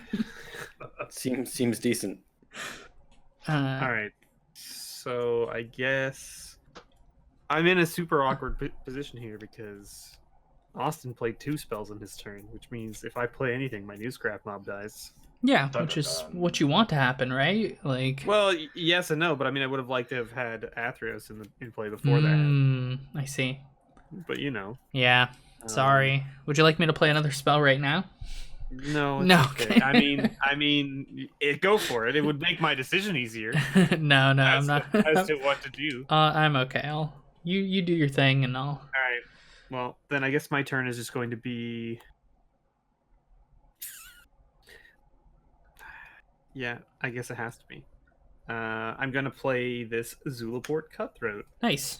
[SPEAKER 2] Seems decent.
[SPEAKER 3] All right. So I guess I'm in a super awkward position here because Austin played 2 spells in his turn, which means if I play anything, my new scrap mob dies.
[SPEAKER 1] Yeah,
[SPEAKER 4] Dun,
[SPEAKER 1] which
[SPEAKER 4] dun,
[SPEAKER 1] is
[SPEAKER 4] dun.
[SPEAKER 1] what you want to happen, right? Like,
[SPEAKER 3] Well, yes and no, but I mean, I would have liked to have had Athreos in play before that.
[SPEAKER 1] I see.
[SPEAKER 3] But you know,
[SPEAKER 1] Yeah. Sorry. Would you like me to play another spell right now?
[SPEAKER 3] no, it's
[SPEAKER 1] No,
[SPEAKER 3] okay.
[SPEAKER 1] okay.
[SPEAKER 3] I mean, go for it. It would make my decision easier
[SPEAKER 1] No, I'm
[SPEAKER 3] as,
[SPEAKER 1] not.
[SPEAKER 3] as to what to do.
[SPEAKER 1] I'm okay. You do your thing, and I'll.
[SPEAKER 3] All right. Well, then I guess my turn is just going to be. Yeah, I guess it has to be. I'm gonna play this Zulaport Cutthroat.
[SPEAKER 1] Nice.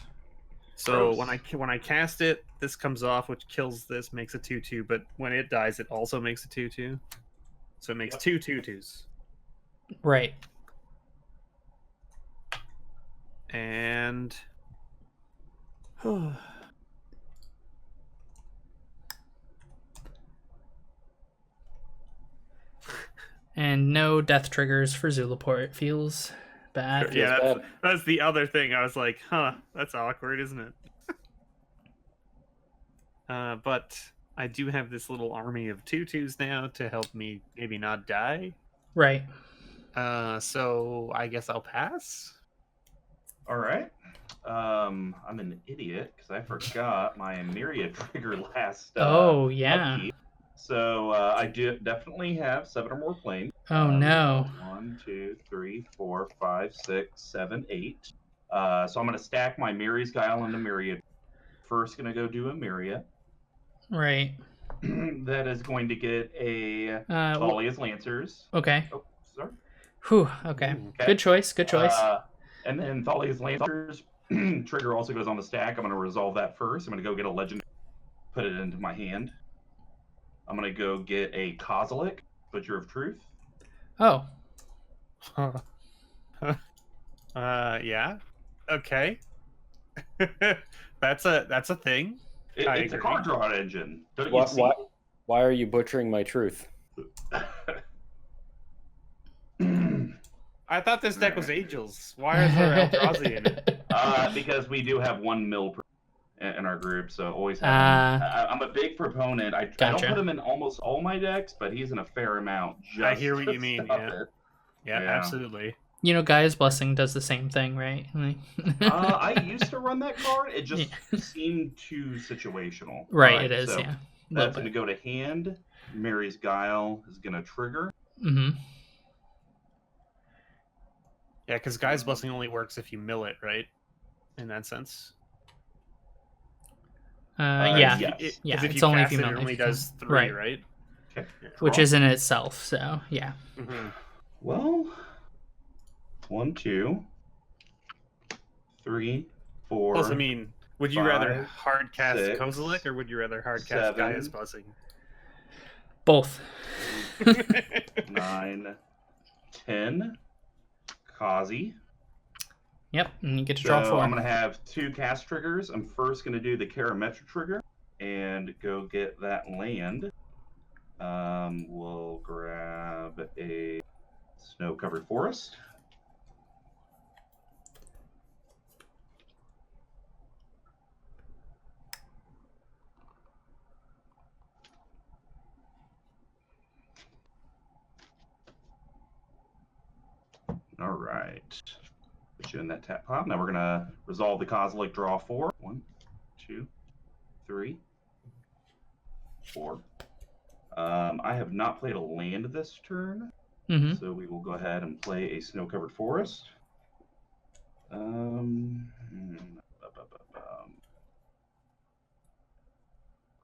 [SPEAKER 3] So
[SPEAKER 4] Gross.
[SPEAKER 3] when I cast it, this comes off, which kills this, makes a 2/2. But when it dies, it also makes a 2/2. So it makes
[SPEAKER 4] Yep.
[SPEAKER 3] 2 2/2s.
[SPEAKER 1] Right.
[SPEAKER 3] And
[SPEAKER 1] And no death triggers for Zulaport. Feels bad.
[SPEAKER 3] Yeah, that's the other thing. I was like, huh, that's awkward, isn't it? But I do have this little army of 2/2s now to help me maybe not die.
[SPEAKER 1] Right.
[SPEAKER 3] So I guess I'll pass.
[SPEAKER 4] All right. I'm an idiot because I forgot my Myriad trigger last.
[SPEAKER 1] Yeah.
[SPEAKER 4] Upkeep. So I do definitely have 7 or more planes.
[SPEAKER 1] Oh no.
[SPEAKER 4] 1, 2, 3, 4, 5, 6, 7, 8. So I'm going to stack my Myriad's Guile into Myriad. First, going to go do a Myriad.
[SPEAKER 1] Right.
[SPEAKER 4] That is going to get a Thalia's Lancers.
[SPEAKER 1] Okay.
[SPEAKER 4] Oh, sorry.
[SPEAKER 1] Whew. Okay. Good choice. Good choice.
[SPEAKER 4] And then Thalia's Lancers trigger also goes on the stack. I'm going to resolve that first. I'm going to go get a Legendary, put it into my hand. I'm going to go get a Kozilek, Butcher of Truth.
[SPEAKER 1] Oh.
[SPEAKER 3] Yeah. Okay. That's a thing.
[SPEAKER 4] It's a card draw engine. Don't you see?
[SPEAKER 2] Why are you butchering my truth?
[SPEAKER 3] I thought this deck was Angels. Why is there Eldrazi in it?
[SPEAKER 4] Because we do have 1 mill in our group, so always have. I'm a big proponent. I don't put him in almost all my decks, but he's in a fair amount.
[SPEAKER 3] I hear what you mean. Yeah, absolutely.
[SPEAKER 1] You know, Gaia's Blessing does the same thing, right?
[SPEAKER 4] I used to run that card. It just seemed too situational.
[SPEAKER 1] Right, it is,
[SPEAKER 4] so
[SPEAKER 1] yeah.
[SPEAKER 4] That's going to go to hand. Mary's Guile is going to trigger.
[SPEAKER 1] Mm-hmm.
[SPEAKER 3] Yeah, because Gaia's Blessing only works if you mill it, right? In that sense.
[SPEAKER 1] Yeah.
[SPEAKER 3] If
[SPEAKER 1] it's
[SPEAKER 3] you
[SPEAKER 1] only
[SPEAKER 3] cast
[SPEAKER 1] if you
[SPEAKER 3] it,
[SPEAKER 1] mill
[SPEAKER 3] it only does 3, right?
[SPEAKER 4] Okay.
[SPEAKER 1] Which is in itself, so yeah.
[SPEAKER 3] Mm-hmm.
[SPEAKER 4] Well, 1, 2, 3, 4.
[SPEAKER 3] Plus, I mean, would you
[SPEAKER 4] 5,
[SPEAKER 3] rather hard cast
[SPEAKER 4] 6,
[SPEAKER 3] Kozilek or would you rather hard cast
[SPEAKER 4] 7,
[SPEAKER 3] Gaia's Blessing?
[SPEAKER 1] Both.
[SPEAKER 4] 9, 10. Kazi.
[SPEAKER 1] Yep, and you get to draw 4.
[SPEAKER 4] I'm going to have 2 cast triggers. I'm first going to do the Karametra trigger and go get that land. We'll grab a snow-covered forest. All right. Put you in that tap pop. Now we're going to resolve the Kozilek, draw 4. 1, 2, 3, 4. I have not played a land this turn, so we will go ahead and play a snow-covered forest.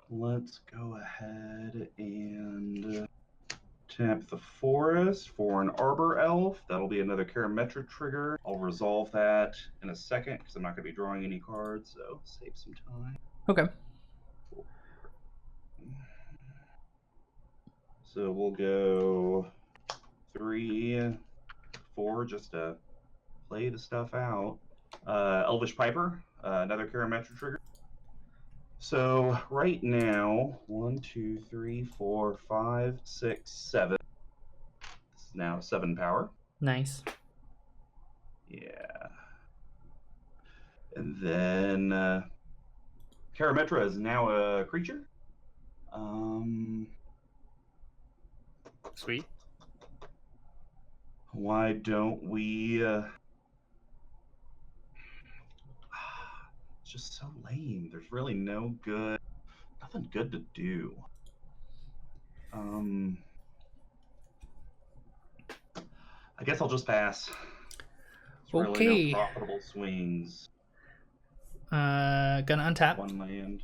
[SPEAKER 4] Let's go ahead and tap the forest for an Arbor Elf. That'll be another Karametra trigger. I'll resolve that in a second because I'm not going to be drawing any cards, so save some time.
[SPEAKER 1] Okay.
[SPEAKER 4] So we'll go 3, 4 just to play the stuff out. Elvish Piper, another Karametra trigger. So right now, 1, 2, 3, 4, 5, 6, 7. It's now 7 power.
[SPEAKER 1] Nice.
[SPEAKER 4] Yeah. And then Karametra is now a creature.
[SPEAKER 3] Sweet.
[SPEAKER 4] Why don't we... It's just so lame. There's really nothing good to do. I guess I'll just pass. There's really no profitable swings.
[SPEAKER 1] Gonna untap.
[SPEAKER 4] 1 land.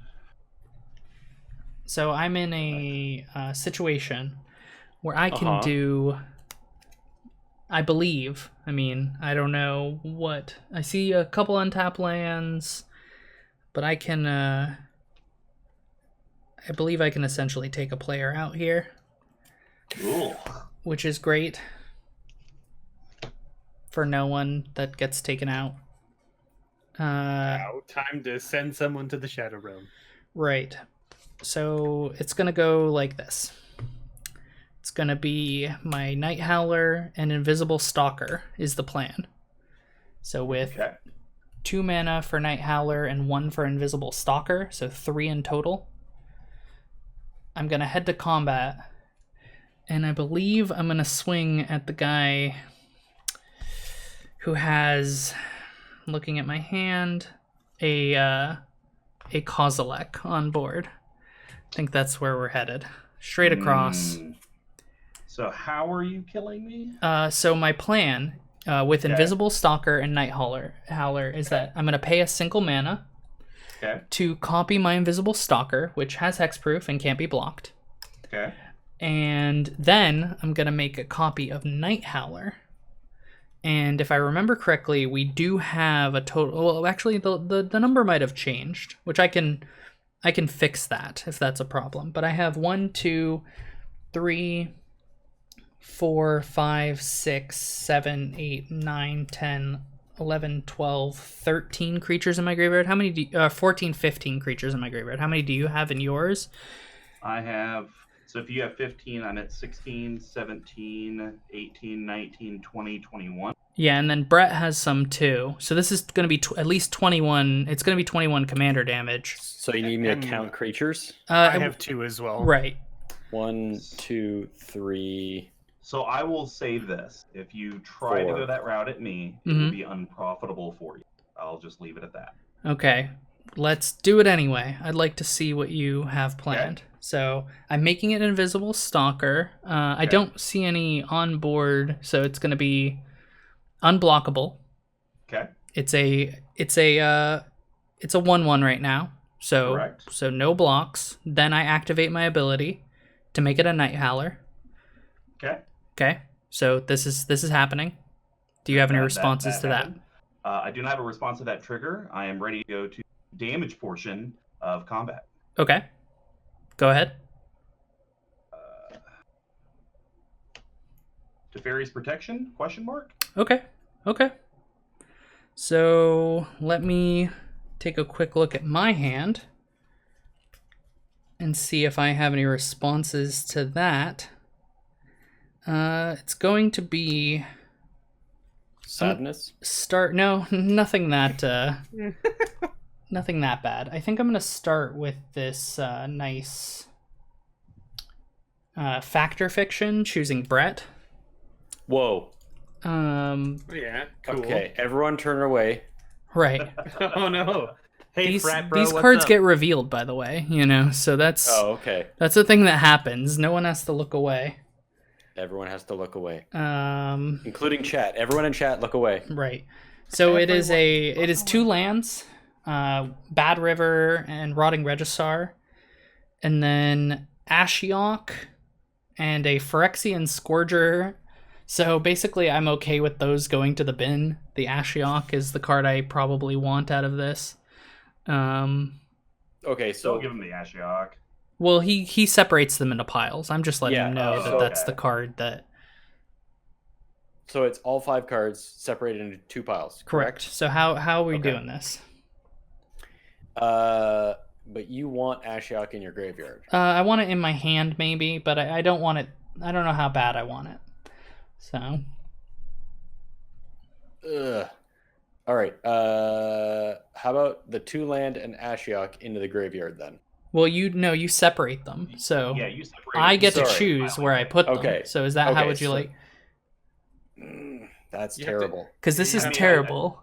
[SPEAKER 1] So I'm in a situation where I can do, I believe, I mean, I don't know what, I see a couple untap lands, but I can, I believe I can essentially take a player out here.
[SPEAKER 4] Cool.
[SPEAKER 1] Which is great for no one that gets taken out.
[SPEAKER 3] Now, time to send someone to the Shadow Realm.
[SPEAKER 1] Right. So it's going to go like this. It's gonna be my Night Howler and Invisible Stalker is the plan. So with 2 mana for Night Howler and 1 for Invisible Stalker, so 3 in total, I'm gonna head to combat, and I believe I'm gonna swing at the guy who has, looking at my hand, a Kozilek on board. I think that's where we're headed. Straight across.
[SPEAKER 4] So how are you killing me?
[SPEAKER 1] So my plan with Invisible Stalker and Night Howler is that I'm going to pay a single mana to copy my Invisible Stalker, which has hexproof and can't be blocked.
[SPEAKER 4] Okay.
[SPEAKER 1] And then I'm going to make a copy of Night Howler. And if I remember correctly, we do have a total... Well, actually, the number might have changed, which I can fix that if that's a problem. But I have 1, 2, 3, 4, 5, 6, 7, 8, 9, 10, 11, 12, 13 creatures in my graveyard. How many do you, 14, 15 creatures in my graveyard. How many do you have in yours?
[SPEAKER 4] I have... So if you have 15, I'm at 16, 17, 18, 19, 20, 21.
[SPEAKER 1] Yeah, and then Bret has some too. So this is going to be at least 21. It's going to be 21 commander damage.
[SPEAKER 2] So you need me to count creatures?
[SPEAKER 3] I have 2 as well.
[SPEAKER 1] Right.
[SPEAKER 2] 1, 2, 3.
[SPEAKER 4] So I will say this. If you try to go that route at me, it will be unprofitable for you. I'll just leave it at that.
[SPEAKER 1] Okay. Let's do it anyway. I'd like to see what you have planned. Okay. So I'm making it Invisible Stalker. I don't see any on board, so it's going to be unblockable.
[SPEAKER 4] Okay.
[SPEAKER 1] It's a 1/1 right now. So
[SPEAKER 4] correct.
[SPEAKER 1] So no blocks. Then I activate my ability to make it a Night Howler.
[SPEAKER 4] Okay.
[SPEAKER 1] Okay. So this is happening. Do you have any responses to that?
[SPEAKER 4] I do not have a response to that trigger. I am ready to go to damage portion of combat.
[SPEAKER 1] Okay. Go ahead.
[SPEAKER 4] Teferi's Protection? Question mark?
[SPEAKER 1] Okay. So let me take a quick look at my hand and see if I have any responses to that. It's going to be
[SPEAKER 2] sadness.
[SPEAKER 1] No, nothing that nothing that bad. I think I'm gonna start with this nice Factor Fiction, choosing Bret.
[SPEAKER 2] Whoa.
[SPEAKER 3] Yeah, cool.
[SPEAKER 2] Okay, everyone turn away.
[SPEAKER 1] Right.
[SPEAKER 3] Oh no. Hey, frat bro,
[SPEAKER 1] these
[SPEAKER 3] what's
[SPEAKER 1] cards
[SPEAKER 3] up?
[SPEAKER 1] get revealed, by the way, so that's
[SPEAKER 2] okay.
[SPEAKER 1] That's a thing that happens. No one has to look away.
[SPEAKER 2] Everyone has to look away. Including chat. Everyone in chat, look away.
[SPEAKER 1] Right. So it is 2 lands, Bad River and Rotting Regisaur, and then Ashiok and a Phyrexian Scourger. So basically I'm okay with those going to the bin. The Ashiok is the card I probably want out of this.
[SPEAKER 2] Okay, so
[SPEAKER 4] Don't give him the Ashiok.
[SPEAKER 1] Well, he separates them into piles. I'm just letting him know that that's the card that...
[SPEAKER 2] So it's all 5 cards separated into 2 piles.
[SPEAKER 1] Correct. So how are we doing this?
[SPEAKER 2] But you want Ashiok in your graveyard.
[SPEAKER 1] I want it in my hand maybe, but I don't want it... I don't know how bad I want it. So...
[SPEAKER 2] All right. How about the 2 land and Ashiok into the graveyard then?
[SPEAKER 1] Well, you separate them. So
[SPEAKER 4] yeah, you separate.
[SPEAKER 1] I get to choose where I put them.
[SPEAKER 2] Okay.
[SPEAKER 1] So is that how would you like?
[SPEAKER 2] That's terrible.
[SPEAKER 1] Because this is terrible.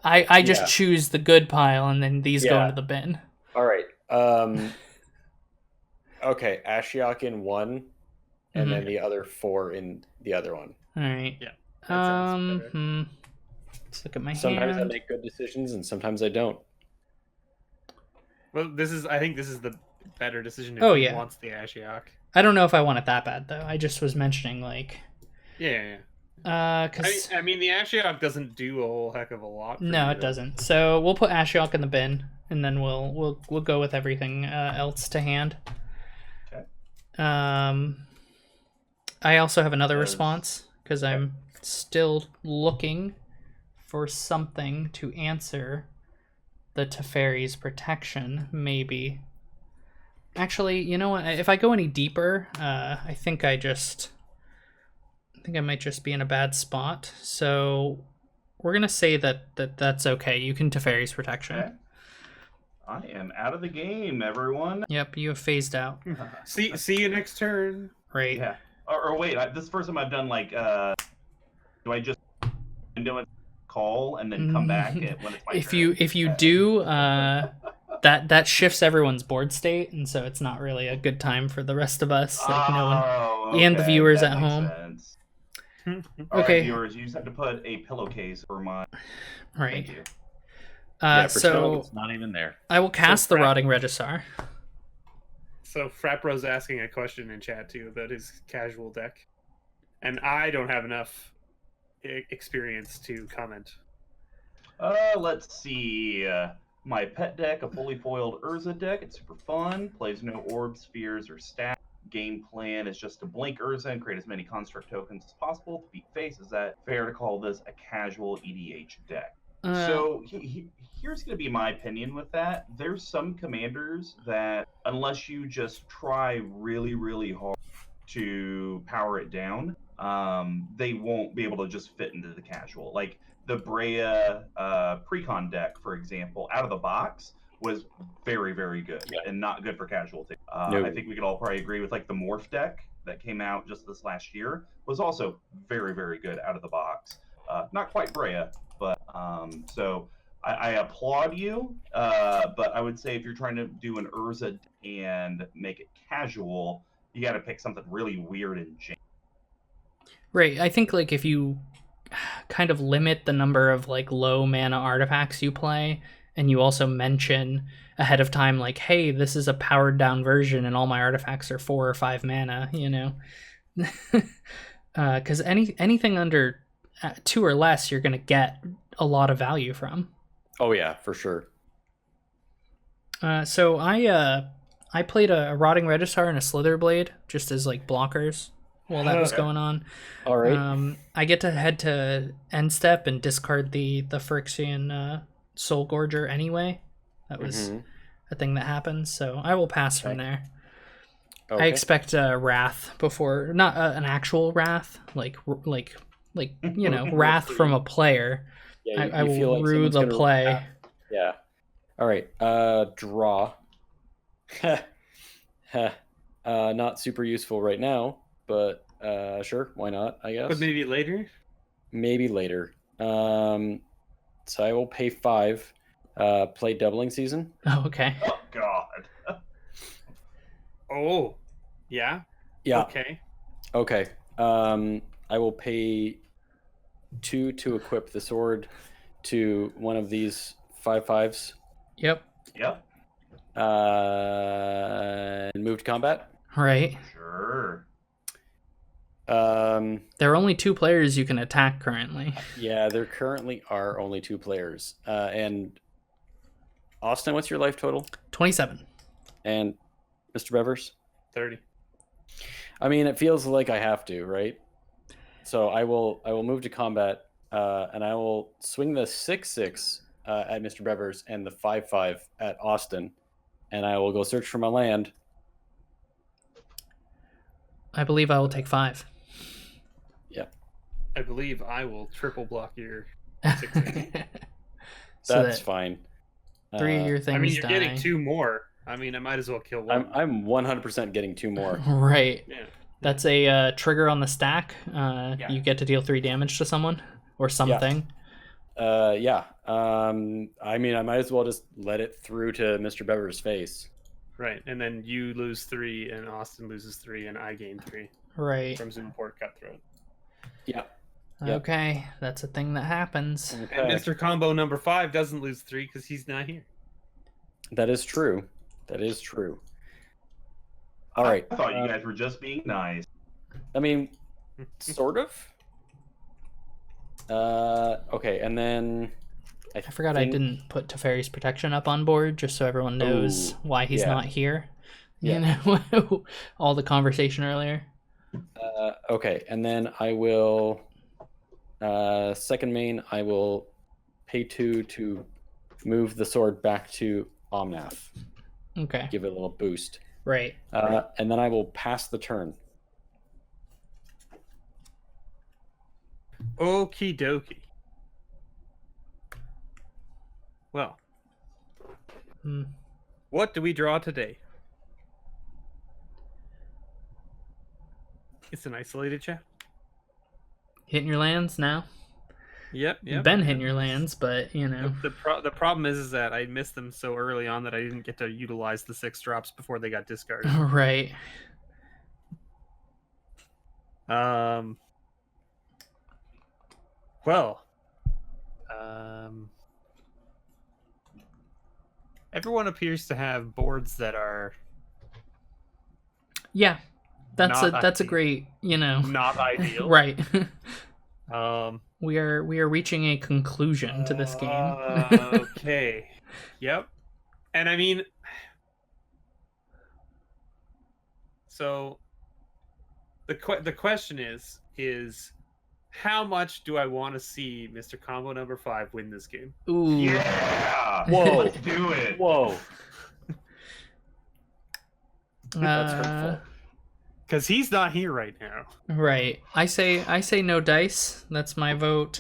[SPEAKER 1] I just choose the good pile and then these go into the bin.
[SPEAKER 2] All right. Okay, Ashiok in one, and then the other 4 in the other one.
[SPEAKER 1] All right.
[SPEAKER 3] Yeah.
[SPEAKER 1] Let's look at my
[SPEAKER 2] Sometimes
[SPEAKER 1] hand.
[SPEAKER 2] I make good decisions, and sometimes I don't.
[SPEAKER 3] Well, I think this is the better decision if he wants the Ashiok.
[SPEAKER 1] I don't know if I want it that bad though. I just was mentioning like.
[SPEAKER 3] Yeah.
[SPEAKER 1] Cause
[SPEAKER 3] I mean, the Ashiok doesn't do a whole heck of a lot.
[SPEAKER 1] No, it doesn't. So we'll put Ashiok in the bin, and then we'll go with everything else to hand.
[SPEAKER 4] Okay.
[SPEAKER 1] I also have another response because I'm still looking for something to answer the Teferi's Protection, maybe. Actually, you know what? If I go any deeper, I think I might just be in a bad spot. So we're gonna say that's okay. You can Teferi's Protection.
[SPEAKER 4] Okay. I am out of the game, everyone.
[SPEAKER 1] Yep, you have phased out.
[SPEAKER 3] See you next turn.
[SPEAKER 1] Right.
[SPEAKER 4] Yeah. Or wait, this is the first time I've done like. Do I just do a call and then come back when it's my turn?
[SPEAKER 1] If you do, that shifts everyone's board state, and so it's not really a good time for the rest of us, like and the viewers
[SPEAKER 4] that
[SPEAKER 1] at
[SPEAKER 4] makes
[SPEAKER 1] home.
[SPEAKER 4] Sense. All
[SPEAKER 1] Okay.
[SPEAKER 4] right, viewers, you just have to put a pillowcase for my.
[SPEAKER 1] Right.
[SPEAKER 4] Thank you.
[SPEAKER 2] For
[SPEAKER 1] So
[SPEAKER 2] Channel, it's not even there.
[SPEAKER 1] I will cast the
[SPEAKER 3] Brad-
[SPEAKER 1] Rotting Regisar.
[SPEAKER 3] So Frappro's asking a question in chat too about his casual deck, and I don't have enough experience to comment.
[SPEAKER 4] Let's see. My pet deck, a fully foiled Urza deck. It's super fun. Plays no orbs, spheres, or stats. Game plan is just to blink Urza and create as many construct tokens as possible to beat face. Is that fair to call this a casual EDH deck? So here's going to be my opinion with that. There's some commanders that, unless you just try really, really hard to power it down, they won't be able to just fit into the casual. Like the Brea Precon deck, for example, out of the box was very, very good and not good for casualty.
[SPEAKER 2] No.
[SPEAKER 4] I think we could all probably agree with like the Morph deck that came out just this last year was also very, very good out of the box. Not quite Brea, but so I applaud you. But I would say if you're trying to do an Urza and make it casual, you got to pick something really weird and janky.
[SPEAKER 1] Right. I think like if you kind of limit the number of like low mana artifacts you play, and you also mention ahead of time like, hey, this is a powered down version and all my artifacts are 4 or 5 mana, you know. Because anything under 2 or less you're gonna get a lot of value from.
[SPEAKER 2] Oh yeah, for sure.
[SPEAKER 1] So I played a Rotting Regisar and a Slitherblade just as like blockers while that was going on.
[SPEAKER 2] All right.
[SPEAKER 1] I get to head to end step and discard the Phyrexian Soul Gorger anyway. That was a thing that happened, so I will pass from there.
[SPEAKER 2] Okay.
[SPEAKER 1] I expect Wrath before, not an actual Wrath, like you know, Wrath from a player.
[SPEAKER 2] Yeah,
[SPEAKER 1] I will
[SPEAKER 2] feel like
[SPEAKER 1] rue
[SPEAKER 2] someone's
[SPEAKER 1] the
[SPEAKER 2] gonna-
[SPEAKER 1] play.
[SPEAKER 2] Yeah. All right. Draw. Not super useful right now, but sure, why not? I guess.
[SPEAKER 3] But maybe later.
[SPEAKER 2] Maybe later. So I will pay 5. Play Doubling Season.
[SPEAKER 1] Oh, okay.
[SPEAKER 4] Oh God.
[SPEAKER 3] Oh, yeah.
[SPEAKER 2] Yeah.
[SPEAKER 3] Okay.
[SPEAKER 2] Okay. I will pay 2 to equip the sword to one of these 5/5s.
[SPEAKER 1] Yep.
[SPEAKER 4] Yep.
[SPEAKER 2] And move to combat.
[SPEAKER 1] Right.
[SPEAKER 4] Sure.
[SPEAKER 1] There are only 2 players you can attack currently.
[SPEAKER 2] Yeah, there currently are only 2 players. And Austin, what's your life total?
[SPEAKER 1] 27.
[SPEAKER 2] And Mr. Bevers?
[SPEAKER 3] 30.
[SPEAKER 2] I mean, it feels like I have to, right? So I will move to combat, and I will swing the 6/6 at Mr. Bevers and the 5/5 at Austin, and I will go search for my land.
[SPEAKER 1] I believe I will take 5.
[SPEAKER 3] I believe I will triple block your.
[SPEAKER 1] So
[SPEAKER 2] That's
[SPEAKER 1] that
[SPEAKER 2] fine.
[SPEAKER 1] 3 of your things
[SPEAKER 3] I mean, you're
[SPEAKER 1] die.
[SPEAKER 3] getting 2 more. I mean, I might as well kill one.
[SPEAKER 2] I'm 100% getting 2 more.
[SPEAKER 1] Right.
[SPEAKER 3] Yeah.
[SPEAKER 1] That's a trigger on the stack. You get to deal 3 damage to someone or something.
[SPEAKER 2] Yeah. I mean, I might as well just let it through to Mr. Bevers' face.
[SPEAKER 3] Right, and then you lose 3, and Austin loses 3, and I gain 3
[SPEAKER 1] Right.
[SPEAKER 3] from Zoom-Port Cutthroat.
[SPEAKER 2] Yeah. Yep.
[SPEAKER 1] Okay, that's a thing that happens.
[SPEAKER 3] And
[SPEAKER 2] Okay.
[SPEAKER 3] Mr. Combo number 5 doesn't lose 3 because he's not here.
[SPEAKER 2] That is true. That is true. All right.
[SPEAKER 4] I thought you guys were just being nice.
[SPEAKER 2] I mean, sort of. Okay, and then
[SPEAKER 1] I forgot I didn't put Teferi's Protection up on board just so everyone knows
[SPEAKER 2] Ooh,
[SPEAKER 1] why he's
[SPEAKER 2] yeah.
[SPEAKER 1] not here. You
[SPEAKER 2] Yeah.
[SPEAKER 1] know, all the conversation earlier.
[SPEAKER 2] Okay, and then I will second main. I will pay 2 to move the sword back to Omnath.
[SPEAKER 1] Okay.
[SPEAKER 2] Give it a little boost.
[SPEAKER 1] Right.
[SPEAKER 2] And then I will pass the turn.
[SPEAKER 3] Okie dokie. Well, what do we draw today? It's an isolated chat.
[SPEAKER 1] Hitting your lands now.
[SPEAKER 3] Yep.
[SPEAKER 1] You've been hitting your lands, but you know.
[SPEAKER 3] The problem is that I missed them so early on that I didn't get to utilize the 6 drops before they got discarded.
[SPEAKER 1] Right.
[SPEAKER 3] Well, everyone appears to have boards that are
[SPEAKER 1] Yeah. That's
[SPEAKER 3] not
[SPEAKER 1] a great, you know.
[SPEAKER 3] not ideal.
[SPEAKER 1] Right.
[SPEAKER 3] We
[SPEAKER 1] are reaching a conclusion to this game.
[SPEAKER 3] Okay. Yep. And I mean, so the question is how much do I want to see Mr. Combo number 5 win this game?
[SPEAKER 1] Ooh.
[SPEAKER 4] Yeah.
[SPEAKER 2] Whoa.
[SPEAKER 4] Let's do it.
[SPEAKER 2] Whoa. That's hurtful.
[SPEAKER 3] Because he's not here right now.
[SPEAKER 1] Right. I say no dice. That's my vote.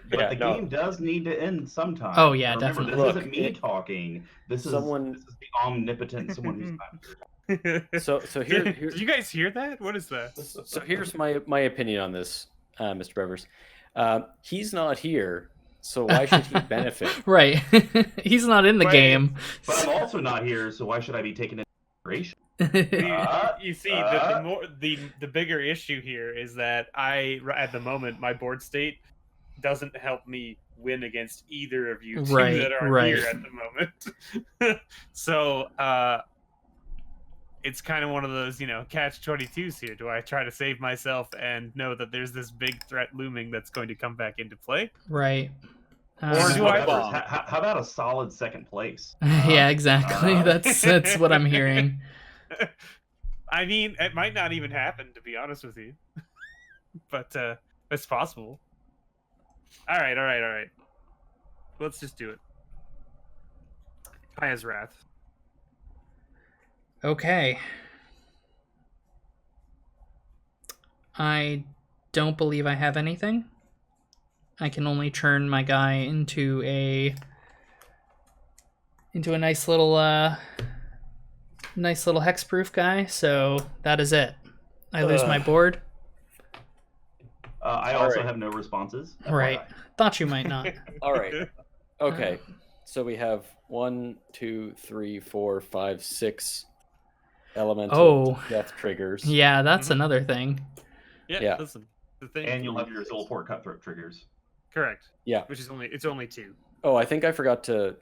[SPEAKER 4] But
[SPEAKER 2] Yeah,
[SPEAKER 4] the
[SPEAKER 2] no.
[SPEAKER 4] game does need to end sometime.
[SPEAKER 1] Oh, yeah,
[SPEAKER 4] Remember,
[SPEAKER 1] definitely.
[SPEAKER 4] This
[SPEAKER 2] Look,
[SPEAKER 4] isn't me talking. This is the omnipotent someone who's not here.
[SPEAKER 2] So here,
[SPEAKER 3] Did you guys hear that? What is that?
[SPEAKER 2] so here's my opinion on this, Mr. Bevers. He's not here, so why should he benefit?
[SPEAKER 1] Right. He's not in the
[SPEAKER 3] Right.
[SPEAKER 1] game.
[SPEAKER 4] But I'm also not here, so why should I be taken into consideration?
[SPEAKER 3] You see, the bigger issue here is that at the moment, my board state doesn't help me win against either of you two
[SPEAKER 1] Right,
[SPEAKER 3] that are
[SPEAKER 1] right.
[SPEAKER 3] here at the moment. So it's kind of one of those, catch-22s here. Do I try to save myself and know that there's this big threat looming that's going to come back into play?
[SPEAKER 1] Right.
[SPEAKER 3] Or do I
[SPEAKER 4] Whatever.
[SPEAKER 3] bomb?
[SPEAKER 4] How about a solid second place?
[SPEAKER 1] Yeah, exactly. That's what I'm hearing.
[SPEAKER 3] I mean, it might not even happen, to be honest with you. But it's possible. All right. Let's just do it. Kaya's Wrath.
[SPEAKER 1] Okay. I don't believe I have anything. I can only turn my guy into a nice little hexproof guy, so that is it. I lose my board.
[SPEAKER 4] I
[SPEAKER 2] All
[SPEAKER 4] also
[SPEAKER 2] right.
[SPEAKER 4] have no responses.
[SPEAKER 1] Right.
[SPEAKER 4] FYI.
[SPEAKER 1] Thought you might not.
[SPEAKER 2] All right. Okay. So we have 1, 2, 3, 4, 5, 6 elemental death triggers.
[SPEAKER 1] Yeah, that's another thing.
[SPEAKER 2] Yeah.
[SPEAKER 3] Listen. The thing.
[SPEAKER 4] And you'll have your Zolport Cutthroat triggers.
[SPEAKER 3] Correct.
[SPEAKER 2] Yeah.
[SPEAKER 3] Which is only 2.
[SPEAKER 2] Oh, I think I forgot to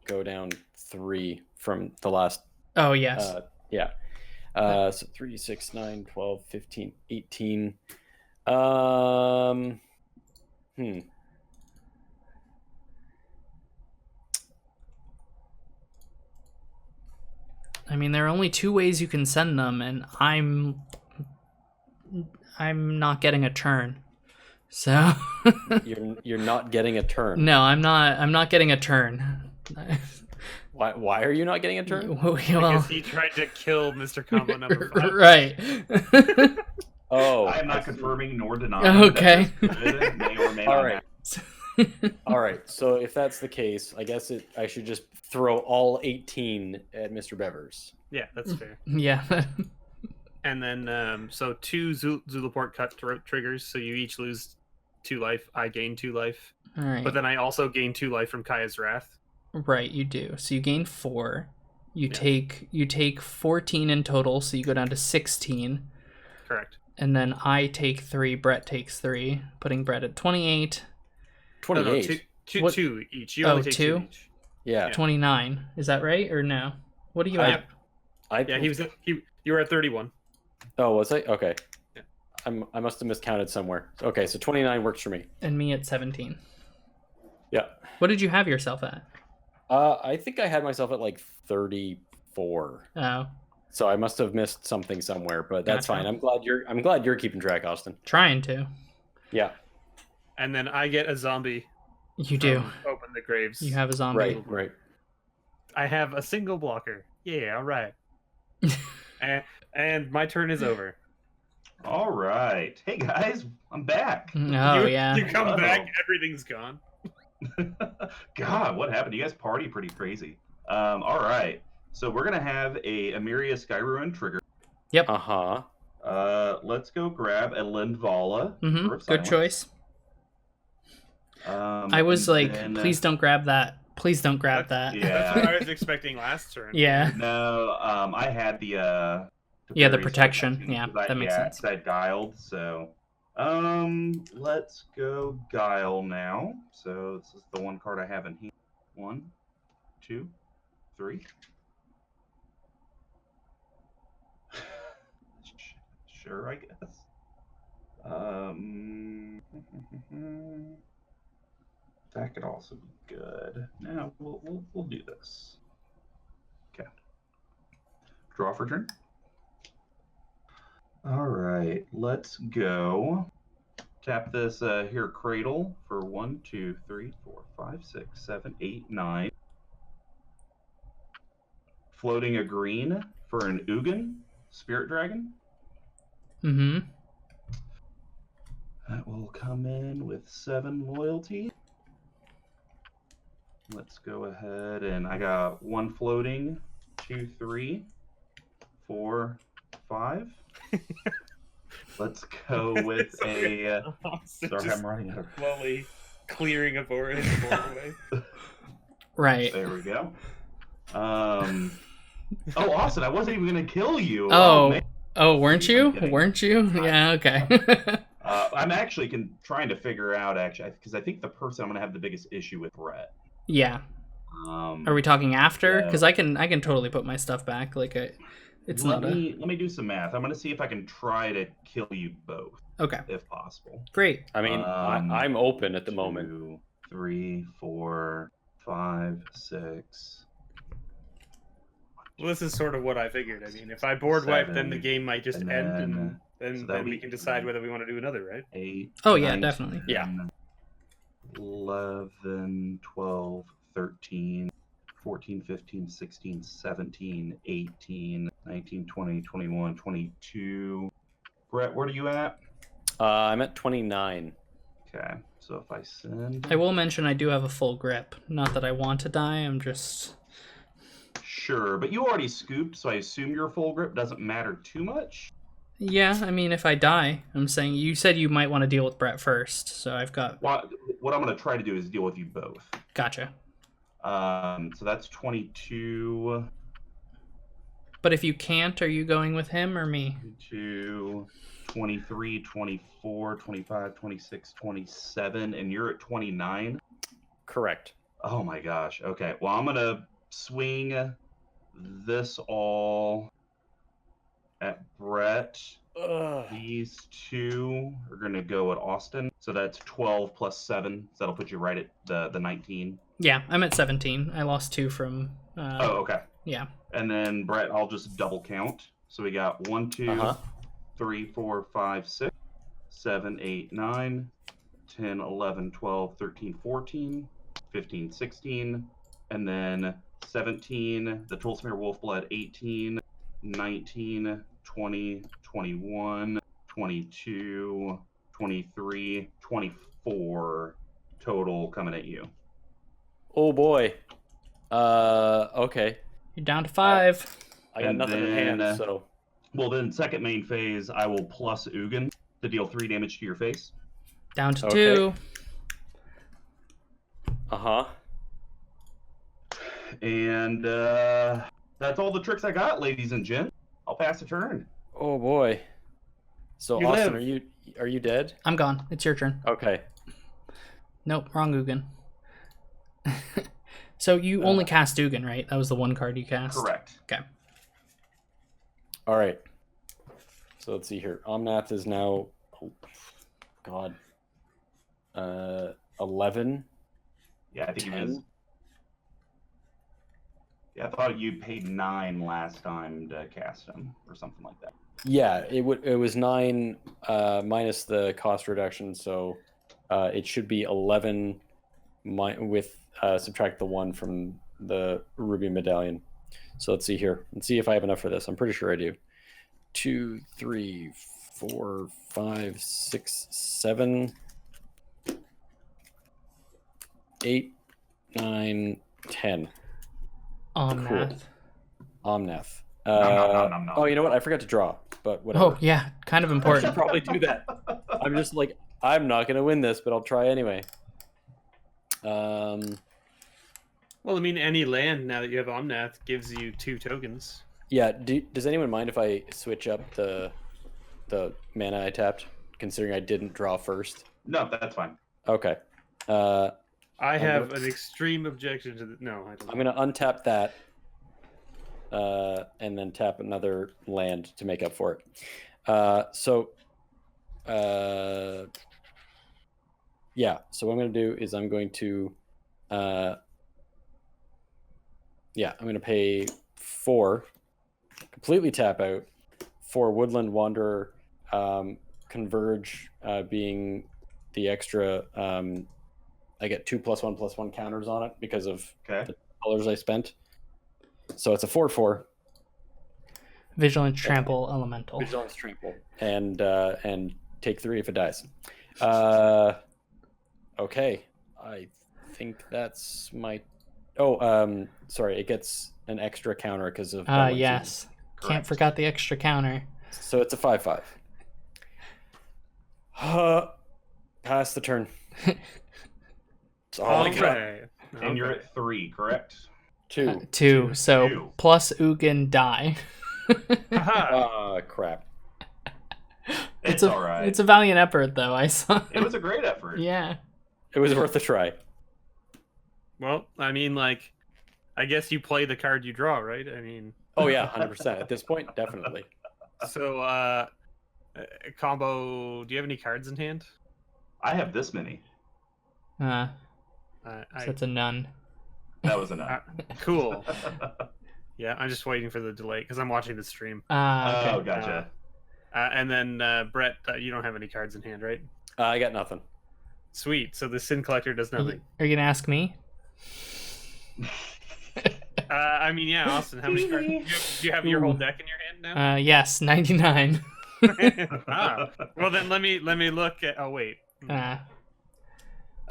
[SPEAKER 2] go down 3 from the last.
[SPEAKER 1] Oh, yes.
[SPEAKER 2] Yeah. So 3, 6, 9, 12, 15, 18.
[SPEAKER 1] I mean, there are only 2 ways you can send them, and I'm not getting a turn. So
[SPEAKER 2] You're not getting a turn.
[SPEAKER 1] no, I'm not getting a turn.
[SPEAKER 2] Why are you not getting a turn?
[SPEAKER 1] Well,
[SPEAKER 3] Because he tried to kill Mr. Combo number 5.
[SPEAKER 1] right.
[SPEAKER 2] Oh,
[SPEAKER 4] I am not confirming nor denying.
[SPEAKER 1] Okay.
[SPEAKER 4] That this may or may
[SPEAKER 2] all
[SPEAKER 4] not
[SPEAKER 2] right.
[SPEAKER 4] happen.
[SPEAKER 2] All right. So if that's the case, I guess I should just throw all 18 at Mr. Bevers.
[SPEAKER 3] Yeah, that's fair.
[SPEAKER 1] Yeah.
[SPEAKER 3] And then, so 2 Zulaport Cutthroat triggers, so you each lose 2 life. I gain 2 life.
[SPEAKER 1] All right.
[SPEAKER 3] But then I also gain 2 life from Kaya's Wrath.
[SPEAKER 1] Right, you do. So you gain 4. You
[SPEAKER 3] Yeah.
[SPEAKER 1] take 14 in total, so you go down to 16.
[SPEAKER 3] Correct.
[SPEAKER 1] And then I take 3, Bret takes 3, putting Bret at 28.
[SPEAKER 2] 28.
[SPEAKER 3] No,
[SPEAKER 1] What?
[SPEAKER 3] 2 each. You
[SPEAKER 1] Oh,
[SPEAKER 3] only take 2
[SPEAKER 1] 2?
[SPEAKER 3] each.
[SPEAKER 2] Yeah.
[SPEAKER 1] 29. Is that right or no? What do you
[SPEAKER 3] Yeah.
[SPEAKER 1] have?
[SPEAKER 3] Yeah, you were at 31.
[SPEAKER 2] Oh, was I? Okay.
[SPEAKER 3] Yeah.
[SPEAKER 2] I must have miscounted somewhere. Okay, so 29 works for me.
[SPEAKER 1] And me at 17.
[SPEAKER 2] Yeah.
[SPEAKER 1] What did you have yourself at?
[SPEAKER 2] I think I had myself at like 34.
[SPEAKER 1] Oh,
[SPEAKER 2] So I must have missed something somewhere, but that's
[SPEAKER 1] Gotcha.
[SPEAKER 2] fine. I'm glad you're keeping track, Austin.
[SPEAKER 1] trying to.
[SPEAKER 2] Yeah.
[SPEAKER 3] And then I get a zombie.
[SPEAKER 1] You do.
[SPEAKER 3] Open the graves.
[SPEAKER 1] You have a zombie.
[SPEAKER 2] Right.
[SPEAKER 3] I have a single blocker. Yeah, all right. And my turn is over.
[SPEAKER 4] All right. Hey guys, I'm back.
[SPEAKER 1] Oh, yeah.
[SPEAKER 3] You come
[SPEAKER 4] Whoa.
[SPEAKER 3] back, everything's gone.
[SPEAKER 4] God, what happened? You guys party pretty crazy. All right. So we're gonna have a Emiria Skyruin trigger.
[SPEAKER 1] Yep.
[SPEAKER 2] Uh-huh.
[SPEAKER 4] Let's go grab a Lindvala.
[SPEAKER 1] Mm-hmm.
[SPEAKER 4] Of
[SPEAKER 1] Good
[SPEAKER 4] Silence.
[SPEAKER 1] choice. I was
[SPEAKER 4] and
[SPEAKER 1] like,
[SPEAKER 4] then-
[SPEAKER 1] please don't grab that. Please don't grab that.
[SPEAKER 4] Yeah.
[SPEAKER 3] That's what I was expecting last turn.
[SPEAKER 1] Yeah.
[SPEAKER 4] No, I had the
[SPEAKER 1] Yeah, the
[SPEAKER 4] various
[SPEAKER 1] protection.
[SPEAKER 4] protections,
[SPEAKER 1] Yeah,
[SPEAKER 4] 'cause
[SPEAKER 1] that makes sense.
[SPEAKER 4] 'cause I guiled, so let's go guile now. So this is the one card I have in here. 1, 2, 3. Sure, I guess. That could also be good. Now we'll do this. Okay. Draw for turn. All right, let's go. Tap this here cradle for 1, 2, 3, 4, 5, 6, 7, 8, 9. Floating a green for an Ugin Spirit Dragon.
[SPEAKER 1] Mm-hmm.
[SPEAKER 4] That will come in with 7 loyalty. Let's go ahead and I got 1 floating, 2, 3, 4, 5. Let's go with a. Sorry, I'm running out of.
[SPEAKER 3] Slowly clearing a board away.
[SPEAKER 1] Right.
[SPEAKER 4] There we go. Oh, Austin, I wasn't even gonna kill you.
[SPEAKER 1] Oh.
[SPEAKER 4] Man.
[SPEAKER 1] Oh, weren't
[SPEAKER 4] I'm
[SPEAKER 1] you?
[SPEAKER 4] kidding.
[SPEAKER 1] Weren't you? Yeah. Okay.
[SPEAKER 4] I'm actually trying to figure out because I think the person I'm gonna have the biggest issue with Bret.
[SPEAKER 1] Yeah. Are we talking after?
[SPEAKER 4] yeah.
[SPEAKER 1] Because I can totally put my stuff back. Like it's
[SPEAKER 4] let
[SPEAKER 1] not
[SPEAKER 4] me do some math. I'm gonna see if I can try to kill you both,
[SPEAKER 1] okay.
[SPEAKER 4] if possible.
[SPEAKER 1] Great.
[SPEAKER 2] I mean, I'm open at the moment.
[SPEAKER 4] 2, 3, 4, 5, 6.
[SPEAKER 3] Well, this is sort of what I figured. I mean, if I board wipe, then the
[SPEAKER 4] 7,
[SPEAKER 3] game might just
[SPEAKER 4] and
[SPEAKER 3] end,
[SPEAKER 4] then-
[SPEAKER 3] and
[SPEAKER 4] so
[SPEAKER 3] then
[SPEAKER 4] that'll
[SPEAKER 3] we
[SPEAKER 4] be
[SPEAKER 3] can decide whether we want to do another, right?
[SPEAKER 4] 8.
[SPEAKER 1] Oh, yeah,
[SPEAKER 4] 9,
[SPEAKER 1] definitely.
[SPEAKER 2] Yeah.
[SPEAKER 4] 11, 12, 13, 14, 15, 16, 17, 18, 19, 20, 21, 22. Brett, where are you at?
[SPEAKER 2] I'm at 29.
[SPEAKER 4] Okay, so if I send.
[SPEAKER 1] I will mention I do have a full grip. Not that I want to die. I'm just.
[SPEAKER 4] Sure, but you already scooped, so I assume your full grip doesn't matter too much.
[SPEAKER 1] Yeah, I mean, if I die, I'm saying you said you might want to deal with Bret first, so I've got.
[SPEAKER 4] What I'm going to try to do is deal with you both.
[SPEAKER 1] Gotcha.
[SPEAKER 4] So that's 22.
[SPEAKER 1] But if you can't, are you going with him or me?
[SPEAKER 4] 22, 23, 24, 25, 26, 27, and you're at 29.
[SPEAKER 2] Correct.
[SPEAKER 4] Oh my gosh. Okay. Well, I'm going to swing this all at Bret. These two are going to go at Austin. So that's 12 plus 7. So that'll put you right at the 19.
[SPEAKER 1] Yeah, I'm at 17. I lost 2 from.
[SPEAKER 4] Oh, okay.
[SPEAKER 1] Yeah.
[SPEAKER 4] And then Bret, I'll just double count. So we got 1, 2, 3, 4, 5, 6, 7, 8, 9, 10, 11, 12, 13, 14, 15, 16, and then 17, the Tulsimere Wolfblood 18, 19, 20, 21, 22, 23, 24 total coming at you.
[SPEAKER 2] Oh boy. Okay.
[SPEAKER 1] You're down to 5.
[SPEAKER 2] I got
[SPEAKER 4] And
[SPEAKER 2] nothing in hand,
[SPEAKER 4] then,
[SPEAKER 2] so.
[SPEAKER 4] Well, then second main phase, I will plus Ugin to deal 3 damage to your face.
[SPEAKER 1] Down to
[SPEAKER 2] Okay.
[SPEAKER 1] 2.
[SPEAKER 2] Uh-huh.
[SPEAKER 4] And that's all the tricks I got, ladies and gents. I'll pass the turn.
[SPEAKER 2] Oh boy. So
[SPEAKER 3] You
[SPEAKER 2] Austin,
[SPEAKER 3] live.
[SPEAKER 2] are you dead?
[SPEAKER 1] I'm gone. It's your turn.
[SPEAKER 2] Okay.
[SPEAKER 1] Nope, wrong Ugin. So you only cast Ugin, right? That was the one card you cast?
[SPEAKER 4] Correct.
[SPEAKER 1] Okay.
[SPEAKER 2] All right. So let's see here. Omnath is now, oh, God, 11.
[SPEAKER 4] Yeah, I think he
[SPEAKER 2] 10?
[SPEAKER 4] was. Yeah, I thought you paid 9 last time to cast him, or something like that.
[SPEAKER 2] Yeah, it was 9 minus the cost reduction, so it should be 11 with subtract the 1 from the ruby medallion. So let's see here. Let's see if I have enough for this. I'm pretty sure I do. 2, 3, 4, 5, 6, 7, 8, 9, 10.
[SPEAKER 1] Omnath.
[SPEAKER 2] Omnath.
[SPEAKER 4] Nom.
[SPEAKER 2] Oh, you know what? I forgot to draw, but whatever.
[SPEAKER 1] Oh, yeah. Kind of
[SPEAKER 2] I should
[SPEAKER 1] important.
[SPEAKER 2] probably do that. I'm just like, I'm not going to win this, but I'll try anyway.
[SPEAKER 3] Well, I mean, any land now that you have Omnath gives you 2 tokens.
[SPEAKER 2] Yeah. Does anyone mind if I switch up the mana I tapped, considering I didn't draw first?
[SPEAKER 4] No, that's fine.
[SPEAKER 2] Okay.
[SPEAKER 3] I have an extreme objection to the... No, I don't.
[SPEAKER 2] I'm going to untap that, and then tap another land to make up for it. Yeah. So what I'm going to do is I'm going to pay 4, completely tap out, for Woodland Wanderer, Converge being the extra. I get 2+1/+1 counters on it because of the colors I spent. So it's a 4/4.
[SPEAKER 1] Vigilance Trample Elemental.
[SPEAKER 2] Vigilance Trample, and take 3 if it dies. Okay, I think that's my. Oh, sorry, it gets an extra counter because of.
[SPEAKER 1] Yes. Can't forget the extra counter.
[SPEAKER 2] So it's a 5/5. Pass the turn. That's all I got.
[SPEAKER 3] Okay.
[SPEAKER 4] And you're at 3, correct?
[SPEAKER 2] 2.
[SPEAKER 1] 2. So
[SPEAKER 4] 2.
[SPEAKER 1] plus Ugin die.
[SPEAKER 3] Aha.
[SPEAKER 2] Crap.
[SPEAKER 4] It's all right.
[SPEAKER 1] It's a valiant effort, though. I saw.
[SPEAKER 4] It was a great effort.
[SPEAKER 1] Yeah.
[SPEAKER 2] It was worth a try.
[SPEAKER 3] Well, I mean, like, I guess you play the card you draw, right? I mean...
[SPEAKER 2] Oh, yeah, 100%. At this point, definitely.
[SPEAKER 3] So, combo, do you have any cards in hand?
[SPEAKER 4] I have this many.
[SPEAKER 1] So it's a none.
[SPEAKER 4] That was enough.
[SPEAKER 3] Cool. Yeah, I'm just waiting for the delay because I'm watching the stream.
[SPEAKER 1] Okay.
[SPEAKER 4] Oh, gotcha.
[SPEAKER 3] And then, Brett, you don't have any cards in hand, right?
[SPEAKER 2] I got nothing.
[SPEAKER 3] Sweet. So the Sin Collector does nothing.
[SPEAKER 1] Are you gonna ask me?
[SPEAKER 3] I mean, yeah, Austin, how many cards? Do you have your whole deck in your hand now?
[SPEAKER 1] Yes, 99.
[SPEAKER 3] Well, then let me look at. Oh wait.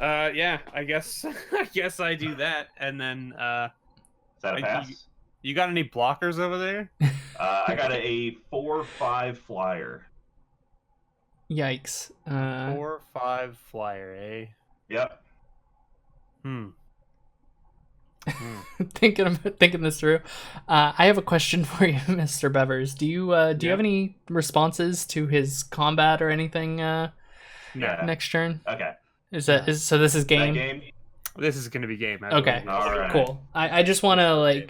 [SPEAKER 3] Yeah, I guess I do that, and then
[SPEAKER 4] Is that a pass?
[SPEAKER 3] You got any blockers over there?
[SPEAKER 4] I got a 4/5 flyer.
[SPEAKER 1] Yikes.
[SPEAKER 3] 4/5 flyer, eh?
[SPEAKER 4] Yep.
[SPEAKER 1] Thinking this through. I have a question for you, Mr. Bevers. Do you have any responses to his combat or anything next turn?
[SPEAKER 4] Okay.
[SPEAKER 1] So this is game?
[SPEAKER 4] That game?
[SPEAKER 3] This is going to be game.
[SPEAKER 1] Okay.
[SPEAKER 4] All right.
[SPEAKER 1] Cool. I just want to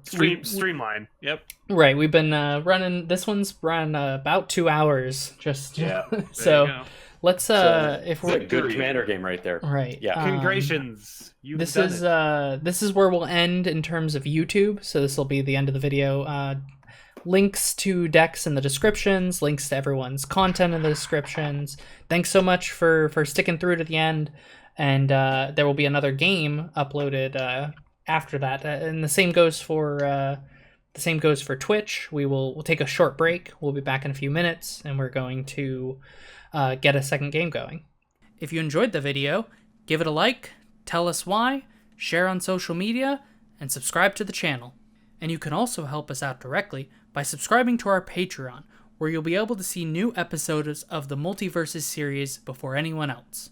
[SPEAKER 3] streamline. Yep.
[SPEAKER 1] Right. We've been running. This one's run about 2 hours. So let's if
[SPEAKER 2] It's a good commander game right there.
[SPEAKER 1] Right.
[SPEAKER 2] Yeah.
[SPEAKER 3] Congratulations.
[SPEAKER 1] This is where we'll end in terms of YouTube. So this will be the end of the video. Links to decks in the descriptions, links to everyone's content in the descriptions. Thanks so much for sticking through to the end. And there will be another game uploaded after that. And the same goes for Twitch. We'll take a short break. We'll be back in a few minutes, and we're going to get a second game going. If you enjoyed the video, give it a like, tell us why, share on social media, and subscribe to the channel. And you can also help us out directly by subscribing to our Patreon, where you'll be able to see new episodes of the Multiverses series before anyone else.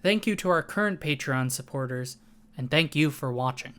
[SPEAKER 1] Thank you to our current Patreon supporters, and thank you for watching.